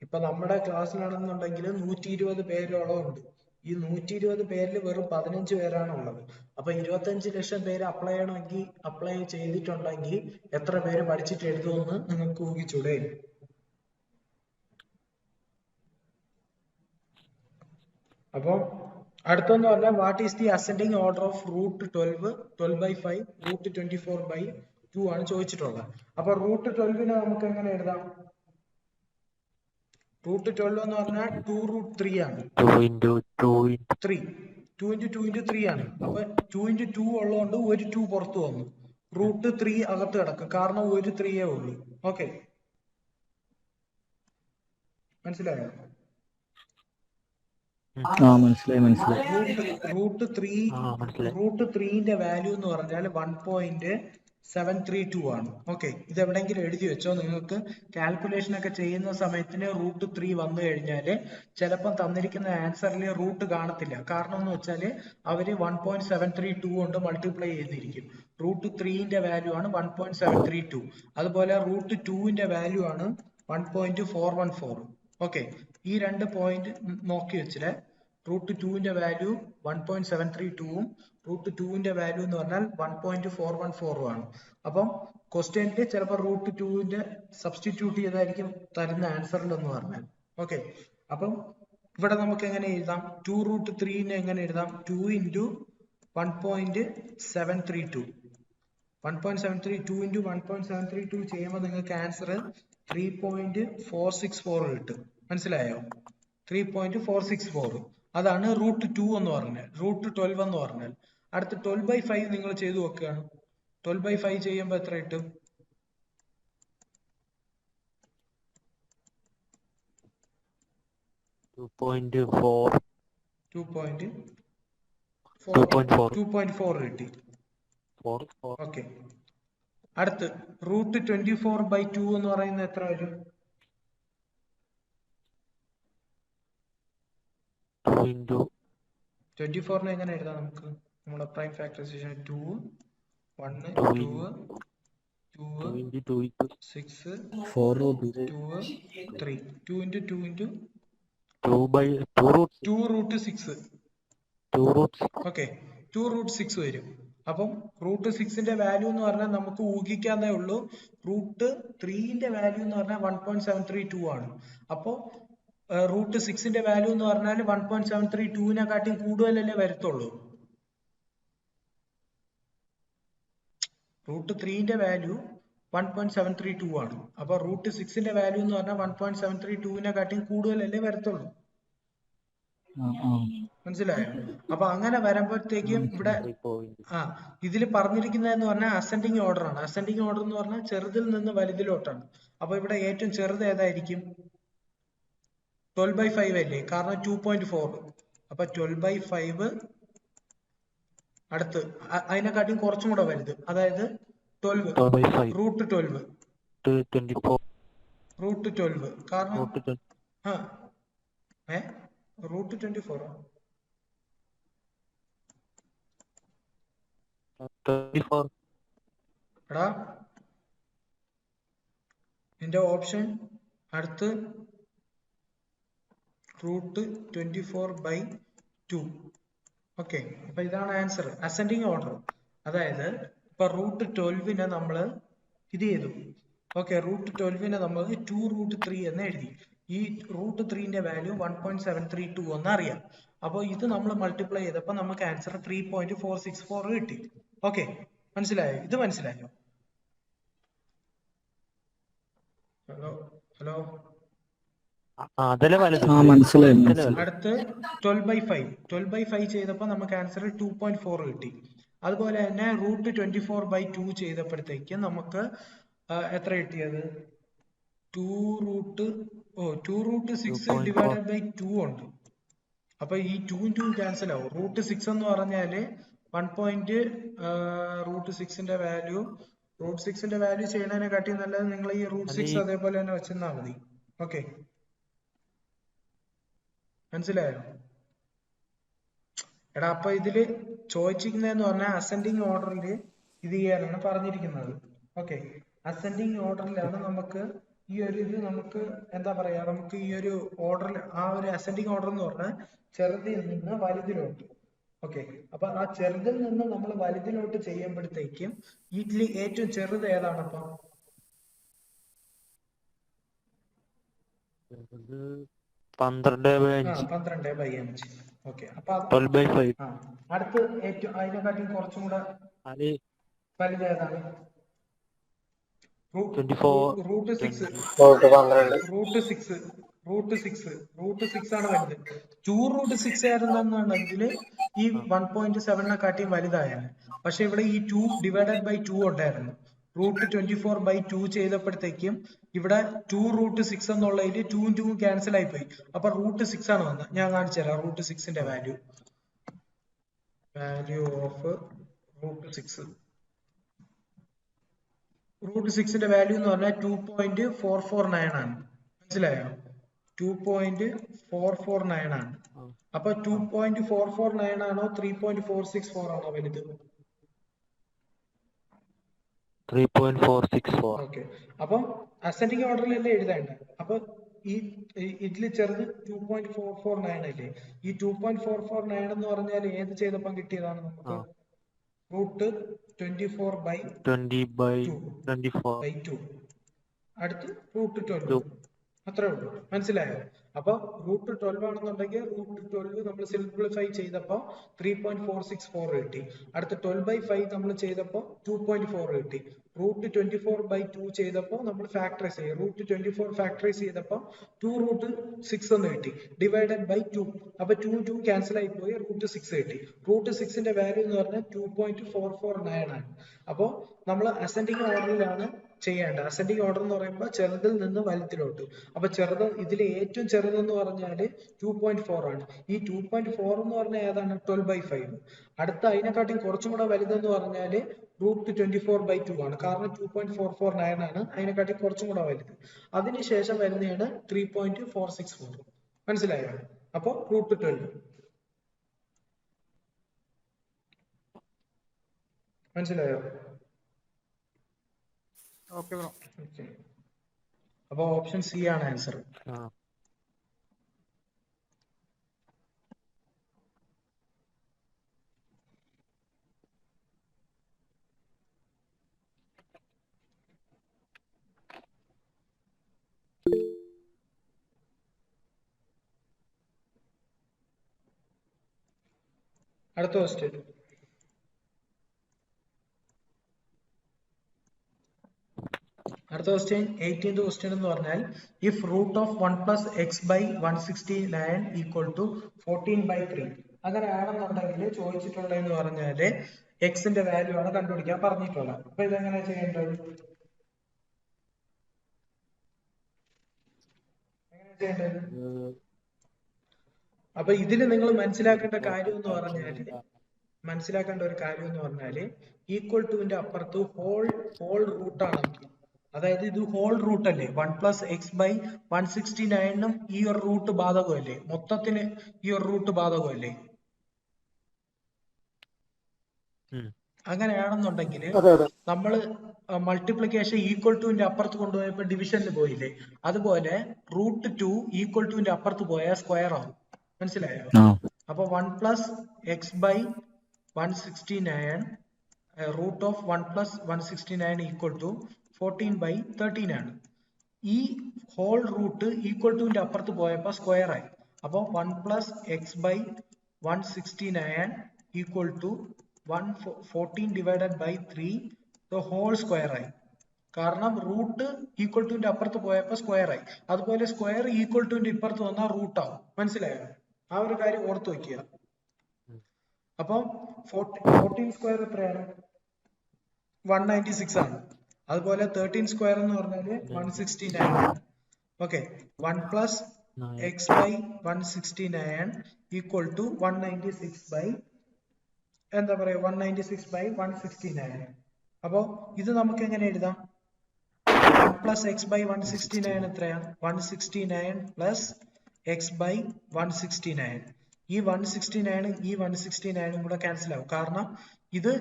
ഇപ്പൊ നമ്മുടെ ക്ലാസ്സിലാണെന്നുണ്ടെങ്കിൽ 120 പേരോളം ഉണ്ട്. ഈ 120 പേരിൽ വെറും 15 പേരാണ് ഉള്ളത്. അപ്പൊ 25 ലക്ഷം പേര് അപ്ലൈ ചെയ്യണമെങ്കിൽ അപ്ലൈ ചെയ്തിട്ടുണ്ടെങ്കിൽ എത്ര പേര് പഠിച്ചിട്ട് എഴുതുമെന്ന് നിങ്ങൾക്ക് ഊഹിച്ചൂടെ? അപ്പൊ അടുത്തൊന്ന് പറഞ്ഞാൽ what is the ascending order of root 12/5 root 24/2 ആണ് ചോദിച്ചിട്ടുള്ളത്. അപ്പൊ റൂട്ട് 12 നമുക്ക് എങ്ങനെ എഴുതാം? റൂട്ട് 12 എന്ന് പറഞ്ഞാൽ 2√3 ആണ്. 3 2 ആണ്. അപ്പൊ 2 ഉള്ളതുകൊണ്ട് ഒരു 2 പുറത്തു വന്നു, റൂട്ട് 3 അകത്ത് കിടക്കും, കാരണം ഒരു 3 ഉള്ളൂ. ഓക്കെ, മനസ്സിലായോ? മനസ്സിലായി. റൂട്ട് 3ന്റെ വാല്യൂ എന്ന് പറഞ്ഞാൽ 1.732 ആണ്. ഓക്കെ, ഇത് എവിടെയെങ്കിലും എഴുതി വെച്ചോ. നിങ്ങൾക്ക് കാൽക്കുലേഷൻ ഒക്കെ ചെയ്യുന്ന സമയത്തിന് റൂട്ട് 3 വന്നു കഴിഞ്ഞാല് ചിലപ്പോൾ തന്നിരിക്കുന്ന ആൻസറിൽ റൂട്ട് കാണത്തില്ല. കാരണം എന്ന് വെച്ചാല് അവര് 1.732 കൊണ്ട് മൾട്ടിപ്ലൈ ചെയ്തിരിക്കും. റൂട്ട് 3ന്റെ വാല്യൂ ആണ് 1.732. അതുപോലെ റൂട്ട് 2ന്റെ വാല്യൂ ആണ് 1.414. ഓക്കെ, ഈ രണ്ട് പോയിന്റ് നോക്കി വെച്ചിട്ട് റൂട്ട് 2ന്റെ വാല്യൂ 1.732ഉം റൂട്ട് 2ന്റെ വാല്യൂ എന്ന് പറഞ്ഞാൽ 1.414 ആണ്. അപ്പം ക്വസ്റ്റ്യനിൽ ചിലപ്പോൾ റൂട്ട് 2ന്റെ സബ്സ്റ്റിറ്റ്യൂട്ട് ചെയ്തായിരിക്കും തരുന്ന ആൻസറിൽ എന്ന് പറഞ്ഞാൽ. ഓക്കെ, അപ്പം ഇവിടെ നമുക്ക് എങ്ങനെ എഴുതാം? 2√3നെ എങ്ങനെ എഴുതാം? 2 × 1.732. 1.732 × 1.732 ചെയ്യുമ്പോൾ നിങ്ങൾക്ക് ആൻസർ 3.464 കിട്ടും. മനസ്സിലായോ? 3.464. അതാണ് റൂട്ട് 2 എന്ന് പറഞ്ഞാൽ. റൂട്ട് 12 എന്ന് പറഞ്ഞാൽ അടുത്ത് 12/5 നിങ്ങൾ ചെയ്തു നോക്കുകയാണ്. 12/5 ചെയ്യുമ്പോൾ എത്ര കിട്ടും? 2.4 കിട്ടി. ഓക്കെ, അടുത്ത് റൂട്ട് 24/2 എന്ന് പറയുന്നത് എത്ര വരും? 24നെ എങ്ങനെ എഴുതാം നമുക്ക്? നമ്മുടെ പ്രൈം ഫാക്ടറൈസേഷൻ 2 1 2 2 6 4 2 3 2 × 2 2√6. ഓക്കെ, 2√6 വരും. അപ്പം റൂട്ട് 6ന്റെ വാല്യൂ എന്ന് പറഞ്ഞാൽ നമുക്ക് ഊഹിക്കാന്നേ ഉള്ളൂ. റൂട്ട് 3ന്റെ വാല്യൂ എന്ന് പറഞ്ഞാൽ 1.732 ആണ്. അപ്പോ റൂട്ട് 6ന്റെ വാല്യൂ എന്ന് പറഞ്ഞാൽ 1.732നെക്കാട്ടിയും കൂടുതലല്ലേ വരത്തുള്ളൂ. റൂട്ട് 3ന്റെ വാല്യൂ 1.732 ആണ്. അപ്പൊ റൂട്ട് 6ന്റെ വാല്യൂ എന്ന് പറഞ്ഞാൽ 1.732നെക്കാട്ടിയും കൂടുതലല്ലേ വരത്തുള്ളൂ. മനസ്സിലായോ? അപ്പൊ അങ്ങനെ വരുമ്പോഴത്തേക്കും ഇവിടെ ഇതിൽ പറഞ്ഞിരിക്കുന്നതെന്ന് പറഞ്ഞാൽ അസെൻഡിങ് ഓർഡർ ആണ്. അസെൻഡിങ് ഓർഡർ എന്ന് പറഞ്ഞാൽ ചെറുതിൽ നിന്ന് വലുതിലോട്ടാണ്. അപ്പൊ ഇവിടെ ഏറ്റവും ചെറുത് ഏതായിരിക്കും? 12/5 അല്ലേ, കാരണം 2.4. അപ്പൊ 12/5 അടുത്ത് അതിനെക്കാട്ടിയും കുറച്ചും കൂടെ വലുത്, അതായത് 12 റൂട്ട് 12 റൂട്ട് 12. കാരണം റൂട്ട് 24 എടാ നിന്റെ ഓപ്ഷൻ അടുത്ത് റൂട്ട് 24/2. ഓക്കെ, അപ്പൊ ഇതാണ് ആൻസർ, അസെൻഡിങ് ഓർഡർ. അതായത് ഇപ്പൊ റൂട്ട് 12നെ നമ്മൾ ഇത് ചെയ്തു. ഓക്കെ, റൂട്ട് 12നെ നമ്മൾ 2√3 എന്ന് എഴുതി. ഈ റൂട്ട് 3ന്റെ വാല്യൂ 1.732 എന്ന് അറിയാം. അപ്പൊ ഇത് നമ്മൾ മൾട്ടിപ്ലൈ ചെയ്തപ്പോ നമുക്ക് ആൻസർ 3.464 കിട്ടി. ഓക്കെ, മനസ്സിലായോ? ഇത് മനസ്സിലായോ? ഹലോ അടുത്ത് 12/5 ചെയ്തപ്പോ നമുക്ക് ആൻസർ 2.4 കിട്ടി. അതുപോലെ തന്നെ റൂട്ട് 24/2 ചെയ്തപ്പോഴത്തേക്ക് നമുക്ക് എത്ര കിട്ടിയത്? 2√6 ഡിവൈഡഡ് ബൈ 2 ഉണ്ട്. അപ്പൊ ഈ 2 ക്യാൻസൽ ആവും. റൂട്ട് 6 എന്ന് പറഞ്ഞാല് 1.6ന്റെ വാല്യൂ ചെയ്യണതിനെക്കാട്ടി നല്ലത് നിങ്ങൾ ഈ √6 അതേപോലെ തന്നെ വെച്ചെന്നാ മതി. ഓക്കെ, മനസ്സിലായോ? എടാ അപ്പൊ ഇതില് ചോദിച്ചിരിക്കുന്നതെന്ന് പറഞ്ഞാൽ അസെൻഡിങ് ഓർഡറിൽ ഇത് ചെയ്യാനാണ് പറഞ്ഞിരിക്കുന്നത്. ഓക്കെ, അസെൻഡിങ് ഓർഡറിലാണ് നമുക്ക് ഈ ഒരു ഇത് നമുക്ക് എന്താ പറയാ, നമുക്ക് ഈ ഒരു ഓർഡറിൽ ആ ഒരു അസെൻഡിങ് ഓർഡർ എന്ന് പറഞ്ഞാൽ ചെറുതിൽ നിന്ന് വലുതിലോട്ട്. ഓക്കെ, അപ്പൊ ആ ചെറുതിൽ നിന്ന് നമ്മൾ വലുതിലോട്ട് ചെയ്യുമ്പോഴത്തേക്കും ഇതിൽ ഏറ്റവും ചെറുത് ഏതാണ്? അപ്പൊ 12/5. ഓക്കെ, അപ്പൊ 12/5. അടുത്ത് ഏറ്റവും അതിനെക്കാട്ടി കുറച്ചും കൂടെ വലുത് ഏതാണ്? √6 ആണ് വലുത്. 2√6 ആയിരുന്നെന്നുണ്ടെങ്കിൽ ഈ 1.7 വലുതായാണ്. പക്ഷെ ഇവിടെ ഈ 2/2 ഉണ്ടായിരുന്നു. √24/2 ചെയ്തപ്പോഴത്തേക്കും ഇവിടെ 2√6 എന്നുള്ളതിൽ 2 2 ക്യാൻസൽ ആയി പോയി. അപ്പൊ √6 ആണ് വന്നത്. ഞാൻ കാണിച്ചു തരാം √6ന്റെ വാല്യൂ ഓഫ് √6. √6ന്റെ വാല്യൂ എന്ന് പറഞ്ഞാൽ 2.449 ആണ്. മനസ്സിലായോ? 2.449 ആണ്. അപ്പൊ 2.449 ആണോ 3.464 ആണോ വലുത്? 3.464. ഓക്കെ, അപ്പൊ അസെൻഡിങ് ഓർഡറിലല്ലേ എഴുതേണ്ടത്. അപ്പൊ ഈ ഇതിൽ ചെറുത് 2.449 അല്ലേ? ഈ 2.449 എന്ന് പറഞ്ഞാൽ ഏത് ചെയ്തപ്പം കിട്ടിയതാണ് നമുക്ക്? √24/2. അടുത്ത് √12. അത്രേ ഉള്ളൂ. മനസ്സിലായോ? അപ്പൊ √12 ആണെന്നുണ്ടെങ്കിൽ √12 നമ്മൾ സിംപ്ലിഫൈ ചെയ്തപ്പോ 3.464 കിട്ടി. അടുത്ത് 12/5 നമ്മൾ ചെയ്തപ്പോ 2.4 കിട്ടി. √24/2 ചെയ്തപ്പോ നമ്മൾ ഫാക്ടറൈസ് ചെയ്യും. √24 ഫാക്ടറൈസ് ചെയ്തപ്പോ 2√6 എന്ന് കിട്ടി. /2. അപ്പൊ 2 2 ക്യാൻസൽ ആയി പോയി. √6 കിട്ടി. √6ന്റെ വാല്യൂ എന്ന് പറഞ്ഞാൽ 2.449 ആണ്. അപ്പോ നമ്മൾ അസെൻഡിങ് ഓർഡറിലാണ് ചെയ്യേണ്ടത്. അസെൻഡിങ് ഓർഡർ എന്ന് പറയുമ്പോൾ ചെറുതിൽ നിന്ന് വലുതിലോട്ട്. അപ്പൊ ചെറുത് ഇതിൽ ഏറ്റവും ചെറുതെന്ന് പറഞ്ഞാല് 2.4 ആണ്. ഈ 2.4 എന്ന് പറഞ്ഞാൽ ഏതാണ്? 12/5. അടുത്ത അതിനെക്കാട്ടി കുറച്ചും കൂടെ വലുതെന്ന് പറഞ്ഞാല് √24/2 ആണ്. കാരണം 2.449 ആണ്. അതിനെക്കാട്ടി കുറച്ചും കൂടെ വലുത്. അതിനുശേഷം വരുന്നതാണ് 3.464. മനസ്സിലായോ? അപ്പൊ √12. മനസ്സിലായോ? Okay bro. അപ്പൊ ഓപ്ഷൻ സി ആണ് ആൻസർ. അടുത്ത ക്വസ്റ്റ്യൻ. അടുത്ത ക്വസ്റ്റ്യൻ 18th ക്വസ്റ്റ്യൻ എന്ന് പറഞ്ഞാൽ ഇഫ് റൂട്ട് ഓഫ് 1 + x/169 = 14/3. അങ്ങനെയാണെന്നുണ്ടെങ്കിൽ ചോദിച്ചിട്ടുള്ളതെന്ന് പറഞ്ഞാല് എക്സിന്റെ വാല്യൂ ആണ് കണ്ടുപിടിക്കാൻ പറഞ്ഞിട്ടുള്ളത്. അപ്പൊ ഇതെങ്ങനെ ചെയ്യേണ്ടത്? അപ്പൊ ഇതില് നിങ്ങൾ മനസ്സിലാക്കേണ്ട ഒരു കാര്യം എന്ന് പറഞ്ഞാല് ഈക്വൽ ടുവിന്റെ അപ്പുറത്ത് ഹോൾ റൂട്ട് ആണ്. അതായത് ഇത് ഹോൾ റൂട്ട് അല്ലേ? 1 + x/169 ഈ ഒരു റൂട്ട് ബാധകമല്ലേ? മൊത്തത്തിന് ഈ ഒരു റൂട്ട് ബാധകമല്ലേ? അങ്ങനെയാണെന്നുണ്ടെങ്കിൽ നമ്മള് മൾട്ടിപ്ലിക്കേഷൻ ഈക്വൽ ടുവിന്റെ അപ്പുറത്ത് കൊണ്ടുപോയപ്പോ ഡിവിഷനിൽ പോയില്ലേ? അതുപോലെ √2 ഈക്വൽ ടുവിന്റെ അപ്പുറത്ത് പോയാൽ സ്ക്വയർ ആവും. മനസ്സിലായോ? അപ്പൊ 1 + x/169 റൂട്ട് ഓഫ് 1 + 169 = 14/13 ആണ്. ഈ ഹോൾ റൂട്ട് ഈക്വൽ ടുവിന്റെ അപ്പുറത്ത് പോയപ്പോ സ്ക്വയർ ആയി. അപ്പൊ 1 + x/169 = 14/3 ഹോൾ സ്ക്വയർ ആയി. കാരണം റൂട്ട് ഈക്വൽ ടുവിന്റെ അപ്പുറത്ത് പോയപ്പോ സ്ക്വയർ ആയി. അതുപോലെ സ്ക്വയർ ഈക്വൽ ടുവിന്റെ ഇപ്പുറത്ത് വന്നാൽ റൂട്ട് ആവും. മനസ്സിലായോ? ആ ഒരു കാര്യം ഓർത്ത് വെക്കുക. അപ്പൊ 14² എത്രയാണ്? 196 ആണ്. അതുപോലെ 13² എന്ന് പറഞ്ഞാല് 169 ആണ്. ഓക്കെ, 1 + x/169 = 196/13 എന്താ പറയാ 196/169. അപ്പോ ഇത് നമുക്ക് എങ്ങനെ എഴുതാം? 1 plus x by 169 എത്രയാണ്? 169 plus x by 169. ഈ 169 ഈ 169 കൂടെ ക്യാൻസൽ ആവും. കാരണം ഇത്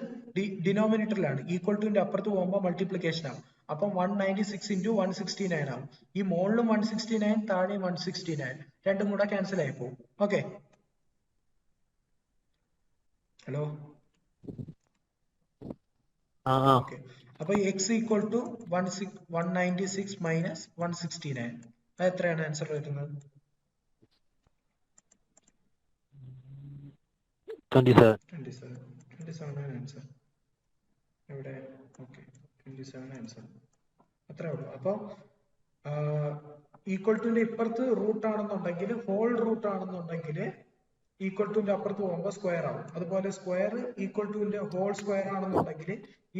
ഡിനോമിനേറ്ററിലാണ്. ഈക്വൽ ടുന്റെ അപ്പുറത്ത് പോകുമ്പോൾ മൾട്ടിപ്ലിക്കേഷൻ ആവും. അപ്പം 196 into 169 ആവും. ഈ മുകളിലും 169 താഴെയും 169 രണ്ടും കൂടെ ക്യാൻസൽ ആയി പോകും. Okay, hello, okay. അപ്പൊ x ഈക്വൽ ടു 196 മൈനസ് 169. അത് എത്രയാണ് ആൻസർ വരുന്നത്? 27 ആണ് ആൻസർ. എവിടെ? Okay, 27 answer. അത്രേ ഉള്ളൂ. അപ്പൊ ഈക്വൽ ടുന്റെ ഇപ്പുറത്ത് റൂട്ട് ആണെന്നുണ്ടെങ്കിൽ, ഹോൾ റൂട്ട് ആണെന്നുണ്ടെങ്കിൽ ഈക്വൽ ടുന്റെ അപ്പുറത്ത് പോകുമ്പോൾ സ്ക്വയർ ആവും. അതുപോലെ സ്ക്വയർ ഈക്വൽ ടുന്റെ ഹോൾ സ്ക്വയർ ആണെന്നുണ്ടെങ്കിൽ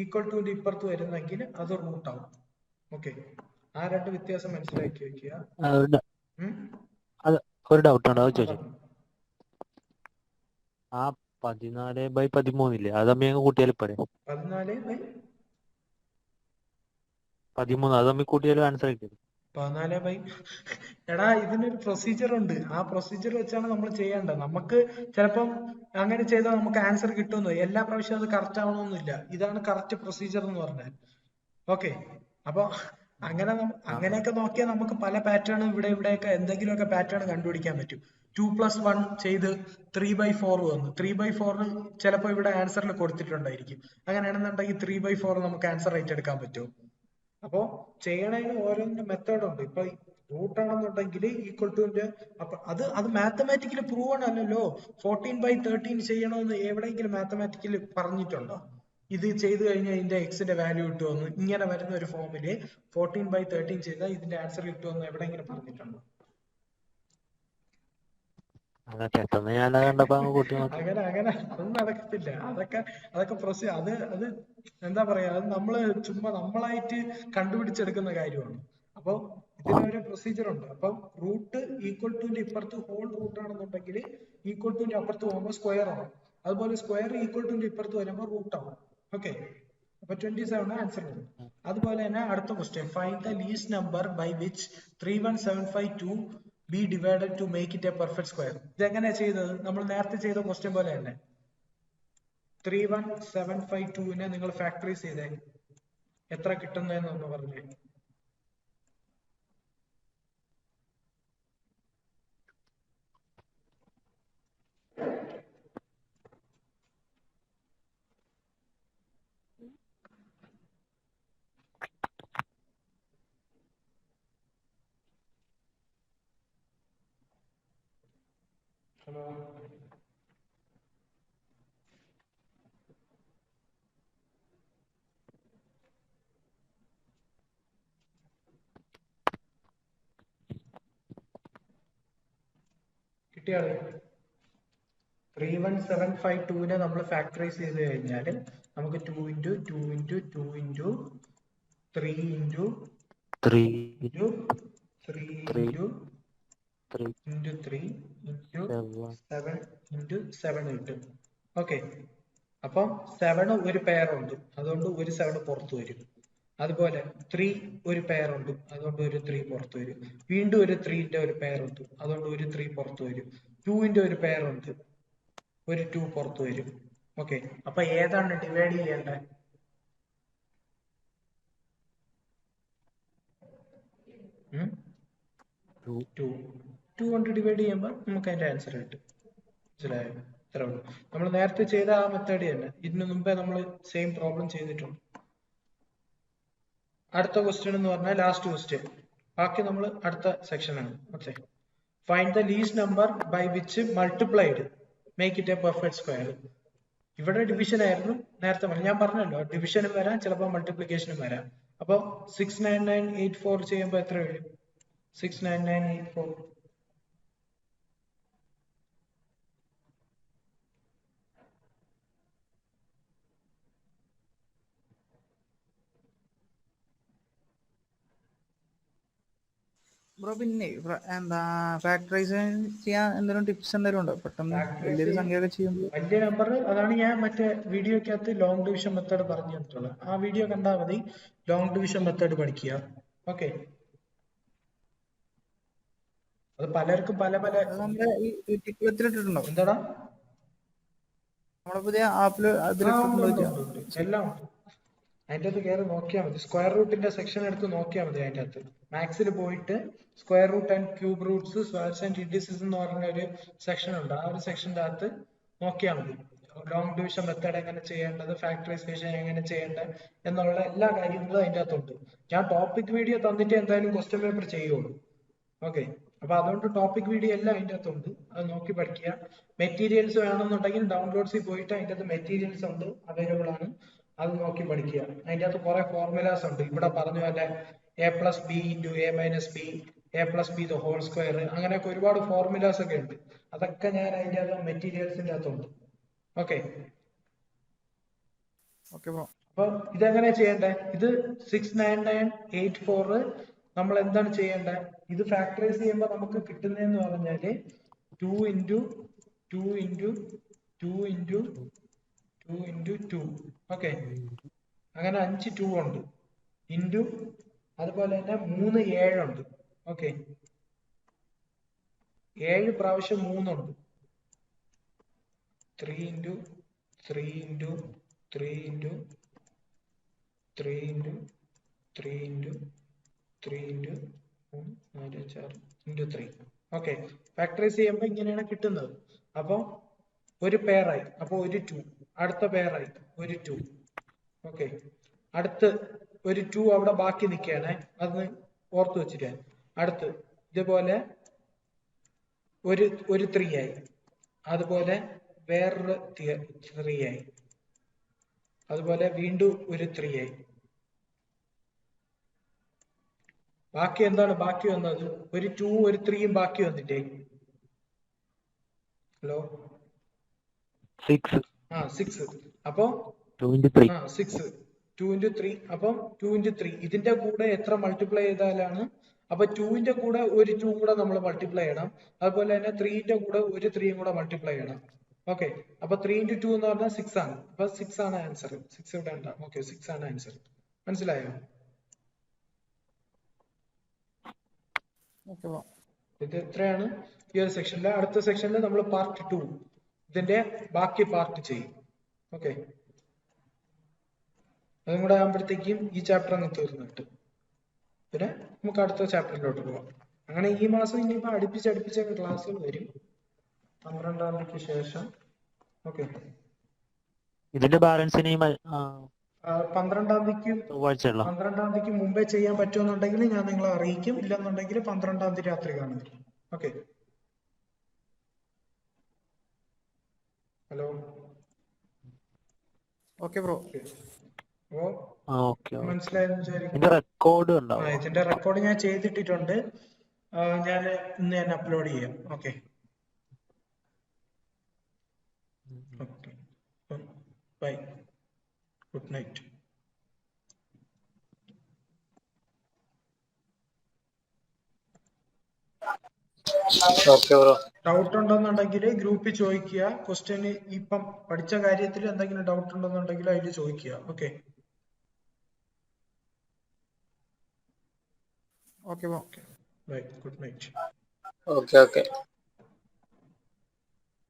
ഈക്വൽ ടുന്റെ ഇപ്പുറത്ത് വരുന്നെങ്കിൽ അത് റൂട്ട് ആവും. ഓക്കെ, ആ രണ്ട് വ്യത്യാസം മനസ്സിലാക്കി വെക്കുക. ഒരു ഡൗട്ട് ഉണ്ട്, അത് ചോദിച്ചു. ആ 14/13 ഇല്ലേ, അത് തമ്മിൽ കൂട്ടിയാലും പോരെ? 14/13 അത് തമ്മിൽ കൂട്ടിയാലും ആൻസർ കിട്ടിയത്. 14 എടാ, ഇതിനൊരു പ്രൊസീജിയർ ഉണ്ട്. ആ പ്രൊസീജിയർ വെച്ചാണ് നമ്മൾ ചെയ്യേണ്ടത്. നമുക്ക് ചിലപ്പം അങ്ങനെ ചെയ്താൽ നമുക്ക് ആൻസർ കിട്ടുമെന്ന്, എല്ലാ പ്രാവശ്യവും അത് കറക്റ്റ് ആവണമെന്നില്ല. ഇതാണ് കറക്റ്റ് പ്രൊസീജിയർ എന്ന് പറഞ്ഞാൽ. ഓക്കെ, അപ്പൊ അങ്ങനെയൊക്കെ നോക്കിയാൽ നമുക്ക് പല പാറ്റേൺ ഇവിടെയൊക്കെ എന്തെങ്കിലുമൊക്കെ പാറ്റേൺ കണ്ടുപിടിക്കാൻ പറ്റും. 2+1 ചെയ്ത് 3/4 വന്നു. 3/4 ചിലപ്പോൾ ഇവിടെ ആൻസറിൽ കൊടുത്തിട്ടുണ്ടായിരിക്കും. അങ്ങനെയാണെന്നുണ്ടെങ്കിൽ 3/4 നമുക്ക് ആൻസർ ആയിട്ട് എടുക്കാൻ പറ്റും. അപ്പോ ചെയ്യണതിന് ഓരോന്നിന്റെ മെത്തേഡ് ഉണ്ട്. ഇപ്പൊ റൂട്ട് ആണെന്നുണ്ടെങ്കിൽ ഈക്വൽ ടുന്റെ അപ്പൊ അത് മാത്തമാറ്റിക്കലി പ്രൂവൺ അല്ലല്ലോ. 14/13 ചെയ്യണമെന്ന് എവിടെയെങ്കിലും മാത്തമാറ്റിക്കലി പറഞ്ഞിട്ടുണ്ടോ? ഇത് ചെയ്ത് കഴിഞ്ഞാൽ ഇതിന്റെ എക്സിന്റെ വാല്യൂ കിട്ടുമെന്ന്, ഇങ്ങനെ വരുന്ന ഒരു ഫോമില് 14/13 ചെയ്താൽ ഇതിന്റെ ആൻസർ കിട്ടുമെന്ന് എവിടെയെങ്കിലും പറഞ്ഞിട്ടുണ്ടോ? അങ്ങനെ അതൊന്നും നടക്കത്തില്ല. അതൊക്കെ പ്രൊസീജിയർ. അത് എന്താ പറയാ, അത് ചുമ്മാ നമ്മളായിട്ട് കണ്ടുപിടിച്ചെടുക്കുന്ന കാര്യമാണ്. അപ്പൊ ഇതിനൊരു പ്രൊസീജിയർ ഉണ്ട്. അപ്പൊ റൂട്ട് ഈക്വൽ ടുന്റെ ഇപ്പുറത്ത് ഹോൾ റൂട്ട് ആണെന്നുണ്ടെങ്കിൽ ഈക്വൽ ടുന്റെ അപ്പുറത്ത് പോകുമ്പോൾ സ്ക്വയർ ആവും. അതുപോലെ സ്ക്വയർ ഈക്വൽ ടുന്റെ ഇപ്പുറത്ത് വരുമ്പോൾ റൂട്ട് ആവും. ഓക്കെ, അപ്പൊ 27 ആൻസർ വരും. അതുപോലെ തന്നെ അടുത്ത question, find the least number by which 31752 be divided to make it a perfect square. ഇതെങ്ങനെയാ ചെയ്തത്? നമ്മൾ നേരത്തെ ചെയ്ത ക്വസ്റ്റ്യൻ പോലെ തന്നെ 31752 നിങ്ങൾ ഫാക്ടറൈസ് ചെയ്തേ. എത്ര കിട്ടുന്നതെന്നൊന്ന് പറഞ്ഞേ. ഹലോ, കിട്ടിയാളെ? 31752 നമ്മൾ ഫാക്ടറൈസ് ചെയ്ത് കഴിഞ്ഞാൽ നമുക്ക് 2 into 2 into 2 into 3 into 3 into 3 into 3 into 3 into 7 into 7 കിട്ടും. ഓക്കെ, അപ്പം 7 ഒരു പെയർ ഉണ്ട്, അതുകൊണ്ട് ഒരു 7 പുറത്തു വരും. അതുപോലെ 3 ഒരു പെയർ ഉണ്ട്, അതുകൊണ്ട് ഒരു 3 പുറത്തു വരും. വീണ്ടും ഒരു 3ന്റെ ഒരു പെയർ ഉണ്ട്, അതുകൊണ്ട് ഒരു 3 പുറത്തു വരും. 2ന്റെ ഒരു പെയർ ഉണ്ട്, ഒരു 2 പുറത്തു വരും. ഓക്കെ, അപ്പൊ ഏതാണ് ഡിവൈഡ് ചെയ്യേണ്ടത്? ടു കൊണ്ട് ഡിവൈഡ് ചെയ്യുമ്പോൾ നമുക്ക് അതിന്റെ ആൻസർ കിട്ടും. മനസ്സിലായോ? ഇത്രേ ഉള്ളൂ. നമ്മൾ നേരത്തെ ചെയ്ത ആ മെത്തേഡ് തന്നെ. ഇതിനു മുമ്പേ നമ്മൾ സെയിം പ്രോബ്ലം ചെയ്തിട്ടുണ്ട്. അടുത്ത ക്വസ്റ്റ്യൻ എന്ന് പറഞ്ഞാൽ ലാസ്റ്റ് ക്വസ്റ്റ്യൻ. ബാക്കി നമ്മൾ അടുത്ത സെക്ഷനാണ്. Okay, find the least number by which multiplied make it a perfect square. ഇവിടെ ഡിവിഷൻ ആയിരുന്നു നേരത്തെ പറഞ്ഞു. ഞാൻ പറഞ്ഞല്ലോ, ഡിവിഷനും വരാം, ചിലപ്പോൾ മൾട്ടിപ്ലിക്കേഷനും വരാം. അപ്പൊ 69984 ചെയ്യുമ്പോൾ എത്ര വരും? 69984. ബ്രോ പിന്നെ എന്താ ഫാക്ടറൈസേഷൻ ചെയ്യാൻ എന്തെങ്കിലും ടിപ്സ് എന്തെങ്കിലും ഉണ്ടോ? പെട്ടെന്ന് വലിയൊരു സംഖ്യയൊക്കെ ചെയ്യുമ്പോൾ വലിയ നമ്പർ, അതാണ് ഞാൻ മറ്റേ വീഡിയോക്കകത്ത് ലോങ് ഡിവിഷൻ മെത്തേഡ് പറഞ്ഞു തന്നിട്ടുള്ളത്. ആ വീഡിയോ കണ്ടാൽ മതി, ലോങ് ഡിവിഷൻ മെത്തേഡ് പഠിക്കുക. ഓക്കെ, അത് പലർക്കും പല പല. അത് നമ്മുടെ ഈ ടിപ്ലെത്തിലിട്ടുണ്ടോ? എന്താടാ? നമ്മുടെ പുതിയ ആപ്പിൽ അതിലിട്ടിട്ടുണ്ടോ? എല്ലാം ഉണ്ട്. അതിൻ്റെ അകത്ത് കയറി നോക്കിയാൽ മതി. സ്ക്വയർ റൂട്ടിന്റെ സെക്ഷൻ എടുത്ത് നോക്കിയാൽ മതി. അതിൻ്റെ അകത്ത് മാത്സിൽ പോയിട്ട് square root and cube roots, squares and indices എന്ന് പറഞ്ഞ ഒരു സെക്ഷൻ ഉണ്ട്. ആ ഒരു സെക്ഷൻ്റെ അകത്ത് നോക്കിയാൽ മതി. ലോങ് ഡിവിഷൻ മെത്തേഡ് എങ്ങനെ ചെയ്യേണ്ടത്, ഫാക്ടറൈസേഷൻ എങ്ങനെ ചെയ്യേണ്ടത് എന്നുള്ള എല്ലാ കാര്യങ്ങളും അതിൻ്റെ അകത്തുണ്ട്. ഞാൻ ടോപ്പിക് വീഡിയോ തന്നിട്ട് എന്തായാലും ക്വസ്റ്റ്യൻ പേപ്പർ ചെയ്യുള്ളൂ. ഓക്കെ, അപ്പൊ അതുകൊണ്ട് ടോപ്പിക് വീഡിയോ എല്ലാം അതിൻ്റെ അകത്തുണ്ട്. അത് നോക്കി പഠിക്കുക. മെറ്റീരിയൽസ് വേണമെന്നുണ്ടെങ്കിൽ ഡൗൺലോഡ്സിൽ പോയിട്ട് അതിൻ്റെ അകത്ത് മെറ്റീരിയൽസ് ഉണ്ട്, അവൈലബിൾ ആണ്. അത് നോക്കി പഠിക്കുക. അതിൻ്റെ അകത്ത് കുറെ ഫോർമുലാസ് ഉണ്ട്. ഇവിടെ പറഞ്ഞ പോലെ a+b × a-b, a+b the whole square, അങ്ങനെയൊക്കെ ഒരുപാട് ഫോർമുലാസ് ഒക്കെ ഉണ്ട്. അതൊക്കെ ഞാൻ അതിൻ്റെ അകത്ത് മെറ്റീരിയൽസിന്റെ അകത്തുണ്ട്. ഓക്കെ, അപ്പൊ ഇതെങ്ങനെ ചെയ്യണ്ടേ? ഇത് 69984 നമ്മൾ എന്താണ് ചെയ്യേണ്ടത്? ഇത് ഫാക്ടറൈസ് ചെയ്യുമ്പോൾ നമുക്ക് കിട്ടുന്നതെന്ന് പറഞ്ഞാല് 2 × 2 × 2 × 2 × 2. ഓക്കെ, അങ്ങനെ 5 2 ഉണ്ട്. ഇൻറ്റു അതുപോലെ തന്നെ 3 7 ഉണ്ട്. ഓക്കെ, 7 പ്രാവശ്യം 3 ഉണ്ട്. 3 × 3 × 3 × 3 × 3 × 3 × 4 6 × 3. ഓക്കെ, ഫാക്ടറൈസ് ചെയ്യുമ്പോൾ ഇങ്ങനെയാണ് കിട്ടുന്നത്. അപ്പൊ ഒരു പെയറായി, അപ്പൊ ഒരു 2. അടുത്ത പെയറായി ഒരു 2. ഓക്കെ, അടുത്ത് ഒരു 2 അവിടെ ബാക്കി നിൽക്കുകയാണെ, അത് ഓർത്ത് വെച്ചിട്ട്. അടുത്ത് ഇതുപോലെ ഒരു 3 ആയി. അതുപോലെ വേറൊരു 3 ആയി. അതുപോലെ വീണ്ടും ഒരു 3 ആയി. ബാക്കി എന്താണ് ബാക്കി വന്നത്? ഒരു 2 ഒരു 3 ബാക്കി വന്നിട്ടേ. ഹലോ, 6. 6. അപ്പൊ 2 × 3. 6 2 × 3. അപ്പം 2 × 3 ഇതിന്റെ കൂടെ എത്ര മൾട്ടിപ്ലൈ ചെയ്താലാണ്? അപ്പൊ 2ന്റെ കൂടെ ഒരു 2 കൂടെ നമ്മൾ മൾട്ടിപ്ലൈ ചെയ്യണം. അതുപോലെ തന്നെ 3ന്റെ കൂടെ ഒരു 3 കൂടെ മൾട്ടിപ്ലൈ ചെയ്യണം. ഓക്കെ, അപ്പൊ 3 × 2 എന്ന് പറഞ്ഞാൽ 6 ആണ്. അപ്പൊ 6 ആണ് ആൻസർ. 6 ഇവിടെ ഉണ്ടാവും. ഓക്കെ, 6 ആണ് ആൻസർ. മനസ്സിലായോ? ഇത് എത്രയാണ് ഈ ഒരു സെക്ഷനിൽ. അടുത്ത സെക്ഷനിൽ നമ്മൾ പാർട്ട് 2 ഇതിന്റെ ബാക്കി പാർട്ട് ചെയ്യും. ഓക്കെ, അതും കൂടെ ആകുമ്പോഴത്തേക്കും ഈ ചാപ്റ്റർ അങ്ങ് തീർന്നിട്ട് പിന്നെ നമുക്ക് അടുത്ത ചാപ്റ്ററിലോട്ട് പോവാം. അങ്ങനെ ഈ മാസം ഇനിയിപ്പോ അടുപ്പിച്ച് ക്ലാസ്സുകൾ വരും 12-ാം തീയതിക്ക് ശേഷം. ഓക്കെ, ഇതിന്റെ ബാലൻസ് ഇനി 12-ാം തീയതിക്ക് ചൊവ്വാഴ്ചയുള്ള 12-ാം തീയതിക്ക് മുമ്പേ ചെയ്യാൻ പറ്റുമെന്നുണ്ടെങ്കിൽ ഞാൻ നിങ്ങളെ അറിയിക്കും. ഇല്ലെന്നുണ്ടെങ്കിൽ 12-ാം തീയതി രാത്രി കാണുന്നില്ല. Okay, hello. Okay bro. അപ്പോ മനസ്സിലായെന്ന് വിചാരിക്കുന്നു. ഇതിന്റെ റെക്കോർഡ് ഉണ്ടാവും. ഇതിന്റെ റെക്കോർഡ് ഞാൻ ചെയ്തിട്ടിട്ടുണ്ട്. ഞാൻ ഇന്ന് തന്നെ അപ്ലോഡ് ചെയ്യാം. Okay, bye, good night. Doubt ഉണ്ടെന്നുണ്ടെങ്കിൽ ഗ്രൂപ്പിൽ ചോദിക്കുക. ക്വസ്റ്റ്യന് ഇപ്പം പഠിച്ച കാര്യത്തിൽ എന്തെങ്കിലും ഡൗട്ട് ഉണ്ടെന്നുണ്ടെങ്കിൽ അതിൽ ചോദിക്കുക. Okay, bye, good night. Okay.